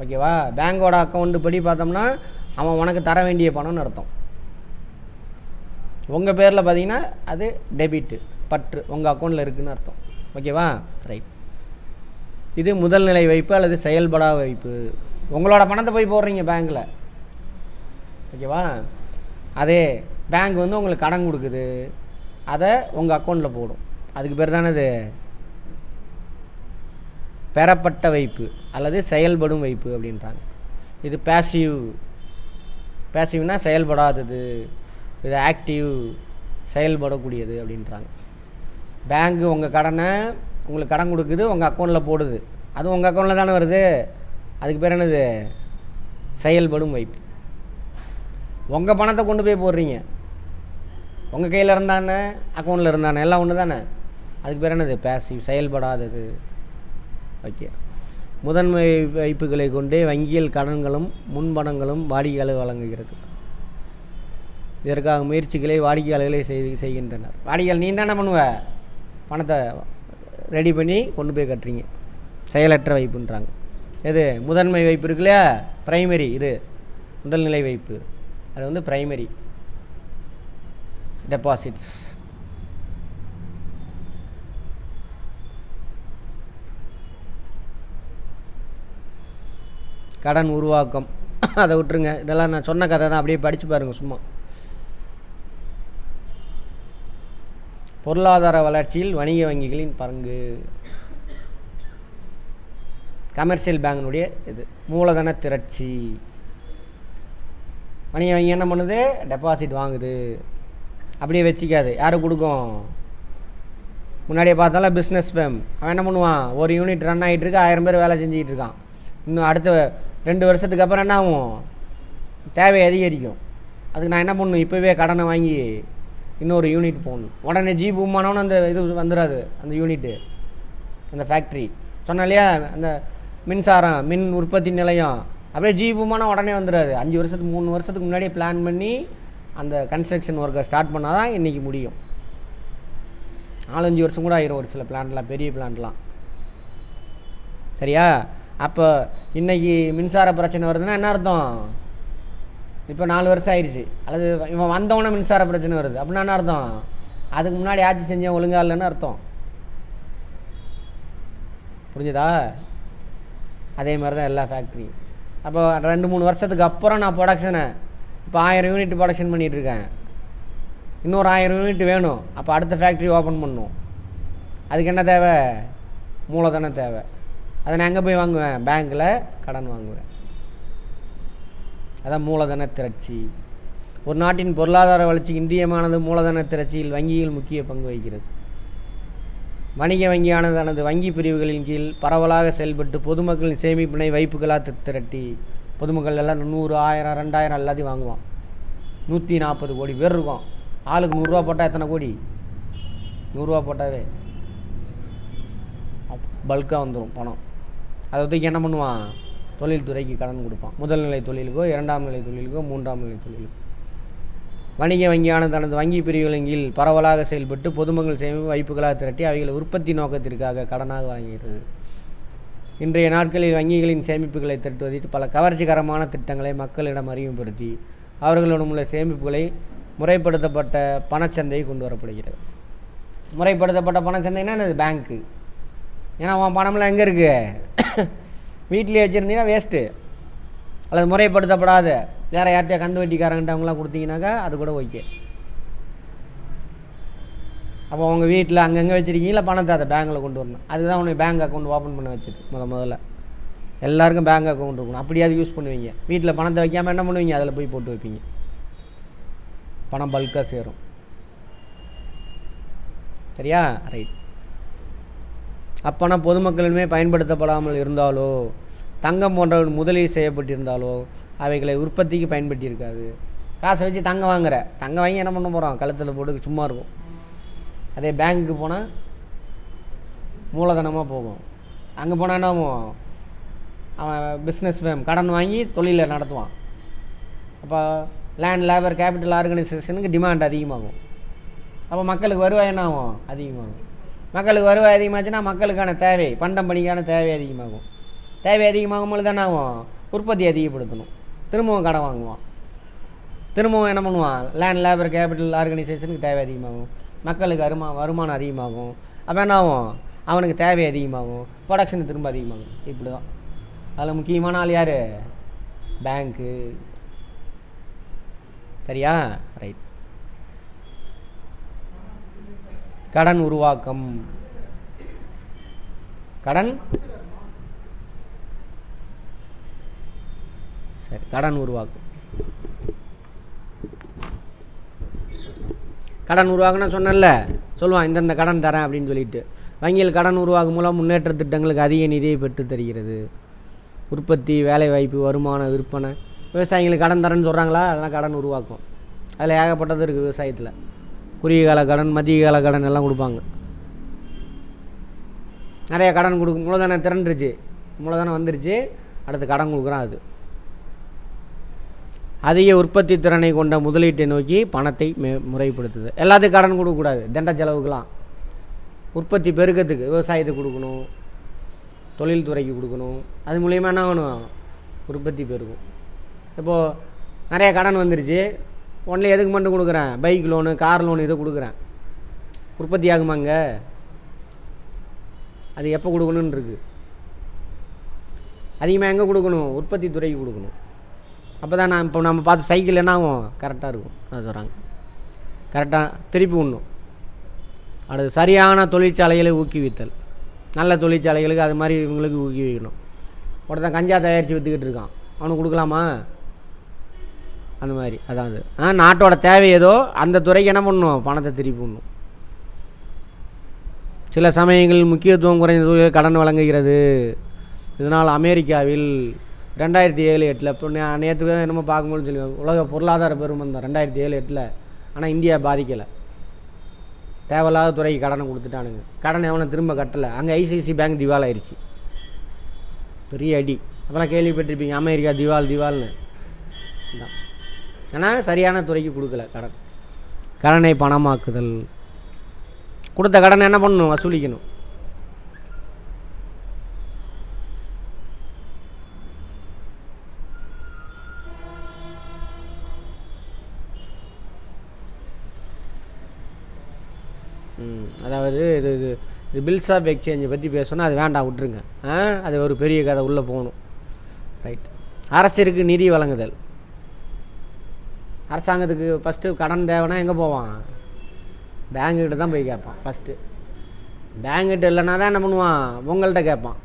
ஓகேவா? பேங்க்கோட அக்கௌண்ட்டு படி பார்த்தோம்னா அவன் உனக்கு தர வேண்டிய பணம்னு அர்த்தம். உங்கள் பேரில் பார்த்தீங்கன்னா அது டெபிட்டு, பற்று உங்கள் அக்கௌண்ட்டில் இருக்குதுன்னு அர்த்தம். ஓகேவா? ரைட். இது முதல் நிலை வைப்பு அல்லது செயல்படா வைப்பு. உங்களோட பணத்தை போய் போடுறீங்க பேங்க்கில். ஓகேவா? அதே பேங்க் வந்து உங்களுக்கு கடன் கொடுக்குது, அதை உங்கள் அக்கௌண்ட்டில் போடும். அதுக்கு பேர் தானே இது பெறப்பட்ட வைப்பு அல்லது செயல்படும் வைப்பு அப்படின்றாங்க. இது பேசிவ் பேசிவ்னா செயல்படாதது, இது ஆக்டிவ் செயல்படக்கூடியது அப்படின்றாங்க. பேங்க்கு உங்கள் கடனை உங்களுக்கு கடன் கொடுக்குது, உங்கள் அக்கௌண்ட்டில் போடுது, அதுவும் உங்கள் அக்கௌண்ட்டில் தானே வருது, அதுக்கு பேர் என்னது? செயல்படும் வைப்பு. உங்கள் பணத்தை கொண்டு போய் போடுறீங்க, உங்கள் கையில் இருந்தானே அக்கௌண்ட்டில் இருந்தானே எல்லாம் ஒன்று தானே, அதுக்கு பேர் என்னது? பேசிவ், செயல்படாதது. ஓகே. முதன்மை வைப்புகளை கொண்டே வங்கியல் கடன்களும் முன்பணங்களும் வாடிக்கையாளர் வழங்குகிறது. இதற்காக முயற்சிகளை வாடிக்கையாளர்களே செய்கின்றனர். வாடிக்கையாளர் நீ தானே பண்ணுவ, பணத்தை ரெடி பண்ணி கொண்டு போய் கட்டுறீங்க. செயலற்ற வைப்புன்றாங்க. எது? முதன்மை வைப்பு இருக்கு இல்லையா, ப்ரைமரி, இது முதல்நிலை வைப்பு, அது வந்து ப்ரைமரி டெபாசிட்ஸ். கடன் உருவாக்கம் அதை விட்டுருங்க, இதெல்லாம் நான் சொன்ன கதை தான், அப்படியே படித்து பாருங்கள் சும்மா. பொருளாதார வளர்ச்சியில் வணிக வங்கிகளின் பங்கு. கமர்ஷியல் பேங்கினுடைய இது மூலதன திரட்சி. வணிக வங்கி என்ன பண்ணுது? டெபாசிட் வாங்குது, அப்படியே வச்சிக்காது. யாருக்கு கொடுக்கும்? முன்னாடியே பார்த்தாலும் பிஸ்னஸ் ஃபேம், அவன் என்ன பண்ணுவான்? ஒரு யூனிட் ரன் ஆகிட்டு இருக்கு, 1000 பேர் வேலை செஞ்சுக்கிட்டு இருக்கான். இன்னும் அடுத்த 2 வருஷத்துக்கு அப்புறம் என்ன ஆகும்? தேவை அதிகரிக்கும். அதுக்கு நான் என்ன பண்ணணும்? இப்போவே கடனை வாங்கி இன்னொரு யூனிட் போகணும். உடனே பூமானவனு அந்த இது வந்துடாது, அந்த யூனிட்டு, அந்த ஃபேக்ட்ரி சொன்ன இல்லையா, அந்த மின்சாரம் மின் உற்பத்தி நிலையம் அப்படியே பூமான உடனே வந்துடாது. 5 வருஷத்துக்கு 3 வருஷத்துக்கு முன்னாடியே பிளான் பண்ணி அந்த கன்ஸ்ட்ரக்ஷன் ஒர்க்கை ஸ்டார்ட் பண்ணால் தான் இன்றைக்கி முடியும். 4-5 வருஷம் கூட ஆயிரும் ஒரு சில பிளான்ட்லாம், பெரிய பிளான்ட்லாம். சரியா? அப்போ இன்றைக்கி மின்சார பிரச்சனை வருதுன்னா என்ன அர்த்தம்? இப்போ 4 வருஷம் ஆயிடுச்சு, அல்லது இவன் வந்தவொடனே மின்சார பிரச்சனை வருது அப்படின்னா என்ன அர்த்தம்? அதுக்கு முன்னாடி ஆட்சி செஞ்சேன் ஒழுங்கா இல்லைன்னு அர்த்தம். புரிஞ்சுதா? அதே மாதிரி தான் எல்லா ஃபேக்ட்ரியும். அப்போ 2-3 வருஷத்துக்கு அப்புறம் நான் ப்ரொடக்ஷனை இப்போ 1000 யூனிட் ப்ரொடக்ஷன் பண்ணிகிட்ருக்கேன், இன்னொரு 1000 யூனிட் வேணும். அப்போ அடுத்த ஃபேக்ட்ரி ஓப்பன் பண்ணணும். அதுக்கு என்ன தேவை? மூலதனம் தேவை. அதை நான் எங்கே போய் வாங்குவேன்? பேங்க்கில் கடன் வாங்குவேன். அதான் மூலதன திரட்சி. ஒரு நாட்டின் பொருளாதார வளர்ச்சிக்கு இன்றியமானது மூலதன திரட்சியில் வங்கிகள் முக்கிய பங்கு வகிக்கிறது. வணிக வங்கியானது தனது வங்கி பிரிவுகளின் கீழ் பரவலாக செயல்பட்டு பொதுமக்களின் சேமிப்பினை வைப்புகளாக திரட்டி, பொதுமக்கள் எல்லாம் 100, 1000, 2000 எல்லாத்தையும் வாங்குவான். 140 கோடி பேர் இருக்கும். ஆளுக்கு 100 ரூபா போட்டால் எத்தனை கோடி? 100 ரூபா போட்டாவே பல்காக வந்துடும் பணம். அதை ஒதுக்கி என்ன பண்ணுவான்? தொழில்துறைக்கு கடன் கொடுப்பான். முதல் நிலை தொழிலுக்கோ, 2ஆம் நிலை தொழிலுக்கோ, 3ஆம் நிலை தொழிலுக்கோ. வணிக வங்கியானது தனது வங்கி பிரிவுகளின் கீழ் பரவலாக செயல்பட்டு பொதுமக்கள் சேமிப்பு வைப்புகளாக திரட்டி அவைகளை உற்பத்தி நோக்கத்திற்காக கடனாக வாங்குகிறது. இன்றைய நாட்களில் வங்கிகளின் சேமிப்புகளை திரட்டுவதில் பல கவர்ச்சிகரமான திட்டங்களை மக்களிடம் அறிமுகப்படுத்தி அவர்களிடம் உள்ள சேமிப்புகளை முறைப்படுத்தப்பட்ட பணச்சந்தையை கொண்டு வரப்படுகிறது. முறைப்படுத்தப்பட்ட பணச்சந்தைன்னா அது பேங்க்கு. ஏன்னா அவன் பணம்லாம் எங்கே இருக்குது? வீட்டிலே வச்சுருந்தீங்கன்னா வேஸ்ட்டு. அல்லது முறைப்படுத்தப்படாத வேறு யார்கிட்டயா கந்து வட்டிக்காரங்கிட்ட அவங்களாம் கொடுத்தீங்கன்னாக்கா அது கூட ஓகே. அப்போ அவங்க வீட்டில் அங்கங்கே வச்சுருக்கீங்களா பணத்தை, அதை பேங்க்கில் கொண்டு வரணும். அதுதான் உனக்கு பேங்க் அக்கௌண்ட் ஓப்பன் பண்ண வச்சது. முதல்ல எல்லாருக்கும் பேங்க் அக்கௌண்ட் இருக்கணும். அப்படியாவது யூஸ் பண்ணுவீங்க. வீட்டில் பணத்தை வைக்காமல் என்ன பண்ணுவீங்க? அதில் போய் போட்டு வைப்பீங்க. பணம் பல்காக சேரும். சரியா? ரைட். அப்போனா பொதுமக்களுமே பயன்படுத்தப்படாமல் இருந்தாலோ, தங்கம் போன்ற முதலீடு செய்யப்பட்டிருந்தாலோ அவைகளை உற்பத்திக்கு பயன்படுத்தியிருக்காது. காசை வச்சு தங்கம் வாங்குற, தங்கம் வாங்கி என்ன பண்ண போகிறோம்? கழுத்தில் போட்டு சும்மா இருக்கும். அதே பேங்க்குக்கு போனால் மூலதனமாக போகும். அங்கே போனால் என்ன ஆகும்? அவன் பிஸ்னஸ் ஃபேம் கடன் வாங்கி தொழிலை நடத்துவான். அப்போ லேண்ட் லேபர் கேபிட்டல் ஆர்கனைசேஷனுக்கு டிமாண்ட் அதிகமாகும். அப்போ மக்களுக்கு வருவாய் என்ன ஆகும்? அதிகமாகும். மக்களுக்கு வருவாய் அதிகமாச்சுன்னா மக்களுக்கான தேவை, பண்டம் பணிக்கான தேவை அதிகமாகும். தேவை அதிகமாகும் பொழுது என்ன ஆகும்? உற்பத்தி அதிகப்படுத்தணும். திரும்பவும் கடன் வாங்குவான். திரும்பவும் என்ன பண்ணுவான்? லேண்ட் லேபர் கேபிட்டல் ஆர்கனைசேஷனுக்கு தேவை அதிகமாகும். மக்களுக்கு வருமானம் அதிகமாகும். அப்போ என்ன ஆகும்? அவனுக்கு தேவை அதிகமாகும், ப்ரொடக்ஷன் திரும்ப அதிகமாகும். இப்படி தான். அதில் முக்கியமான ஆள் யார்? பேங்க்கு. சரியா? ரைட். கடன் உருவாக்கம். கடன் சரி, கடன் உருவாக்கம். கடன் உருவாக்குனா சொன்னல, சொல்லுவான் இந்தந்த கடன் தரேன் அப்படின்னு சொல்லிட்டு. வங்கியில் கடன் உருவாக்கும் மூலம் முன்னேற்ற திட்டங்களுக்கு அதிக நிதியை பெற்று தருகிறது. உற்பத்தி, வேலைவாய்ப்பு, வருமானம், விற்பனை. விவசாயிகளுக்கு கடன் தரேன்னு சொல்கிறாங்களா, அதெல்லாம் கடன் உருவாக்கும். அதில் ஏகப்பட்டது இருக்குது விவசாயத்தில். குறுகிய கால கடன், மத்திய கால கடன் எல்லாம் கொடுப்பாங்க. நிறைய கடன் கொடுக்கும். மூலதனம் திரண்டுருச்சு, மூலதனம் வந்துருச்சு, அடுத்து கடன் கொடுக்குறான். அது அதிக உற்பத்தி திறனை கொண்ட முதலீட்டை நோக்கி பணத்தை முறைப்படுத்துது. எல்லாத்துக்கும் கடன் கொடுக்கக்கூடாது. தண்ட செலவுக்கெலாம் உற்பத்தி பெருக்கத்துக்கு விவசாயத்துக்கு கொடுக்கணும், தொழில்துறைக்கு கொடுக்கணும். அது மூலிமா என்ன ஆகணும், உற்பத்தி பெருகும். இப்போது நிறைய கடன் வந்துருச்சு, ஒன்லி எதுக்கு மட்டும் கொடுக்குறேன், பைக் லோனு, கார் லோனு இதை கொடுக்குறேன். உற்பத்தி ஆகுமாங்க? அது எப்போ கொடுக்கணுன்னு இருக்குது. அதிகமாக எங்கே கொடுக்கணும், உற்பத்தி துறைக்கு கொடுக்கணும். அப்போ தான் நான் இப்போ நம்ம பார்த்து சைக்கிள் என்ன ஆகும், கரெக்டாக இருக்கும். அதான் சொல்கிறாங்க, கரெக்டாக திருப்பி விடணும். அடுத்து சரியான தொழிற்சாலைகளை ஊக்குவித்தல். நல்ல தொழிற்சாலைகளுக்கு அது மாதிரி இவங்களுக்கு ஊக்குவிக்கணும். ஒருத்தன் கஞ்சா தயாரித்து விற்றுக்கிட்டு இருக்கான், அவனுக்கு கொடுக்கலாமா? அந்த மாதிரி அதான் அது. நாட்டோட தேவை ஏதோ அந்த துறைக்கு என்ன பண்ணணும், பணத்தை திருப்பி விடணும். சில சமயங்களில் முக்கியத்துவம் குறைந்த தொழில் கடன் வழங்குகிறது. இதனால் அமெரிக்காவில் 2007-8 இப்போ நேற்று என்னமோ பார்க்கும்போது சொல்லி உலக பொருளாதார பெருமந்தம் தான் 2007-8. ஆனால் இந்தியா பாதிக்கலை. தேவையில்லாத துறைக்கு கடனை கொடுத்துட்டானுங்க. கடன் எவனை திரும்ப கட்டலை. அங்கே ஐசிஐசி பேங்க் திவால் ஆயிடுச்சு, பெரிய அடி. அப்போலாம் கேள்விப்பட்டிருப்பீங்க, அமெரிக்கா திவால்னு தான். ஆனால் சரியான துறைக்கு கொடுக்கல கடன். கடனை பணமாக்குதல். கொடுத்த கடனை என்ன பண்ணணும், வசூலிக்கணும். அதாவது இது பில்ஸ் ஆஃப் எக்ஸ்சேஞ்சை பற்றி பேசணும், அது வேண்டாம், விட்டுருங்க. அது ஒரு பெரிய கதை, உள்ளே போகணும். ரைட். அரசிற்கு நிதி வழங்குதல். அரசாங்கத்துக்கு ஃபஸ்ட்டு கடன் தேவைன்னா எங்கே போவான், பேங்குக்கிட்ட தான் போய் கேட்பான் ஃபஸ்ட்டு. பேங்குக்கிட்ட இல்லைனா தான் என்ன பண்ணுவான், உங்கள்கிட்ட கேட்பான்.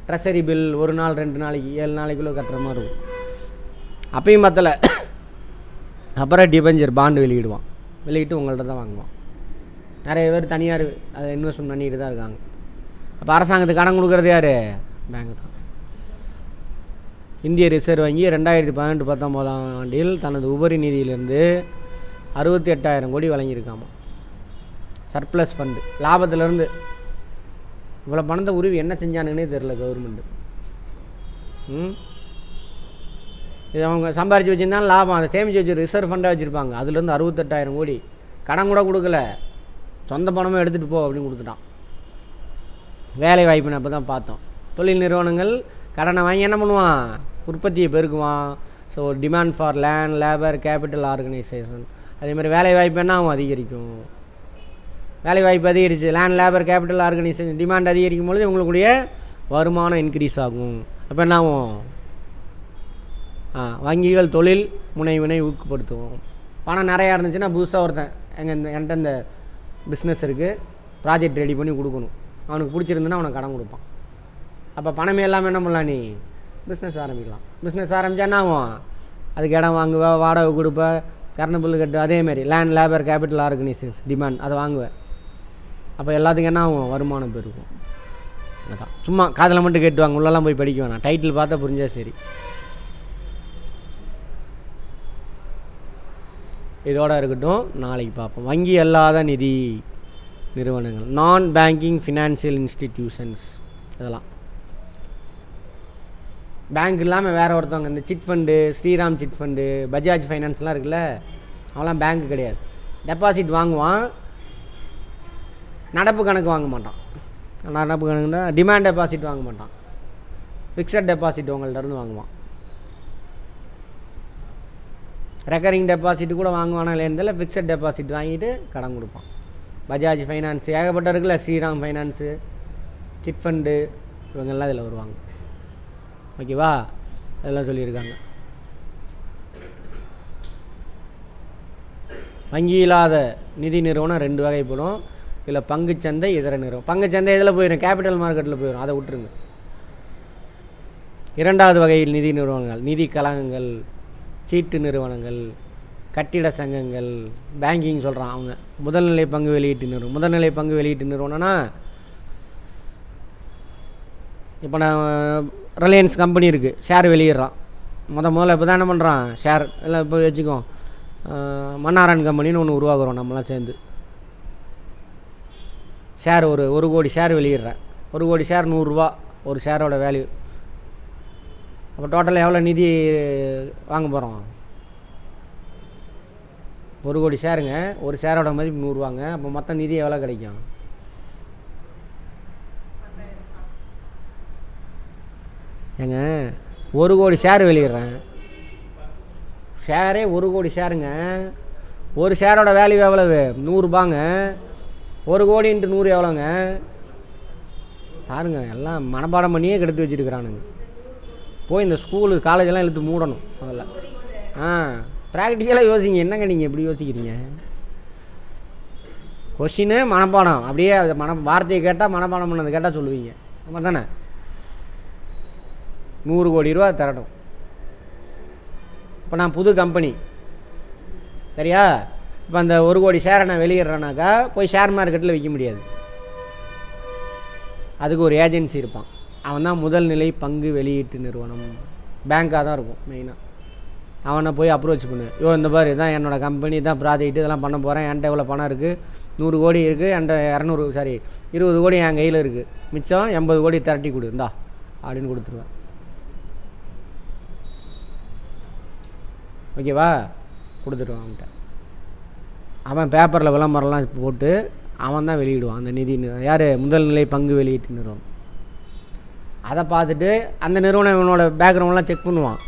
ட்ரெஸரி பில் 1 நாள் 2 நாளைக்கு 7 நாளைக்குள்ளே கட்டுற மாதிரி இருக்கும். அப்பயும் பத்தலை, அப்புறம் டிபெஞ்சர் பாண்டு வெளியிடுவான். வெளியிட்டு உங்கள்கிட்ட தான் வாங்குவான். நிறைய பேர் தனியார் அதை இன்வெஸ்ட்மெண்ட் பண்ணிட்டு தான் இருக்காங்க. அப்போ அரசாங்கத்துக்கு கடன் கொடுக்குறது யார், பேங்க் தான். இந்திய ரிசர்வ் வங்கி 2018-19 ஆண்டில் தனது உபரி நிதியிலிருந்து 68,000 கோடி வழங்கியிருக்காமா. Surplus fund, லாபத்திலேருந்து. இவ்வளோ பணத்தை உருவி என்ன செஞ்சானுங்கன்னே தெரில கவர்மெண்ட்டு. இது அவங்க சம்பாரித்து வச்சுருந்தாலும் லாபம், அதை சேமித்து வச்சு ரிசர்வ் ஃபண்டாக வச்சுருப்பாங்க. அதுலேருந்து 68,000 கோடி கடன் கூட கொடுக்கல, சொந்த பணமும் எடுத்துகிட்டு போ அப்படின்னு கொடுத்துட்டான். வேலை வாய்ப்புன்னு அப்போ தான் பார்த்தோம். தொழில் நிறுவனங்கள் கடனை வாங்கி என்ன பண்ணுவான், உற்பத்தியை பெருக்குவான். So demand for land, labour, capital organisation. அதே மாதிரி வேலை வாய்ப்பு என்ன ஆகும், அதிகரிக்கும். வேலை வாய்ப்பு அதிகரிச்சு, land, labour, capital organisation demand அதிகரிக்கும் பொழுது உங்களுடைய வருமானம் இன்க்ரீஸ் ஆகும். அப்போ என்ன ஆகும், வங்கிகள் தொழில் முனைவினை ஊக்கப்படுத்துவோம். பணம் நிறையா இருந்துச்சுன்னா புதுசாக ஒருத்தன் என்கிட்ட இந்த பிஸ்னஸ் இருக்குது, ப்ராஜெக்ட் ரெடி பண்ணி கொடுக்கணும். அவனுக்கு பிடிச்சிருந்துன்னா அவனுக்கு கடன் கொடுப்பான். அப்போ பணமே எல்லாமே என்ன பண்ணலாம், நீ பிஸ்னஸ் ஆரம்பிக்கலாம். பிஸ்னஸ் ஆரம்பித்தா என்ன ஆகும், அதுக்கு இடம் வாங்குவேன், வாடகை கொடுப்பேன், கரண்ட் பில்லு கட்டு. அதேமாரி land, labour, capital organisation demand அதை வாங்குவேன். அப்போ எல்லாத்துக்கும் என்ன ஆகும், வருமானம் பெருக்கும். அதான் சும்மா காதில் மட்டும் கேட்டுவாங்க, உள்ளெல்லாம் போய் படிக்க வேணாம், டைட்டில் பார்த்தா புரிஞ்சா சரி. இதோடு இருக்கட்டும், நாளைக்கு பார்ப்போம். வங்கி அல்லாத நிதி நிறுவனங்கள், நான் பேங்கிங் ஃபினான்ஷியல் இன்ஸ்டிடியூஷன்ஸ். இதெல்லாம் பேங்க் இல்லாமல் வேறு ஒருத்தவங்க, இந்த chit fund, Shriram chit fund, Bajaj ஃபைனான்ஸ்லாம் இருக்குல்ல, அவெல்லாம் பேங்க் கிடையாது. டெபாசிட் வாங்குவான், நடப்பு கணக்கு வாங்க மாட்டான். நடப்பு கணக்குன்னா டிமாண்ட் டெபாசிட் வாங்க மாட்டான், ஃபிக்ஸட் டெபாசிட் உங்கள்கிட்ட இருந்து வாங்குவான். ரெக்கரிங் டெபாசிட் கூட வாங்குவானா இல்லைன்னு ஃபிக்ஸட் டெபாசிட் வாங்கிட்டு கடன் கொடுப்பான். பஜாஜ் ஃபைனான்ஸ் ஏகப்பட்ட இருக்குல்ல, ஸ்ரீராம் ஃபைனான்ஸு, சிட் ஃபண்டு, இவங்கெல்லாம் இதில் வருவாங்க. ஓகேவா, அதெல்லாம் சொல்லியிருக்காங்க. வங்கி இல்லாத நிதி நிறுவனம் 2 வகைப்படும். இதில் பங்குச்சந்தை, இதர நிறுவனம். பங்குச்சந்தை இதில் போயிடும், கேபிட்டல் மார்க்கெட்டில் போயிடும், அதை விட்டுருங்க. 2வது வகையில் நிதி நிறுவனங்கள், நிதி கழகங்கள், சீட்டு நிறுவனங்கள், கட்டிட சங்கங்கள், பேங்கிங் சொல்கிறான் அவங்க. முதல்நிலை பங்கு வெளியீட்டு நிறுவனம். முதல்நிலை பங்கு வெளியீட்டு நிறுவனம்னா இப்போ நான் ரிலையன்ஸ் கம்பெனி இருக்குது, ஷேர் வெளியிடுறான். முதல்ல இப்போ தான் என்ன பண்ணுறான், ஷேர் எல்லாம் இப்போ வச்சுக்கோ, மன்னாரான் கம்பெனின்னு ஒன்று உருவாக்குறோம் நம்மளாம் சேர்ந்து. ஷேர் ஒரு கோடி ஷேர் வெளியிடுறேன். 1 கோடி ஷேர் 100 ரூபா ஒரு ஷேரோட வேல்யூ. அப்போ டோட்டலாக எவ்வளோ நிதி வாங்க போகிறோம்? 1 கோடி ஷேருங்க, ஒரு ஷேரோட மதிப்பு 100 ரூபாங்க. அப்போ மொத்த நிதி எவ்வளோ கிடைக்கும்? ஏங்க 1 கோடி ஷேர் வெளியிடுறேன், ஷேரே 1 கோடி ஷேருங்க. ஒரு ஷேரோட வேல்யூ எவ்வளவு? 100 ரூபாங்க. 1 கோடி × 100 எவ்வளோங்க? பாருங்க, எல்லாம் மனப்பாடம் பண்ணியே கெடுத்து வச்சுருக்கிறானுங்க. போய் இந்த ஸ்கூலு காலேஜெல்லாம் இழுத்து மூடணும் அதில். ப்ராக்டிக்கலாக யோசிங்க. என்னங்க நீங்கள் எப்படி யோசிக்கிறீங்க? கொஷினு மனப்பாடம், அப்படியே அது வார்த்தையை கேட்டால் மனப்பாடம் பண்ணது கேட்டால் சொல்லுவீங்க. ஆமாம் தானே? 100 கோடி ரூபா தரணும். இப்போ நான் புது கம்பெனி சரியா, இப்போ அந்த 1 கோடி ஷேரை நான் வெளியிடுறேன்னாக்கா போய் ஷேர் மார்க்கெட்டில் விற்க முடியாது. அதுக்கு ஒரு ஏஜென்சி இருப்பான், அவன் தான் முதல்நிலை பங்கு வெளியீட்டு நிறுவனம். பேங்காக தான் இருக்கும் மெயினாக. அவனை போய் அப்ரோச் பண்ணு, இந்த பாரு இதான் என்னோடய கம்பெனி, தான் ப்ராஜெக்ட், இதெல்லாம் பண்ண போகிறேன், என்கிட்ட எவ்வளோ பணம் இருக்குது, 100 கோடி இருக்குது, என்கிட்ட 20 கோடி என் கையில் இருக்குது, மிச்சம் 80 கோடி திரட்டி கொடு இந்தா அப்படின்னு கொடுத்துருவேன். ஓகேவா? கொடுத்துருவான் அவன்கிட்ட. அவன் பேப்பரில் விளம்பரம்லாம் போட்டு அவன் தான் வெளியிடுவான் அந்த நிதி. யார்? முதல்நிலை பங்கு வெளியீட்டு நிறுவனம். அதை பார்த்துட்டு அந்த நிறுவனம் இவனோட பேக்ரவுண்ட்லாம் செக் பண்ணுவான்.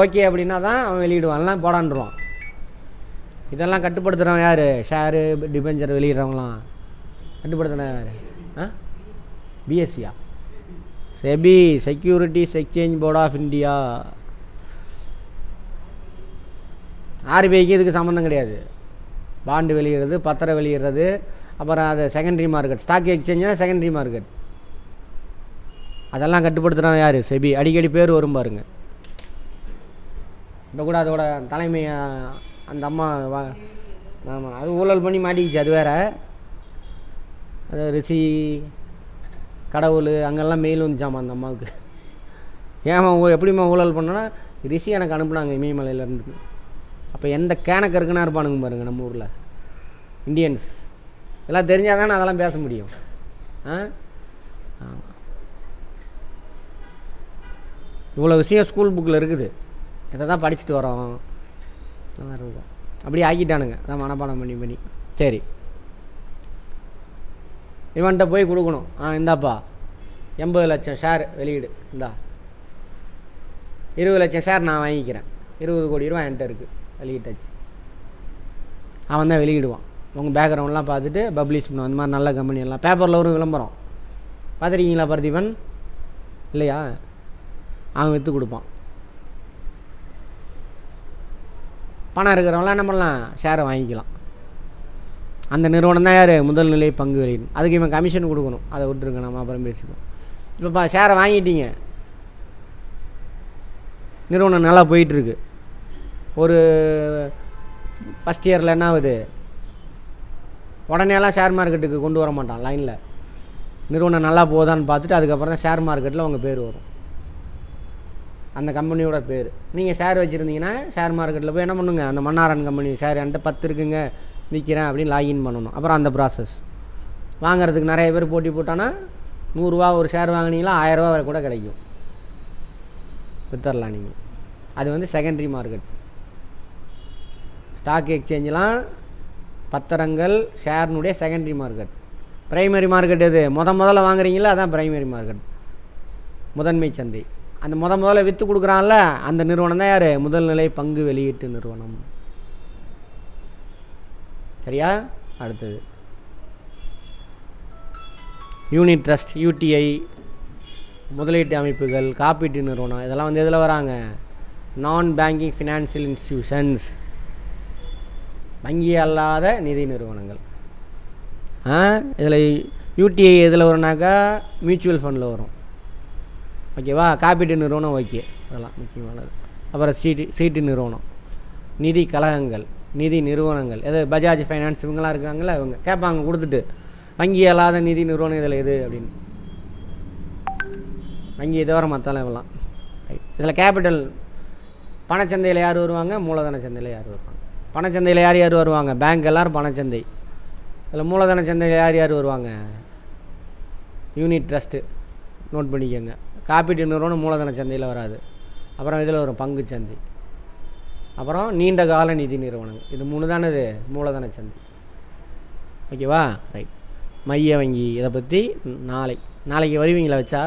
ஓகே அப்படின்னா தான் அவன் வெளியிடுவான், எல்லாம் போடான்டுருவான். இதெல்லாம் கட்டுப்படுத்துகிறவன் யார்? ஷேரு டிபெஞ்சர் வெளியிடுறவங்களாம் கட்டுப்படுத்துன யார்? பிஎஸ்சியா? SEBI, securities exchange board of India. ஆர்பிஐக்கு இதுக்கு சம்மந்தம் கிடையாது. பாண்டு வெளியிடுறது, பத்திரம் வெளியிடுறது, அப்புறம் அது செகண்டரி மார்க்கெட். ஸ்டாக் எக்ஸ்சேஞ்ச் தான் செகண்டரி மார்க்கெட். அதெல்லாம் கட்டுப்படுத்துகிறவன் யார்? செபி. அடிக்கடி பேர் வரும் பாருங்க. இப்போ கூட அதோட தலைமை அந்த அம்மா ஆமாம், அது ஊழல் பண்ணி மாட்டிக்கிச்சு, அது வேறு. அது ரிஷி கடவுள் அங்கெல்லாம் மெயில் வந்துச்சாமா அந்த அம்மாவுக்கு. ஏமா எப்படிம்மா ஊழல் பண்ணோன்னா, ரிஷி எனக்கு அனுப்புனாங்க இமயமலையிலேருந்து. அப்போ எந்த கேனக்கருக்குன்னா இருப்பானுங்க பாருங்கள் நம்ம ஊரில் இந்தியன்ஸ். இதெல்லாம் தெரிஞ்சால் தானே அதெல்லாம் பேச முடியும். ஆமாம், இவ்வளோ விஷயம் ஸ்கூல் புக்கில் இருக்குது. இதை தான் படிச்சுட்டு வரோம். நல்லா இருக்கும். அப்படியே ஆக்கிட்டானுங்க, அதான் மனப்பாடம் பண்ணி. சரி, இவன்கிட்ட போய் கொடுக்கணும். இந்தாப்பா 80 லட்சம் ஷேர் வெளியீடு, இந்தா 20 லட்சம் ஷேர் நான் வாங்கிக்கிறேன், 20 கோடி ரூபா என்கிட்ட இருக்குது, வெளியிட்டாச்சு. அவன் தான் வெளியிடுவான். உங்கள் பேக்ரவுண்ட்லாம் பார்த்துட்டு பப்ளிஷ் பண்ணுவான். அந்த மாதிரி நல்ல கம்பெனி எல்லாம் பேப்பரில் ஒரு விளம்பரம் பார்த்துருக்கீங்களா பார்த்திபன்? இல்லையா? அவன் விற்று கொடுப்பான். பணம் இருக்கிறவங்களாம் என்ன பண்ணலாம்? ஷேரை வாங்கிக்கலாம். அந்த நிறுவனம் தான் யார்? முதல்நிலை பங்கு வெளியிடும். அதுக்கு இவன் கமிஷன் கொடுக்கணும். அதை விட்டுருங்க, நம்ம அப்புறம் பேசிப்போம். இப்போ ஷேரை வாங்கிட்டீங்க, நிறுவனம் நல்லா போயிட்டுருக்கு. ஒரு ஃபஸ்ட் இயரில் என்ன ஆகுது? உடனேலாம் ஷேர் மார்க்கெட்டுக்கு கொண்டு வர மாட்டான் லைனில். நிறுவனம் நல்லா போதான்னு பார்த்துட்டு அதுக்கப்புறம் தான் ஷேர் மார்க்கெட்டில் உங்கள் பேர் வரும், அந்த கம்பெனியோட பேர். நீங்கள் ஷேர் வச்சுருந்தீங்கன்னா ஷேர் மார்க்கெட்டில் போய் என்ன பண்ணுங்க, அந்த மன்னாரான் கம்பெனி ஷேர் என்கிட்ட 10 இருக்குங்க விற்கிறேன் அப்படின்னு லாகின் பண்ணணும். அப்புறம் அந்த ப்ராசஸ் வாங்கிறதுக்கு நிறைய பேர் போட்டி போட்டானா 100 ரூபா ஒரு ஷேர் வாங்கினீங்களா 1000 ரூபா வரை கூட கிடைக்கும், வித்தரலாம் நீங்கள். அது வந்து செகண்டரி மார்க்கெட். ஸ்டாக் எக்ஸ்சேஞ்செலாம் பத்திரங்கள் ஷேர்னுடைய செகண்டரி மார்க்கெட். ப்ரைமரி மார்க்கெட் எது? முதல்ல வாங்குறீங்களா, அதான் ப்ரைமரி மார்க்கெட், முதன்மை சந்தை. அந்த முதல்ல விற்று கொடுக்குறான்ல அந்த நிறுவனம் தான் யார்? முதல்நிலை பங்கு வெளியீட்டு நிறுவனம். சரியா? அடுத்தது யூனிட் ட்ரஸ்ட், யூடிஐ, முதலீட்டு அமைப்புகள், காப்பீட்டு நிறுவனம், இதெல்லாம் வந்து எதில் வராங்க? நான் பேங்கிங் ஃபினான்ஷியல் இன்ஸ்டிடியூஷன்ஸ், வங்கி அல்லாத நிதி நிறுவனங்கள். இதில் யூடிஐ எதில் வரும்னாக்கா மியூச்சுவல் ஃபண்டில் வரும். ஓகேவா? காப்பீட்டு நிறுவனம் ஓகே, அதெல்லாம் முக்கியமானது. அப்புறம் சீட்டு நிறுவனம், நிதி கழகங்கள், நிதி நிறுவனங்கள், எது பஜாஜ் ஃபைனான்ஸ் இவங்களாம் இருக்காங்களா, இவங்க கேட்பாங்க கொடுத்துட்டு வங்கி அல்லாத நிதி நிறுவனம் இதில் எது அப்படின்னு. வங்கி தவிர மற்றலாம் இவெல்லாம் ரைட். இதில் கேபிட்டல் பணச்சந்தையில் யார் வருவாங்க, மூலதன சந்தையில் யார் வருவாங்க. பணச்சந்தையில் யார் யார் வருவாங்க, பேங்க் எல்லோரும் பணச்சந்தை. இதில் மூலதன சந்தையில் யார் யார் வருவாங்க, யூனிட் ட்ரஸ்ட்டு நோட் பண்ணிக்கோங்க. காப்பீட்டு நிறுவனம் மூலதன சந்தையில் வராது. அப்புறம் இதில் வரும் பங்கு சந்தை, அப்புறம் நீண்ட கால நிதி நிறுவனங்கள். இது 3 தானே இது மூலதன சந்தை. ஓகேவா ரைட். மைய வங்கி இதை பற்றி நாளைக்கு வருவீங்களா வச்சா